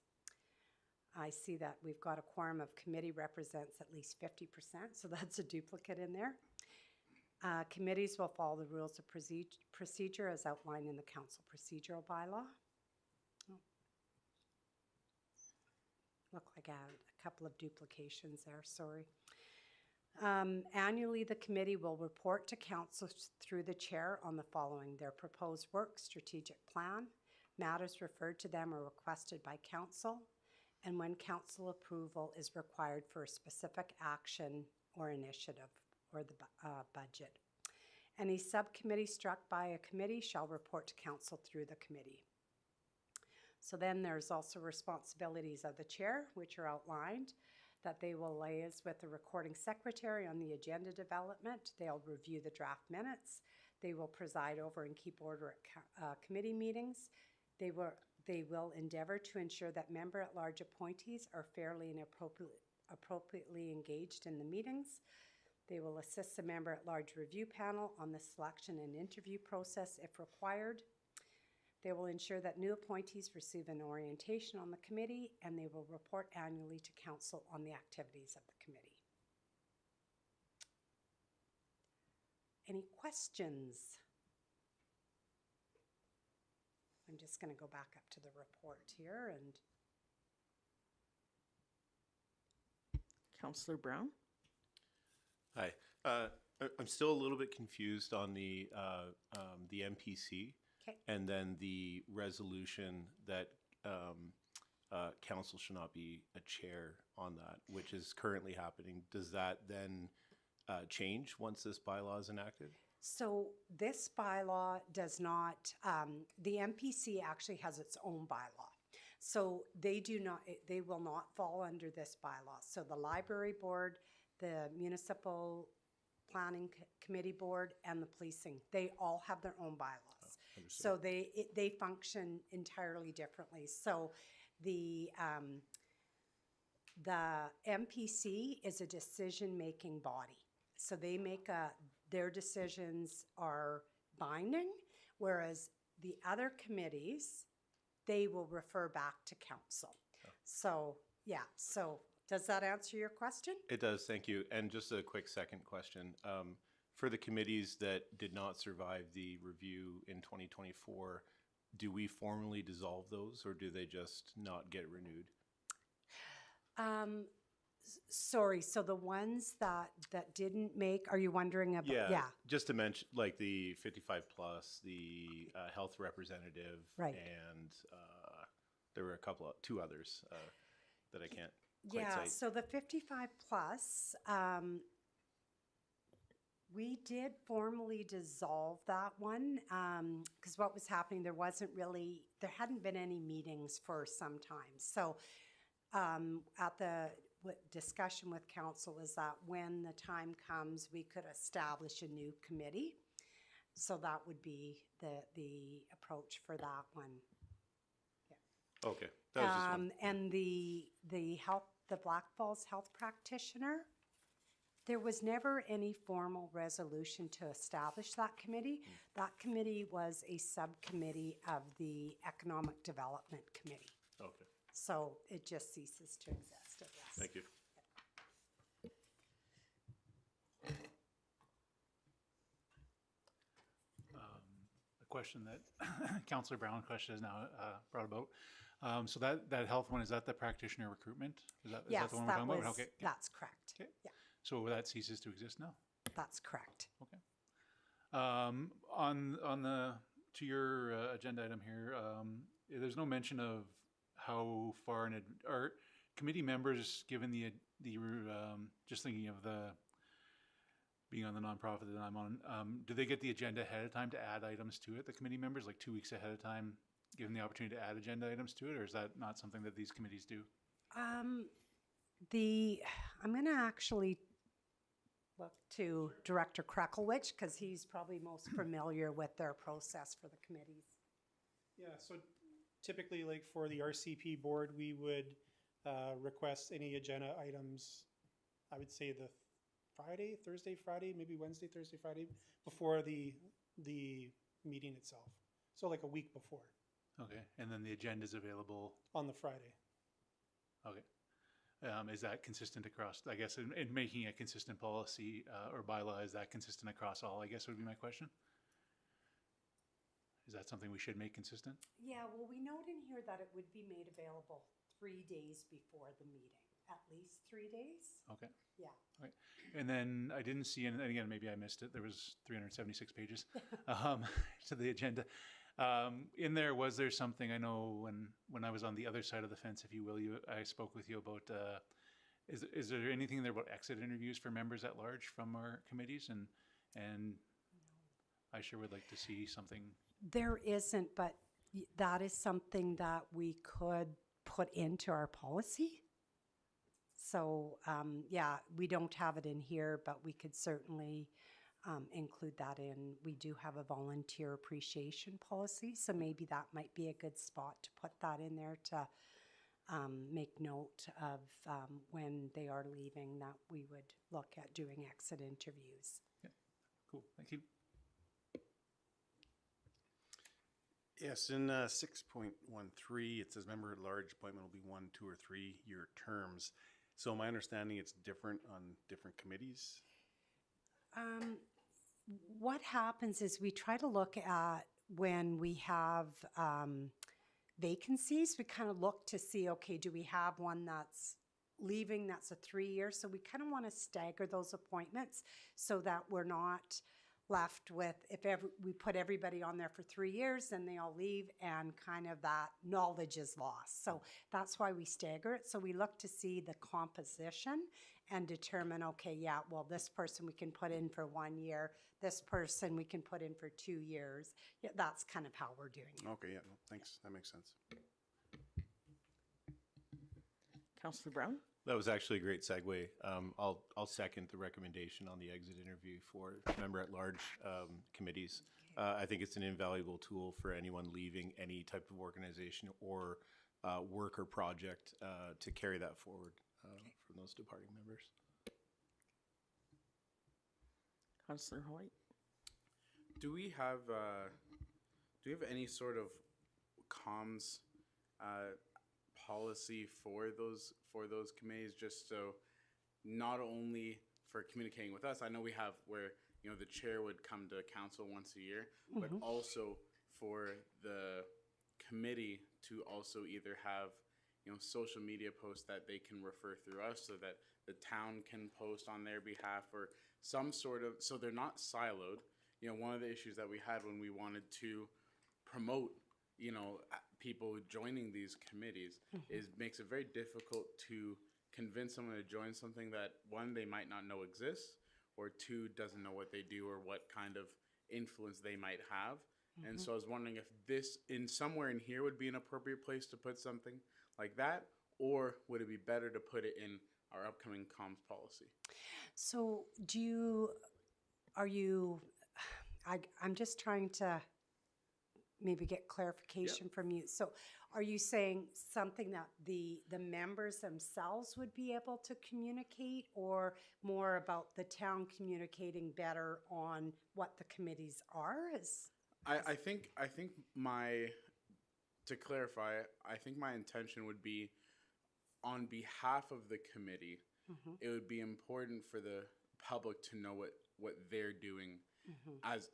I see that we've got a quorum of committee represents at least 50%, so that's a duplicate in there. Committees will follow the rules of procedure as outlined in the council procedural bylaw. Oh. Look like I had a couple of duplications there, sorry. Annually, the committee will report to council through the chair on the following: their proposed work, strategic plan, matters referred to them or requested by council, and when council approval is required for a specific action or initiative or the budget. Any subcommittee struck by a committee shall report to council through the committee. So then there's also responsibilities of the chair, which are outlined, that they will liaise with the recording secretary on the agenda development. They'll review the draft minutes. They will preside over and keep order at committee meetings. They will endeavor to ensure that member-at-large appointees are fairly and appropriately engaged in the meetings. They will assist the member-at-large review panel on the selection and interview process if required. They will ensure that new appointees receive an orientation on the committee, and they will report annually to council on the activities of the committee. Any questions? I'm just going to go back up to the report here and Councillor Brown? Hi. I'm still a little bit confused on the MPC. Okay. And then the resolution that council should not be a chair on that, which is currently happening. Does that then change once this bylaw is enacted? So this bylaw does not, the MPC actually has its own bylaw. So they will not fall under this bylaw. So the library board, the municipal planning committee board, and the policing, they all have their own bylaws. So they function entirely differently. So the MPC is a decision-making body. So they make their decisions are binding, whereas the other committees, they will refer back to council. So, yeah, so does that answer your question? It does, thank you. And just a quick second question. For the committees that did not survive the review in 2024, do we formally dissolve those, or do they just not get renewed? Sorry, so the ones that didn't make, are you wondering about? Yeah, just to mention, like the 55 plus, the health representative, Right. and there were two others that I can't quite Yeah, cite. so the 55 plus, we did formally dissolve that one because what was happening, there hadn't been any meetings for some time. So at the discussion with council is that when the time comes, we could establish a new committee. So that would be the approach for that one. Yeah. Okay, that was just one. And the Blackfalds health practitioner, there was never any formal resolution to establish that committee. That committee was a subcommittee of the Economic Development Committee. Okay, So it just ceases to exist, I guess. thank you. A question that Councillor Brown question is now brought about. So that health one, is that the practitioner recruitment? Is that Yes, the one we're talking about? Okay. that's correct. Okay. Yeah, So that ceases to exist now? that's correct. Okay. To your agenda item here, there's no mention of how far are committee members, given the just thinking of being on the nonprofit that I'm on, do they get the agenda ahead of time to add items to it, the committee members, like 2 weeks ahead of time, given the opportunity to add agenda items to it, or is that not something that these committees do? I'm going to actually look to Director Kreckelwich because he's probably most familiar with their process for the committees. Yeah, so typically, like for the RCP board, we would request any agenda items, I would say the Thursday, Friday, maybe Wednesday, Thursday, Friday, before the meeting itself. So like a week before. Okay, and then the agenda is available? On the Friday. Okay. Is that consistent across, I guess, in making a consistent policy or bylaw, is that consistent across all, I guess would be my question? Is that something we should make consistent? Yeah, well, we note in here that it would be made available 3 days before the meeting. at least 3 days. Okay. Yeah. All right. And then I didn't see, and again, maybe I missed it, there was 376 pages to the agenda. In there, was there something, I know when I was on the other side of the fence, if you will, I spoke with you about, is there anything there about exit interviews for members at large from our committees? And I sure would like to see something. There isn't, but that is something that we could put into our policy. So, yeah, we don't have it in here, but we could certainly include that in. We do have a volunteer appreciation policy, so maybe that might be a good spot to put that in there to make note of when they are leaving, that we would look at doing exit interviews. Yeah, cool, thank you. Yes, in 6.13, it says member at large appointment will be 1, 2, or 3 year terms. So my understanding, it's different on different committees. What happens is we try to look at when we have vacancies, we kind of look to see, okay, do we have one that's leaving that's a 3-year? So we kind of want to stagger those appointments so that we're not left with, we put everybody on there for 3 years and they all leave and kind of that knowledge is lost. So that's why we stagger it. So we look to see the composition and determine, okay, yeah, well, this person we can put in for 1 year, this person we can put in for 2 years. Yeah, that's kind of how we're doing it. Okay, yeah, no, thanks. That makes sense. Councillor Brown? That was actually a great segue. I'll second the recommendation on the exit interview for member at large committees. I think it's an invaluable tool for anyone leaving any type of organization or work or project to carry that forward from those departing members. Councillor Hoyt? Do we have any sort of comms policy for those committees, just so not only for communicating with us, I know we have where, you know, the chair would come to council once a year, but also for the committee to also either have, you know, social media posts that they can refer through us so that the town can post on their behalf, or some sort of, so they're not siloed. You know, one of the issues that we had when we wanted to promote, you know, people joining these committees is makes it very difficult to convince someone to join something that, one, they might not know exists, or two, doesn't know what they do or what kind of influence they might have. And so I was wondering if this, in somewhere in here, would be an appropriate place to put something like that, or would it be better to put it in our upcoming comms policy? So I'm just trying to maybe get clarification from you. So are you saying something that the members themselves would be able to communicate, or more about the town communicating better on what the committees are? I think to clarify, I think my intention would be, on behalf of the committee, it would be important for the public to know what they're doing as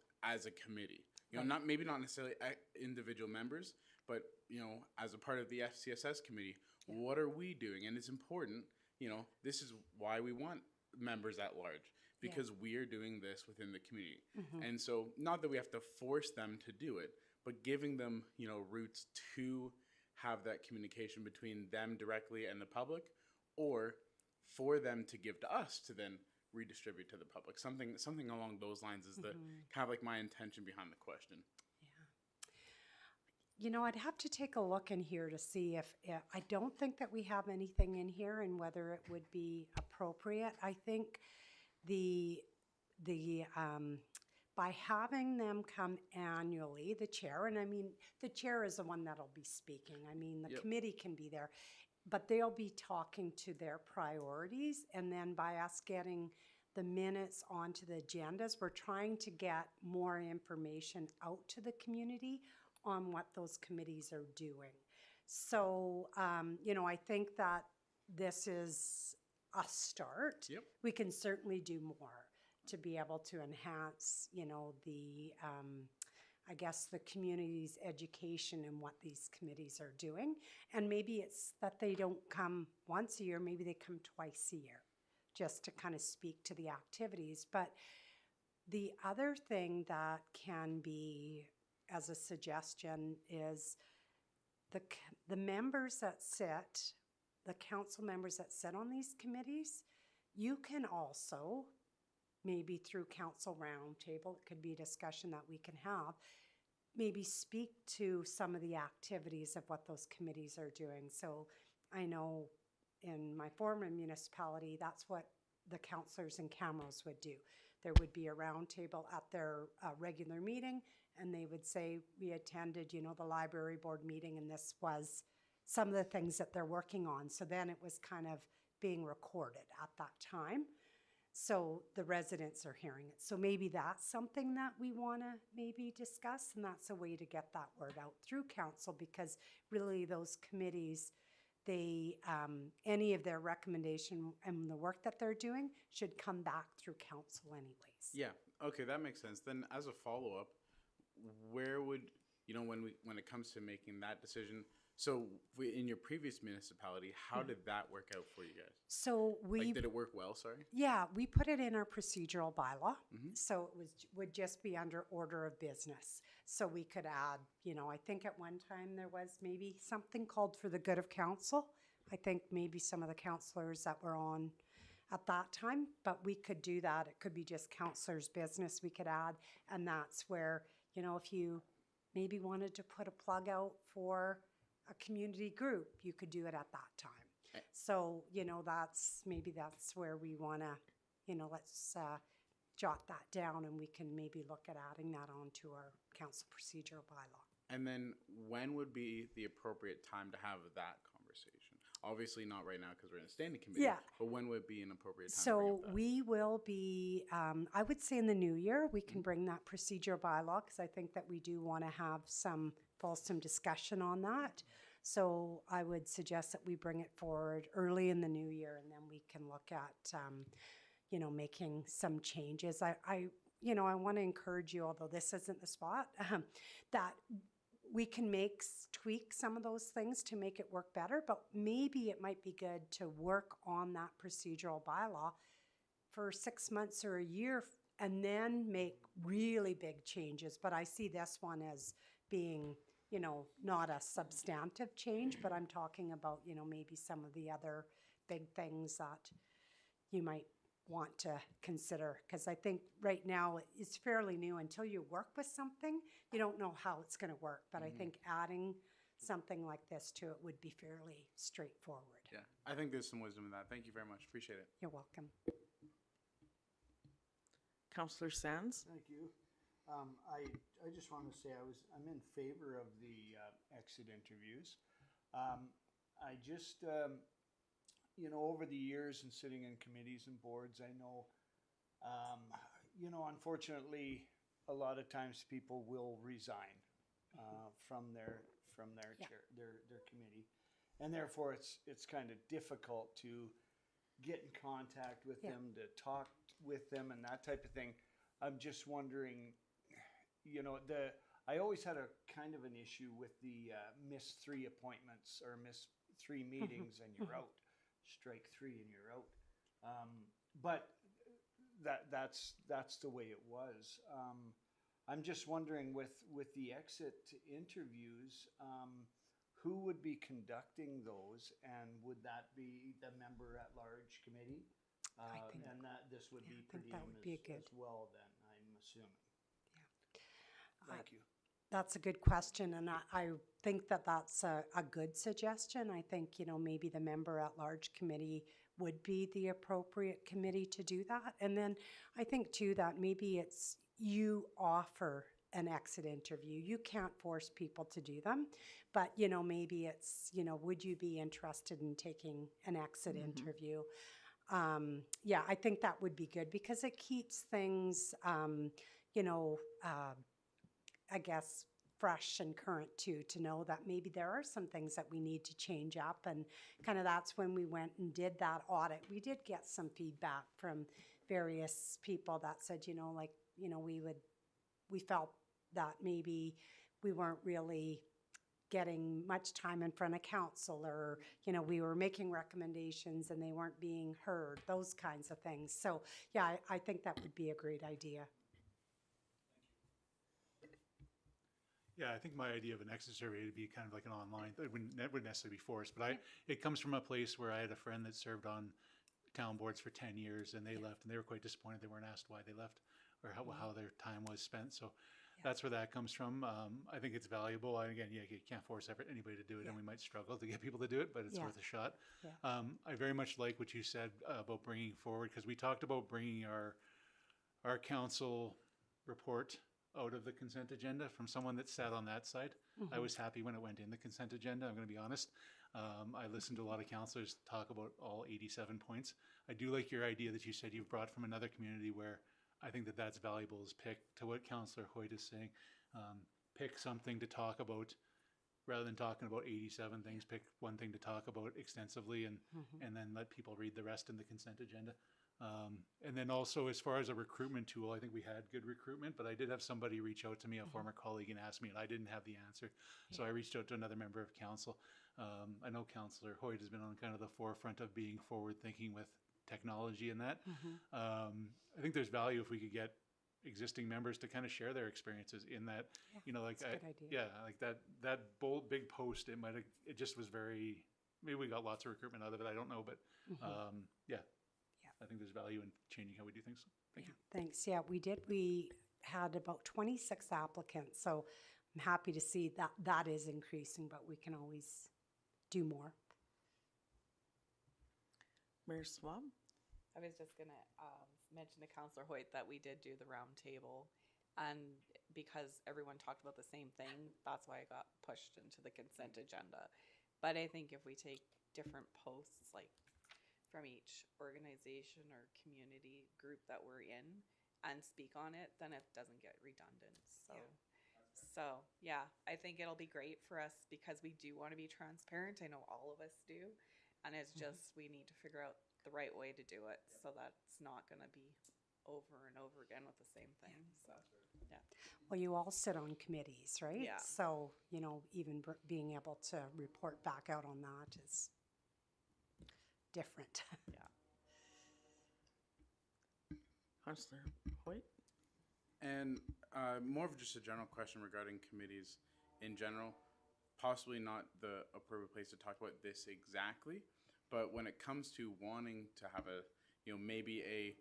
a committee. You know, maybe not necessarily individual members, but, you know, as a part of the FCSS committee, what are we doing? And it's important, you know, this is why we want members at large, because we are doing this within the community. And so, not that we have to force them to do it, but giving them, you know, routes to have that communication between them directly and the public, or for them to give to us to then redistribute to the public. Something along those lines is the kind of like my intention behind the question. Yeah. You know, I'd have to take a look in here to see if, I don't think that we have anything in here and whether it would be appropriate. I think by having them come annually, the chair, and I mean, the chair is the one that'll be speaking. I mean, the committee can be there, but they'll be talking to their priorities. And then by us getting the minutes onto the agendas, we're trying to get more information out to the community on what those committees are doing. So, you know, I think that this is a start. We can certainly do more to be able to enhance, you know, I guess, the community's education in what these committees are doing. And maybe it's that they don't come once a year, maybe they come twice a year, just to kind of speak to the activities. But the other thing that can be, as a suggestion, is the members that sit, the council members that sit on these committees, you can also, maybe through council roundtable, it could be a discussion that we can have, maybe speak to some of the activities of what those committees are doing. So I know in my former municipality, that's what the councillors and camerals would do. There would be a roundtable at their regular meeting, and they would say, we attended, you know, the library board meeting, and this was some of the things that they're working on. So then it was kind of being recorded at that time. So the residents are hearing it. So maybe that's something that we want to maybe discuss, and that's a way to get that word out through council, because really those committees, they, any of their recommendation and the work that they're doing should come back through council anyways. Yeah, okay, that makes sense. Then as a follow-up, where would, you know, when it comes to making that decision, so in your previous municipality, how did that work out for you guys? So Like, did it work well, sorry? Yeah, we put it in our procedural bylaw. So it would just be under order of business. So we could add, you know, I think at one time there was maybe something called for the good of council. I think maybe some of the councillors that were on at that time, but we could do that. It could be just councillors' business we could add. And that's where, you know, if you maybe wanted to put a plug out for a community group, you could do it at that time. So, you know, that's where we want to, you know, let's jot that down, and we can maybe look at adding that onto our council procedural bylaw. And then when would be the appropriate time to have that conversation? Obviously not right now because we're in a standing committee. Yeah. But when would be an appropriate time to bring So up that? we will be, I would say in the new year, we can bring that procedural bylaw, because I think that we do want to have some fulsome discussion on that. So I would suggest that we bring it forward early in the new year, and then we can look at, you know, making some changes. You know, I want to encourage you, although this isn't the spot, that we can tweak some of those things to make it work better, but maybe it might be good to work on that procedural bylaw for 6 months or a year and then make really big changes. But I see this one as being, you know, not a substantive change, but I'm talking about, you know, maybe some of the other big things that you might want to consider. Because I think right now it's fairly new. Until you work with something, you don't know how it's going to work. But I think adding something like this to it would be fairly straightforward. Yeah, I think there's some wisdom in that. Thank you very much. Appreciate it. You're welcome. Councillor Sands? Thank you. I just want to say I'm in favor of the exit interviews. I just, you know, over the years and sitting in committees and boards, I know, you know, unfortunately, a lot of times people will resign from their chair, their committee, and therefore it's kind of difficult to get in contact with them, to talk with them, and that type of thing. I'm just wondering, you know, I always had a kind of an issue with the miss 3 appointments or miss 3 meetings and you're out, strike 3 and you're out. But that's the way it was. I'm just wondering with the exit interviews, who would be conducting those, and would that be the member at large committee? And that this would be per diem as well then, I'm assuming. Thank you. That's a good question, and I think that that's a good suggestion. I think, you know, maybe the member at large committee would be the appropriate committee to do that. And then I think too that maybe it's you offer an exit interview. You can't force people to do them, but, you know, maybe it's, you know, would you be interested in taking an exit interview? Yeah, I think that would be good because it keeps things, you know, I guess fresh and current too, to know that maybe there are some things that we need to change up. And kind of that's when we went and did that audit. We did get some feedback from various people that said, you know, like, you know, we felt that maybe we weren't really getting much time in front of council, or, you know, we were making recommendations and they weren't being heard, those kinds of things. So, yeah, I think that would be a great idea. Yeah, I think my idea of an exit survey would be kind of like an online, it wouldn't necessarily be forced, but it comes from a place where I had a friend that served on town boards for 10 years and they left and they were quite disappointed. They weren't asked why they left or how their time was spent. So that's where that comes from. I think it's valuable. And again, you can't force anybody to do it, and we might struggle to get people to do it, but it's worth a shot. Yeah. I very much like what you said about bringing forward, because we talked about bringing our council report out of the consent agenda from someone that sat on that side. I was happy when it went in the consent agenda, I'm going to be honest. I listened to a lot of councillors talk about all 87 points. I do like your idea that you said you've brought from another community, where I think that that's valuable, is pick, to what Councillor Hoyt is saying, pick something to talk about rather than talking about 87 things. Pick one thing to talk about extensively and then let people read the rest in the consent agenda. And then also, as far as a recruitment tool, I think we had good recruitment, but I did have somebody reach out to me, a former colleague, and ask me, and I didn't have the answer. So I reached out to another member of council. I know Councillor Hoyt has been on kind of the forefront of being forward thinking with technology and that. I think there's value if we could get existing members to kind of share their experiences in that, you know, like, that's a good idea. like that bold, big post, it just was very, maybe we got lots of recruitment out of it, I don't know, but I think there's value in changing how we do things. Thank you. Thanks. Yeah, we did. We had about 26 applicants, so I'm happy to see that that is increasing, but we can always do more. Mayor Swab? I was just gonna mention to Councillor Hoyt that we did do the round table, and because everyone talked about the same thing, that's why it got pushed into the consent agenda. But I think if we take different posts, like from each organization or community group that we're in, and speak on it, then it doesn't get redundant. So yeah, I think it'll be great for us because we do want to be transparent. I know all of us do, and it's just we need to figure out the right way to do it so that it's not going to be over and over again with the same thing. So yeah. Well, you all sit on committees, right? Yeah. So, you know, even being able to report back out on that is different. Yeah. Councillor Hoyt? And more of just a general question regarding committees in general. Possibly not the appropriate place to talk about this exactly, but when it comes to wanting to have maybe a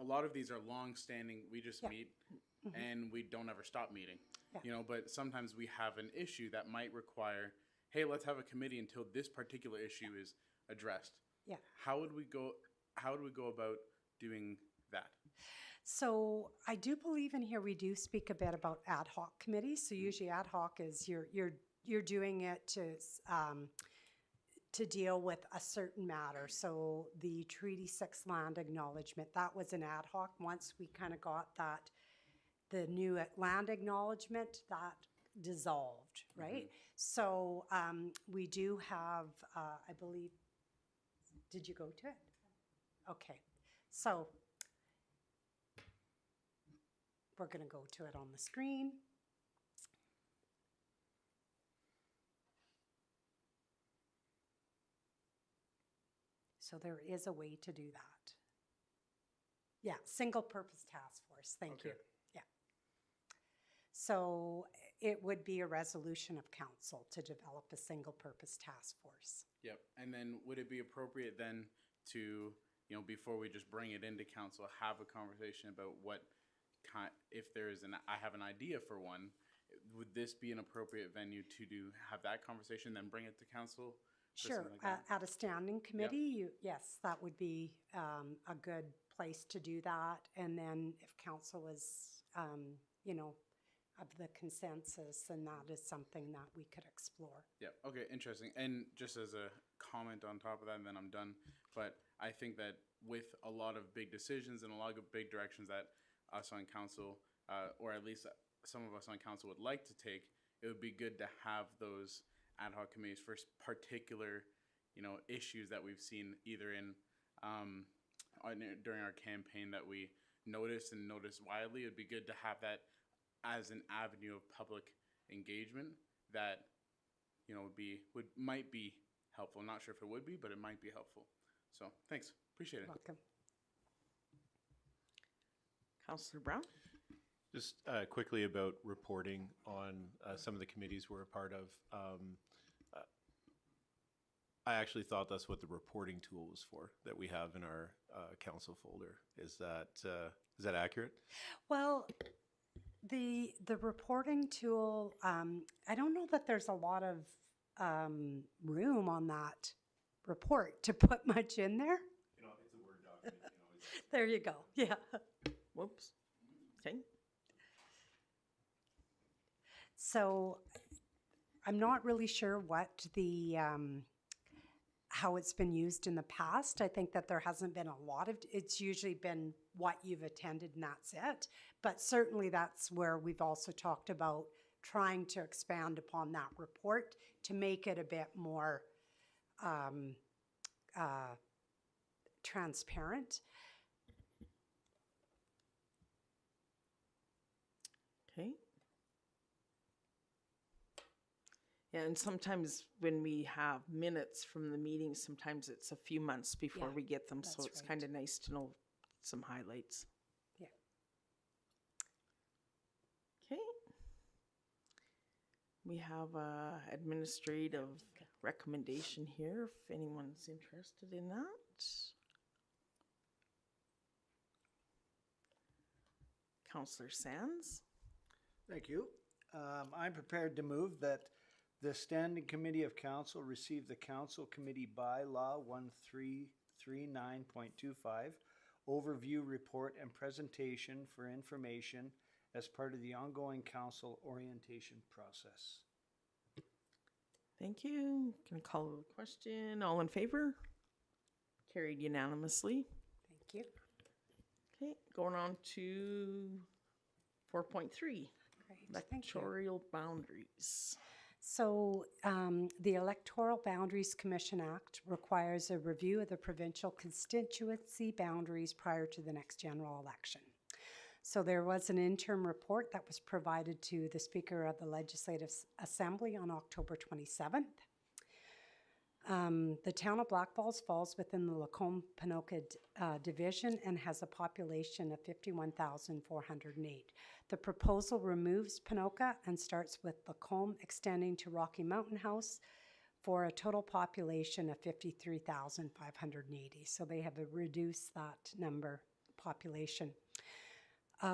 lot of these are long-standing, we just meet and we don't ever stop meeting, but sometimes we have an issue that might require, hey, let's have a committee until this particular issue is addressed. Yeah. How would we go about doing that? So I do believe in here we do speak a bit about ad hoc committees. So usually ad hoc is you're doing it to deal with a certain matter. So the Treaty 6 land acknowledgement, that was an ad hoc. Once we kind of got that, the new land acknowledgement, that dissolved, right? So we do have, I believe, did you go to it? Okay, so we're going to go to it on the screen. So there is a way to do that. Yeah, single purpose task force, thank you. Yeah. So it would be a resolution of council to develop a single purpose task force. Yep. And then would it be appropriate then to, before we just bring it into council, have a conversation about what if there is I have an idea for one, would this be an appropriate venue to have that conversation, then bring it to council? Sure, Like at a standing committee, yes, that would be a good place to do that. And then if council is, of the consensus, then that is something that we could explore. Yeah, okay, interesting. And just as a comment on top of that, and then I'm done, but I think that with a lot of big decisions and a lot of big directions that us on council, or at least some of us on council would like to take, it would be good to have those ad hoc committees for particular, issues that we've seen either in during our campaign that we noticed widely. It'd be good to have that as an avenue of public engagement that, you know, might be helpful. I'm not sure if it would be, but it might be helpful. So thanks, appreciate it. Welcome. Councillor Brown? Just quickly about reporting on some of the committees we're a part of. I actually thought that's what the reporting tool was for that we have in our council folder. Is that accurate? Well, the reporting tool, I don't know that there's a lot of room on that report to put much in there. You know, it's a Word document. You know, There you go. Yeah. Whoops. Okay. So I'm not really sure what how it's been used in the past. I think that there hasn't been a lot of, it's usually been what you've attended and that's it. But certainly that's where we've also talked about trying to expand upon that report to make it a bit more transparent. Okay. Yeah, and sometimes when we have minutes from the meeting, sometimes it's a few months before Yeah, we get them, so that's it's right. kind of nice to know some highlights. Yeah. Okay. We have a administrative recommendation here, if anyone's interested in that. Councillor Sands? Thank you. I'm prepared to move that the Standing Committee of Council receive the Council Committee Bylaw 1339.25 overview report and presentation for information as part of the ongoing council orientation process. Thank you. Gonna call the question. All in favor? Carried unanimously. Thank you. Okay, going on to 4.3. Great. Thank you. Electoral boundaries. So the Electoral Boundaries Commission Act requires a review of the provincial constituency boundaries prior to the next general election. So there was an interim report that was provided to the Speaker of the Legislative Assembly on October 27th. The town of Blackfalds falls within the Lacombe-Ponoka division and has a population of 51,408. The proposal removes Ponoka and starts with Lacombe extending to Rocky Mountain House for a total population of 53,580. So they have reduced that population.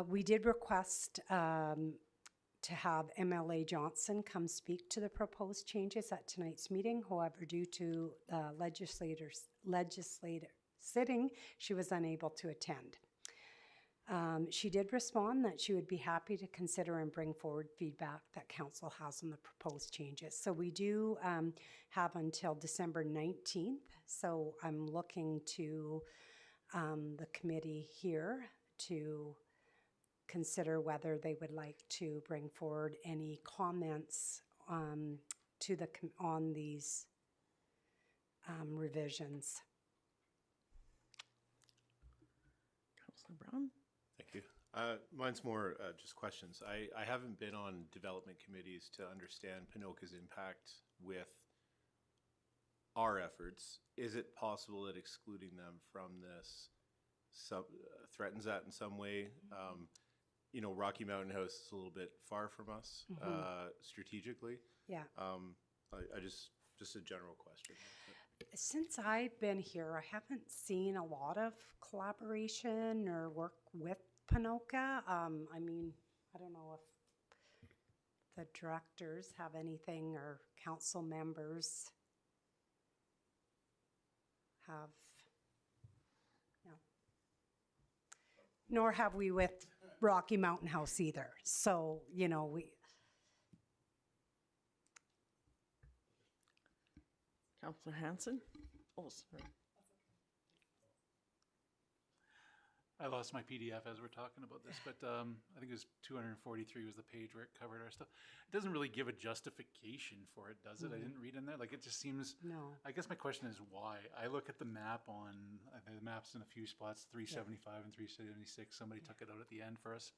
We did request to have MLA Johnson come speak to the proposed changes at tonight's meeting. However, due to legislator sitting, she was unable to attend. She did respond that she would be happy to consider and bring forward feedback that council has on the proposed changes. So we do have until December 19th. So I'm looking to the committee here to consider whether they would like to bring forward any comments on these revisions. Councillor Brown? Thank you. Mine's more just questions. I haven't been on development committees to understand Ponoka's impact with our efforts. Is it possible that excluding them from this threatens that in some way? You know, Rocky Mountain House is a little bit far from us strategically. Yeah. I just a general question. Since I've been here, I haven't seen a lot of collaboration or work with Ponoka. I mean, I don't know if the directors have anything or council members have. No. Nor have we with Rocky Mountain House either. So, you know, Councillor Hanson? Oh, sorry. I lost my PDF as we're talking about this, but I think it was 243 was the page where it covered our stuff. It doesn't really give a justification for it, does it? I didn't read in there. Like, it just seems. No. I guess my question is why. I look at the map on the maps in a few spots, 375 and 376. Somebody took it out at the end for us.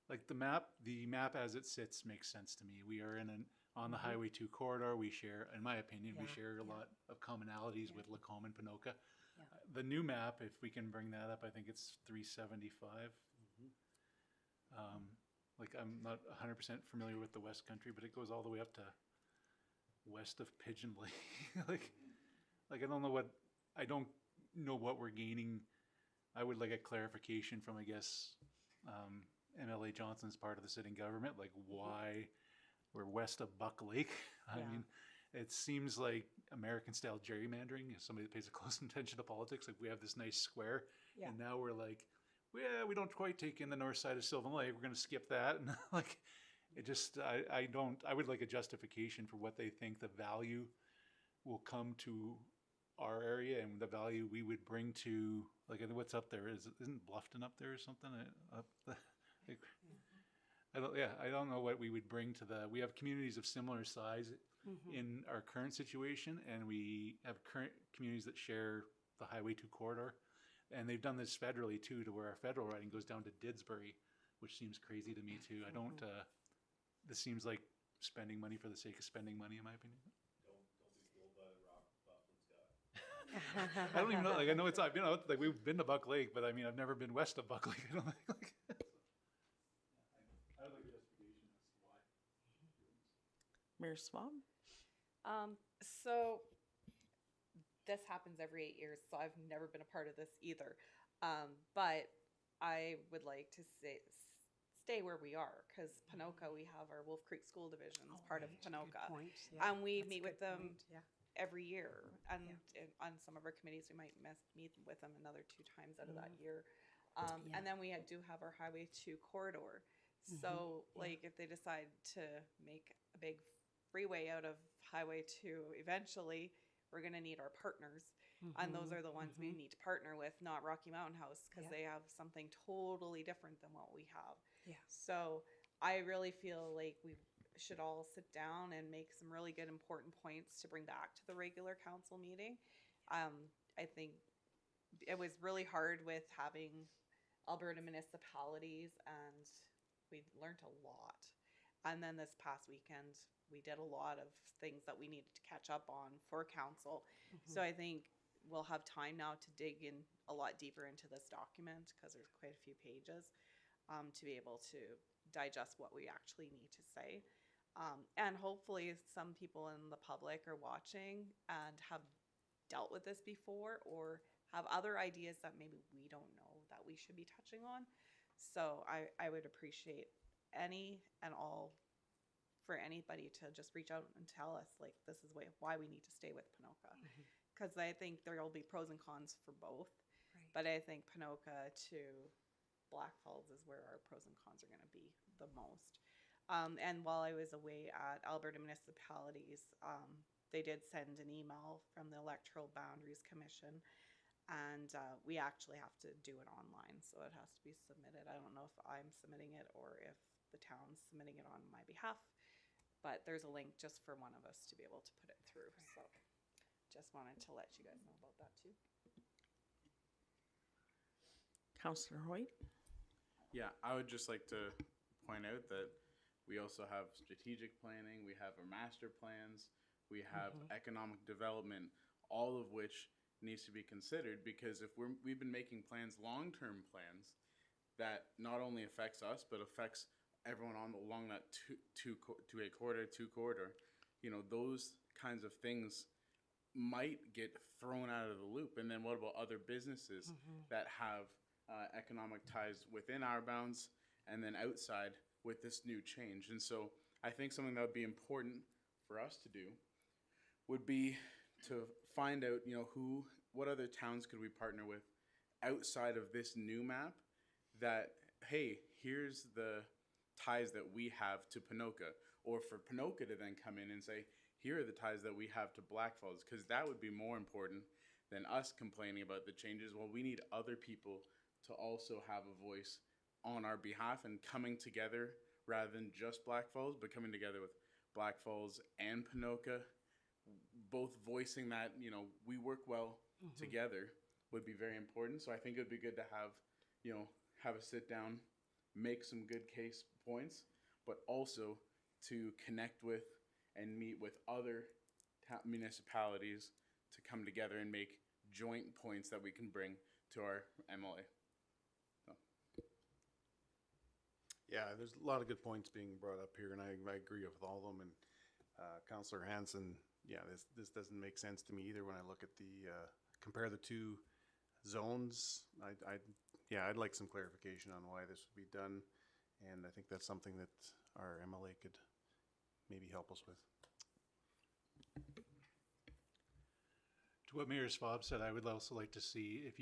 like the map as it sits makes sense to me. We are on the Highway 2 corridor. We share, in my opinion, we share a lot of commonalities with Lacombe and Ponoka. The new map, if we can bring that up, I think it's 375. Like I'm not 100% familiar with the West Country, but it goes all the way up to west of Pigeon Lake. like I don't know what we're gaining. I would like a clarification from, I guess, MLA Johnson's part of the sitting government, like why we're west of Buck Lake. I mean, it seems like American-style gerrymandering. As somebody that pays a close attention to politics, like we have this nice square, and now we're like, we don't quite take in the north side of Sylvan Lake. We're going to skip that, and like, it just, I would like a justification for what they think the value will come to our area and the value we would bring to, like, what's up there? Isn't Bluffton up there or something? I don't know what we would bring to we have communities of similar size in our current situation, and we have current communities that share the Highway 2 corridor, and they've done this federally too, to where our federal riding goes down to Didsbury, which seems crazy to me too. I don't, this seems like spending money for the sake of spending money, in my opinion. I don't even know. Like I know I've been out. Like we've been to Buck Lake, but I mean I've never been west of Buck Lake. I don't think. I would like a justification as to why. Mayor Swab? So this happens every 8 years, so I've never been a part of this either. But I would like to stay where we are, because Ponoka, we have our Wolf Creek School Division as part of Ponoka. And we meet with them every year, and on some of our committees we might meet with them another 2 times out of that year, and then we do have our Highway 2 corridor. So like if they decide to make a big freeway out of Highway 2 eventually, we're going to need our partners, and those are the ones we need to partner with, not Rocky Mountain House, because they have something totally different than what we have. So I really feel like we should all sit down and make some really good important points to bring back to the regular council meeting. I think it was really hard with having Alberta municipalities, and we learned a lot. And then this past weekend, we did a lot of things that we needed to catch up on for council. So I think we'll have time now to dig in a lot deeper into this document, because there's quite a few pages, to be able to digest what we actually need to say. And hopefully some people in the public are watching and have dealt with this before, or have other ideas that maybe we don't know that we should be touching on. So I would appreciate any and all for anybody to just reach out and tell us, like, this is why we need to stay with Ponoka. Because I think there will be pros and cons for both. But I think Ponoka to Blackfalds is where our pros and cons are going to be the most. And while I was away at Alberta Municipalities, they did send an email from the Electoral Boundaries Commission, and we actually have to do it online, so it has to be submitted. I don't know if I'm submitting it or if the town's submitting it on my behalf, but there's a link just for one of us to be able to put it through. So just wanted to let you guys know about that too. Councillor Hoyt? Yeah, I would just like to point out that we also have strategic planning, we have our master plans, we have economic development, all of which needs to be considered, because if we've been making plans, long-term plans, that not only affects us, but affects everyone along that two corridor, you know, those kinds of things might get thrown out of the loop. And then what about other businesses that have economic ties within our bounds and then outside with this new change? And so I think something that would be important for us to do would be to find out, you know, what other towns could we partner with outside of this new map, that, hey, here's the ties that we have to Ponoka, or for Ponoka to then come in and say, here are the ties that we have to Blackfalds, because that would be more important than us complaining about the changes. Well, we need other people to also have a voice on our behalf and coming together, rather than just Blackfalds, but coming together with Blackfalds and Ponoka, both voicing that, you know, we work well together would be very important. So I think it would be good to have, you know, have a sit down make some good case points, but also to connect with and meet with other municipalities to come together and make joint points that we can bring to our MLA. So. Yeah, there's a lot of good points being brought up here, and I agree with all of them. And Councillor Hanson, yeah, this doesn't make sense to me either when I look at the compare the two zones. I'd like some clarification on why this would be done, and I think that's something that our MLA could maybe help us with. To what Mayor Schwab said, I would also like to see if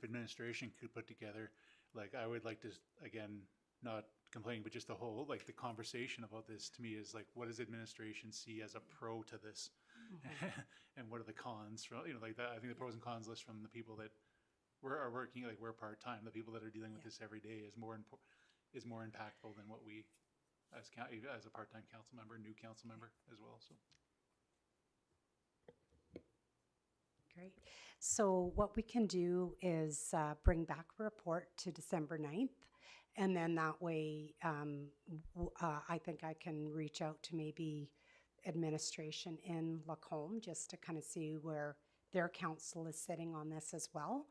administration could put together, like, I would like to, again, not complaining, but just the whole, like, the conversation about this to me is like, what does administration see as a pro to this? And what are the cons from, like that? I think the pros and cons list from the people that are working, like, we're part-time, the people that are dealing with this every day is more impactful than what we, as a part-time council member, new council member as well, so. Great. So what we can do is bring back a report to December 9th. And then that way, I think I can reach out to maybe administration in Lacombe just to kind of see where their council is sitting on this as well.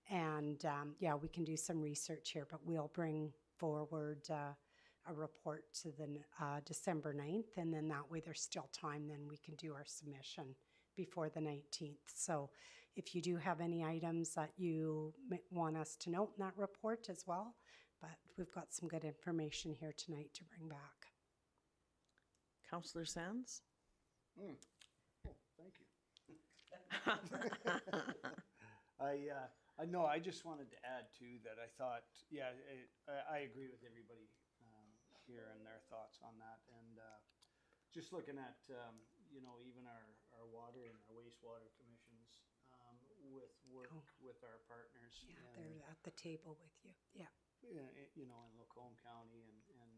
And yeah, we can do some research here, but we'll bring forward a report to the December 9th. And then that way there's still time, then we can do our submission before the 19th. So if you do have any items that you want us to note in that report as well, but we've got some good information here tonight to bring back. Councillor Sands? Oh, thank you. I just wanted to add too that I thought, yeah, I agree with everybody here and their thoughts on that. And just looking at, even our water and our wastewater commissions with work with our partners. Yeah, they're at the table with you. Yeah. In Lacombe County and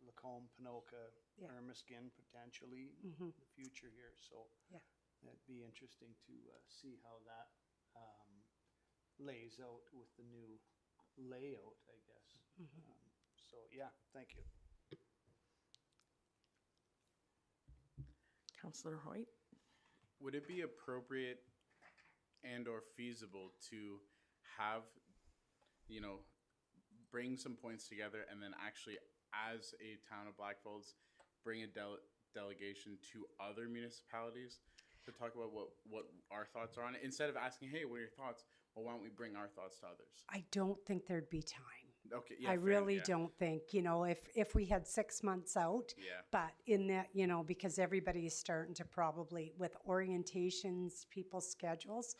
Lacombe, Panoka, Ermiskin potentially in the future here. So yeah, it'd be interesting to see how that lays out with the new layout, I guess. So yeah, thank you. Councillor Hoyt? Would it be appropriate and or feasible to have, bring some points together and then actually, as a town of Blackfalds, bring a delegation to other municipalities to talk about what our thoughts are on it, instead of asking, hey, what are your thoughts? Well, why don't we bring our thoughts to others? I don't think there'd be time. Okay, yeah, I really don't think, if we had 6 months out, but in that, because everybody is starting to probably, with orientations, people's schedules,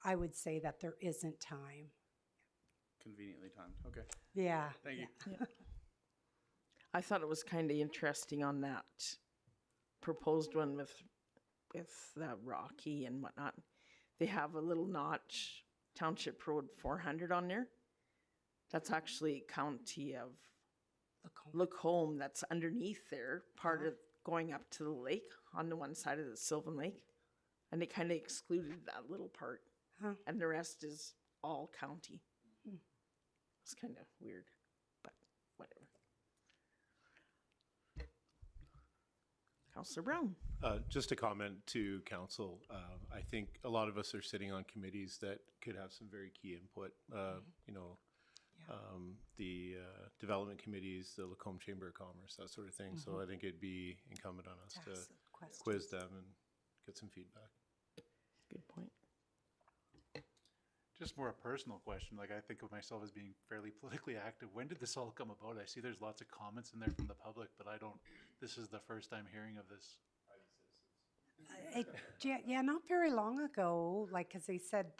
I would say that there isn't time. Conveniently timed, okay. Yeah. Thank you. Yeah. I thought it was kind of interesting on that proposed one with that Rocky and whatnot. They have a little notch, Township Road 400 on there. That's actually county of Lacombe. That's underneath there, part of going up to the lake on the one side of the Sylvan Lake. And they kind of excluded that little part. And the rest is all county. It's kind of weird, but whatever. Councillor Brown. Just a comment to council. I think a lot of us are sitting on committees that could have some very key input. The development committees, the Lacombe Chamber of Commerce, that sort of thing. So I think it'd be incumbent on us to quiz them and get some feedback. Good point. Just more a personal question. Like, I think of myself as being fairly politically active. When did this all come about? I see there's lots of comments in there from the public, but this is the first time hearing of this. Yeah, not very long ago, as they said,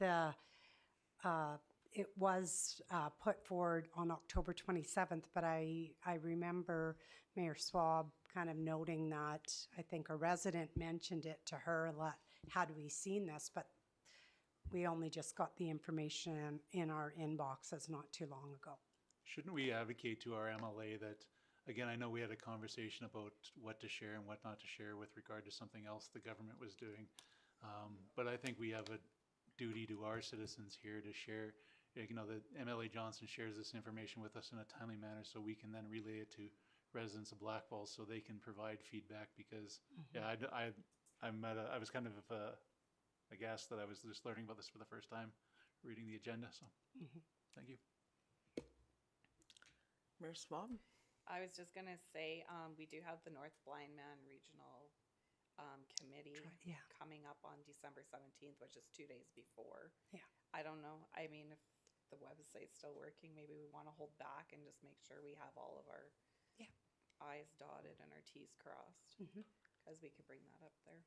it was put forward on October 27th, but I remember Mayor Schwab kind of noting that I think a resident mentioned it to her, had we seen this, but we only just got the information in our inboxes not too long ago. Shouldn't we advocate to our MLA that, again, I know we had a conversation about what to share and what not to share with regard to something else the government was doing. But I think we have a duty to our citizens here to share you know, that MLA Johnson shares this information with us in a timely manner so we can then relay it to residents of Blackfalds so they can provide feedback because, yeah, I was kind of aghast that I was just learning about this for the first time, reading the agenda, so thank you. Mayor Swab? I was just gonna say, we do have the North Blind Man Regional Committee yeah. coming up on December 17th, which is 2 days before. Yeah. I don't know. I mean, if the website's still working, maybe we want to hold back and just make sure we have all of our I's dotted and our T's crossed, because we could bring that up there.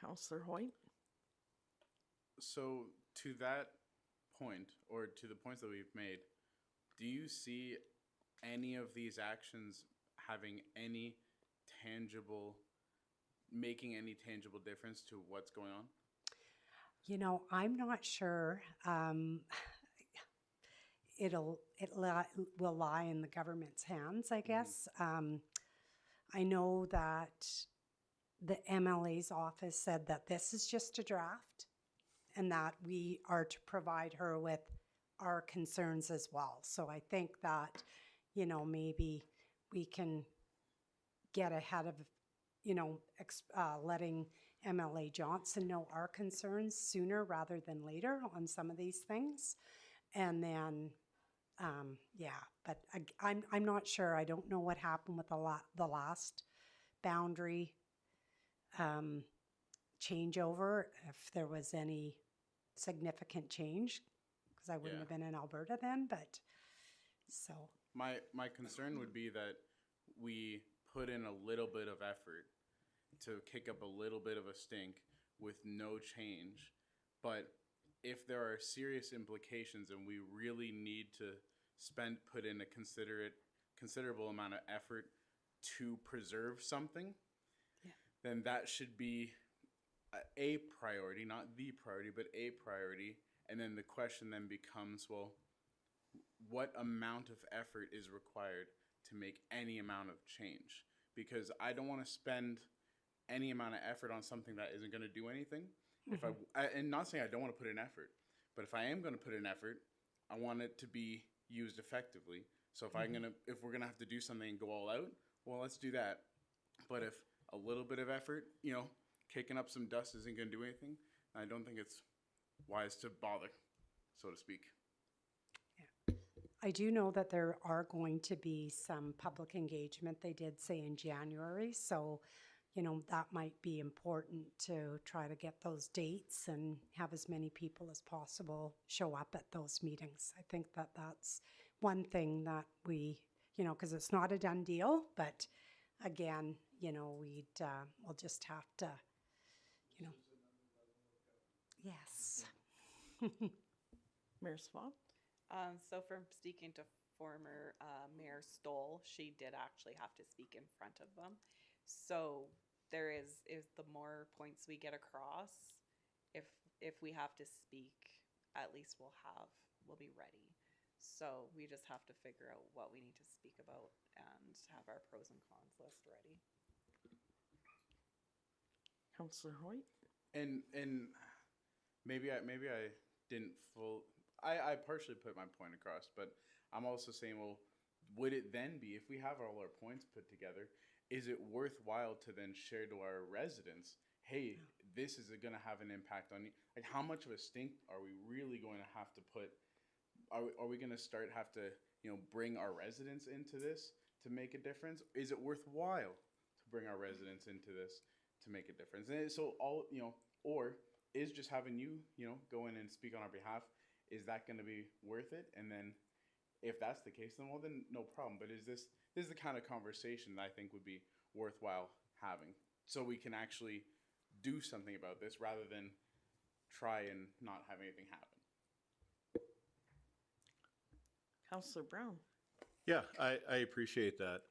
Councillor Hoyt? So to that point, or to the points that we've made, do you see any of these actions having any making any tangible difference to what's going on? You know, I'm not sure. It will lie in the government's hands, I guess. I know that the MLA's office said that this is just a draft and that we are to provide her with our concerns as well. So I think that, you know, maybe we can get ahead of, you know, letting MLA Johnson know our concerns sooner rather than later on some of these things. And then, but I'm not sure. I don't know what happened with the last boundary changeover, if there was any significant change, because I wouldn't have been in Alberta then, but so. My concern would be that we put in a little bit of effort to kick up a little bit of a stink with no change, but if there are serious implications and we really need to put in a considerable amount of effort to preserve something, then that should be a priority, not the priority, but a priority. And then the question then becomes, well, what amount of effort is required to make any amount of change? Because I don't want to spend any amount of effort on something that isn't going to do anything. And not saying I don't want to put in effort, but if I am going to put in effort, I want it to be used effectively. So if we're gonna have to do something and go all out, well, let's do that. But if a little bit of effort, you know, kicking up some dust isn't gonna do anything, I don't think it's wise to bother, so to speak. I do know that there are going to be some public engagement, they did say in January, so, you know, that might be important to try to get those dates and have as many people as possible show up at those meetings. I think that that's one thing that we, you know, because it's not a done deal, but again, you know, we'll just have to, you know. Yes. Mayor Swab? So from speaking to former Mayor Stoll, she did actually have to speak in front of them. So there is the more points we get across, if we have to speak, at least we'll be ready. So we just have to figure out what we need to speak about and have our pros and cons list ready. Councillor Hoyt? And maybe I didn't I partially put my point across, but I'm also saying, well, would it then be, if we have all our points put together, is it worthwhile to then share to our residents, hey, this is going to have an impact on you? Like, how much of a stink are we really going to have to put? Are we going to have to, you know, bring our residents into this to make a difference? Is it worthwhile to bring our residents into this to make a difference? And so or is just having you know, go in and speak on our behalf, is that going to be worth it? And then if that's the case, then no problem. But this is the kind of conversation that I think would be worthwhile having, so we can actually do something about this rather than try and not have anything happen. Councillor Brown? Yeah, I appreciate that.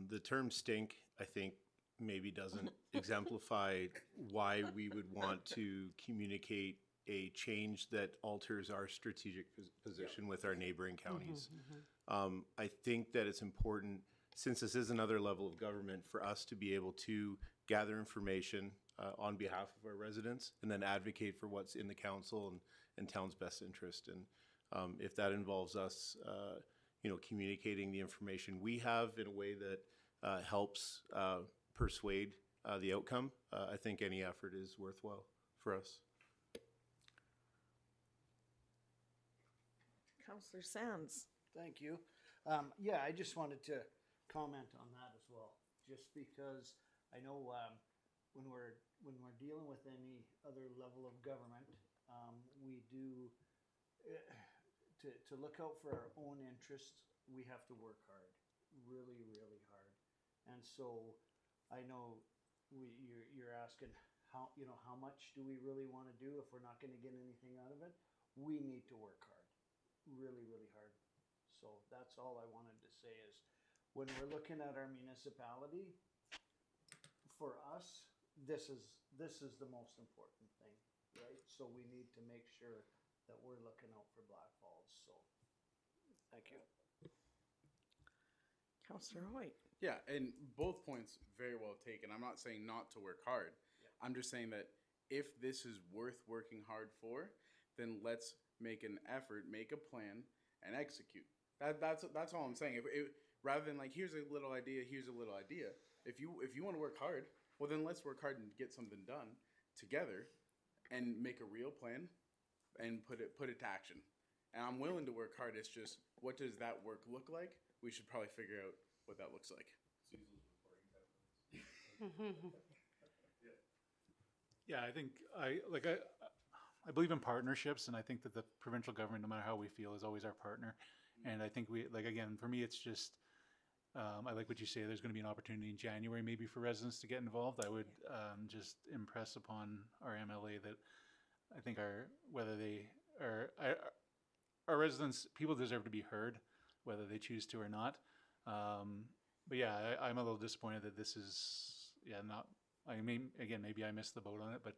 The term stink, I think, maybe doesn't exemplify why we would want to communicate a change that alters our strategic position with our neighboring counties. I think that it's important, since this is another level of government, for us to be able to gather information, on behalf of our residents, and then advocate for what's in the council and town's best interest. And if that involves us, communicating the information we have in a way that helps persuade the outcome, I think any effort is worthwhile for us. Councillor Sands. Thank you. Yeah, I just wanted to comment on that as well, just because I know when we're dealing with any other level of government, we do to look out for our own interests. We have to work hard, really, really hard. And so I know you're asking how much do we really want to do if we're not going to get anything out of it? We need to work hard, really, really hard. So that's all I wanted to say is when we're looking at our municipality, for us, this is the most important thing, right? So we need to make sure that we're looking out for Blackfalds. So thank you. Councillor Hoyt. Yeah, and both points very well taken. I'm not saying not to work hard. I'm just saying that if this is worth working hard for, then let's make an effort, make a plan, and execute. That's all I'm saying. Rather than like, here's a little idea, here's a little idea. If you want to work hard, well then let's work hard and get something done together, and make a real plan, and put it to action. And I'm willing to work hard. It's just, what does that work look like? We should probably figure out what that looks like. Yeah, I think I believe in partnerships, and I think that the provincial government, no matter how we feel, is always our partner. And I think again, for me, it's just, I like what you say. There's going to be an opportunity in January maybe for residents to get involved. I would just impress upon our MLA that I think our residents, people deserve to be heard, whether they choose to or not. But yeah, I'm a little disappointed that this is, not, I mean, again, maybe I missed the boat on it, but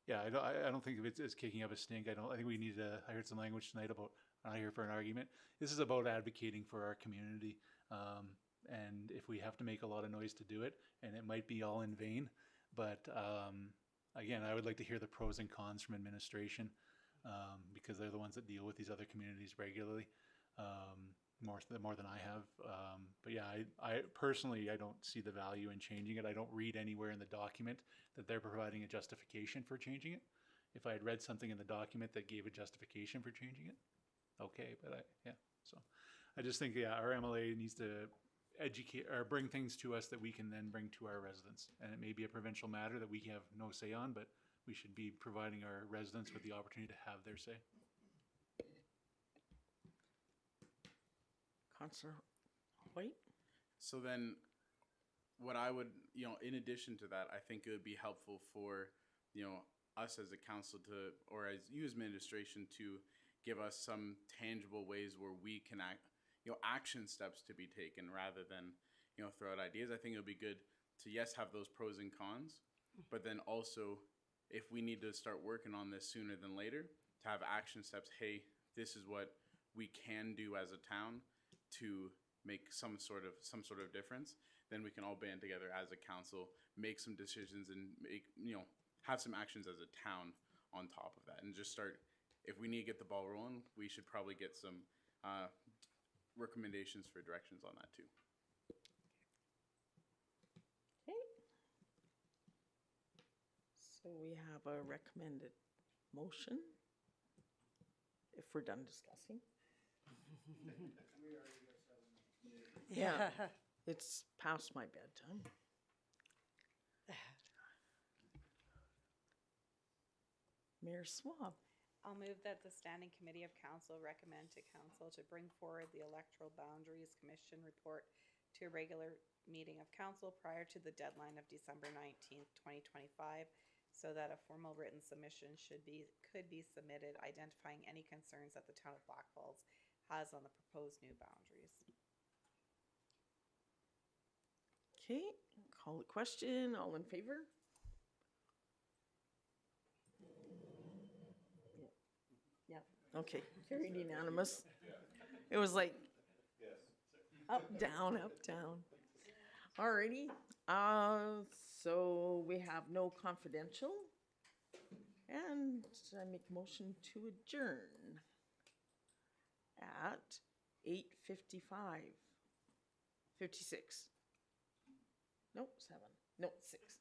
yeah, I don't think of it as kicking up a stink. I think we need to, I heard some language tonight about, I'm not here for an argument. This is about advocating for our community. And if we have to make a lot of noise to do it, and it might be all in vain, but again, I would like to hear the pros and cons from administration, because they're the ones that deal with these other communities regularly, more than I have. But yeah, I personally, I don't see the value in changing it. I don't read anywhere in the document that they're providing a justification for changing it. If I had read something in the document that gave a justification for changing it, okay, but so I just think, our MLA needs to educate or bring things to us that we can then bring to our residents. And it may be a provincial matter that we have no say on, but we should be providing our residents with the opportunity to have their say. Councillor Hoyt. So then what I would, in addition to that, I think it would be helpful for, us as a council to, or as you as administration, to give us some tangible ways where we can act, action steps to be taken rather than, throw out ideas. I think it would be good to, yes, have those pros and cons, but then also, if we need to start working on this sooner than later, to have action steps. Hey, this is what we can do as a town to make some sort of difference. Then we can all band together as a council, make some decisions, and have some actions as a town on top of that, and just start. If we need to get the ball rolling, we should probably get some recommendations for directions on that too. Okay. So we have a recommended motion. If we're done discussing. Yeah, it's past my bedtime. Mayor Swab. I'll move that the Standing Committee of Council recommend to Council to bring forward the Electoral Boundaries Commission report to a regular meeting of Council prior to the deadline of December 19th, 2025, so that a formal written submission could be submitted identifying any concerns that the town of Blackfalds has on the proposed new boundaries. Okay, call the question. All in favor? Yeah. Okay, carried unanimous. It was like up, down, up, down. Alrighty. So we have no confidential. And I make a motion to adjourn at 8:55. 56. Nope, 7. Nope, 6.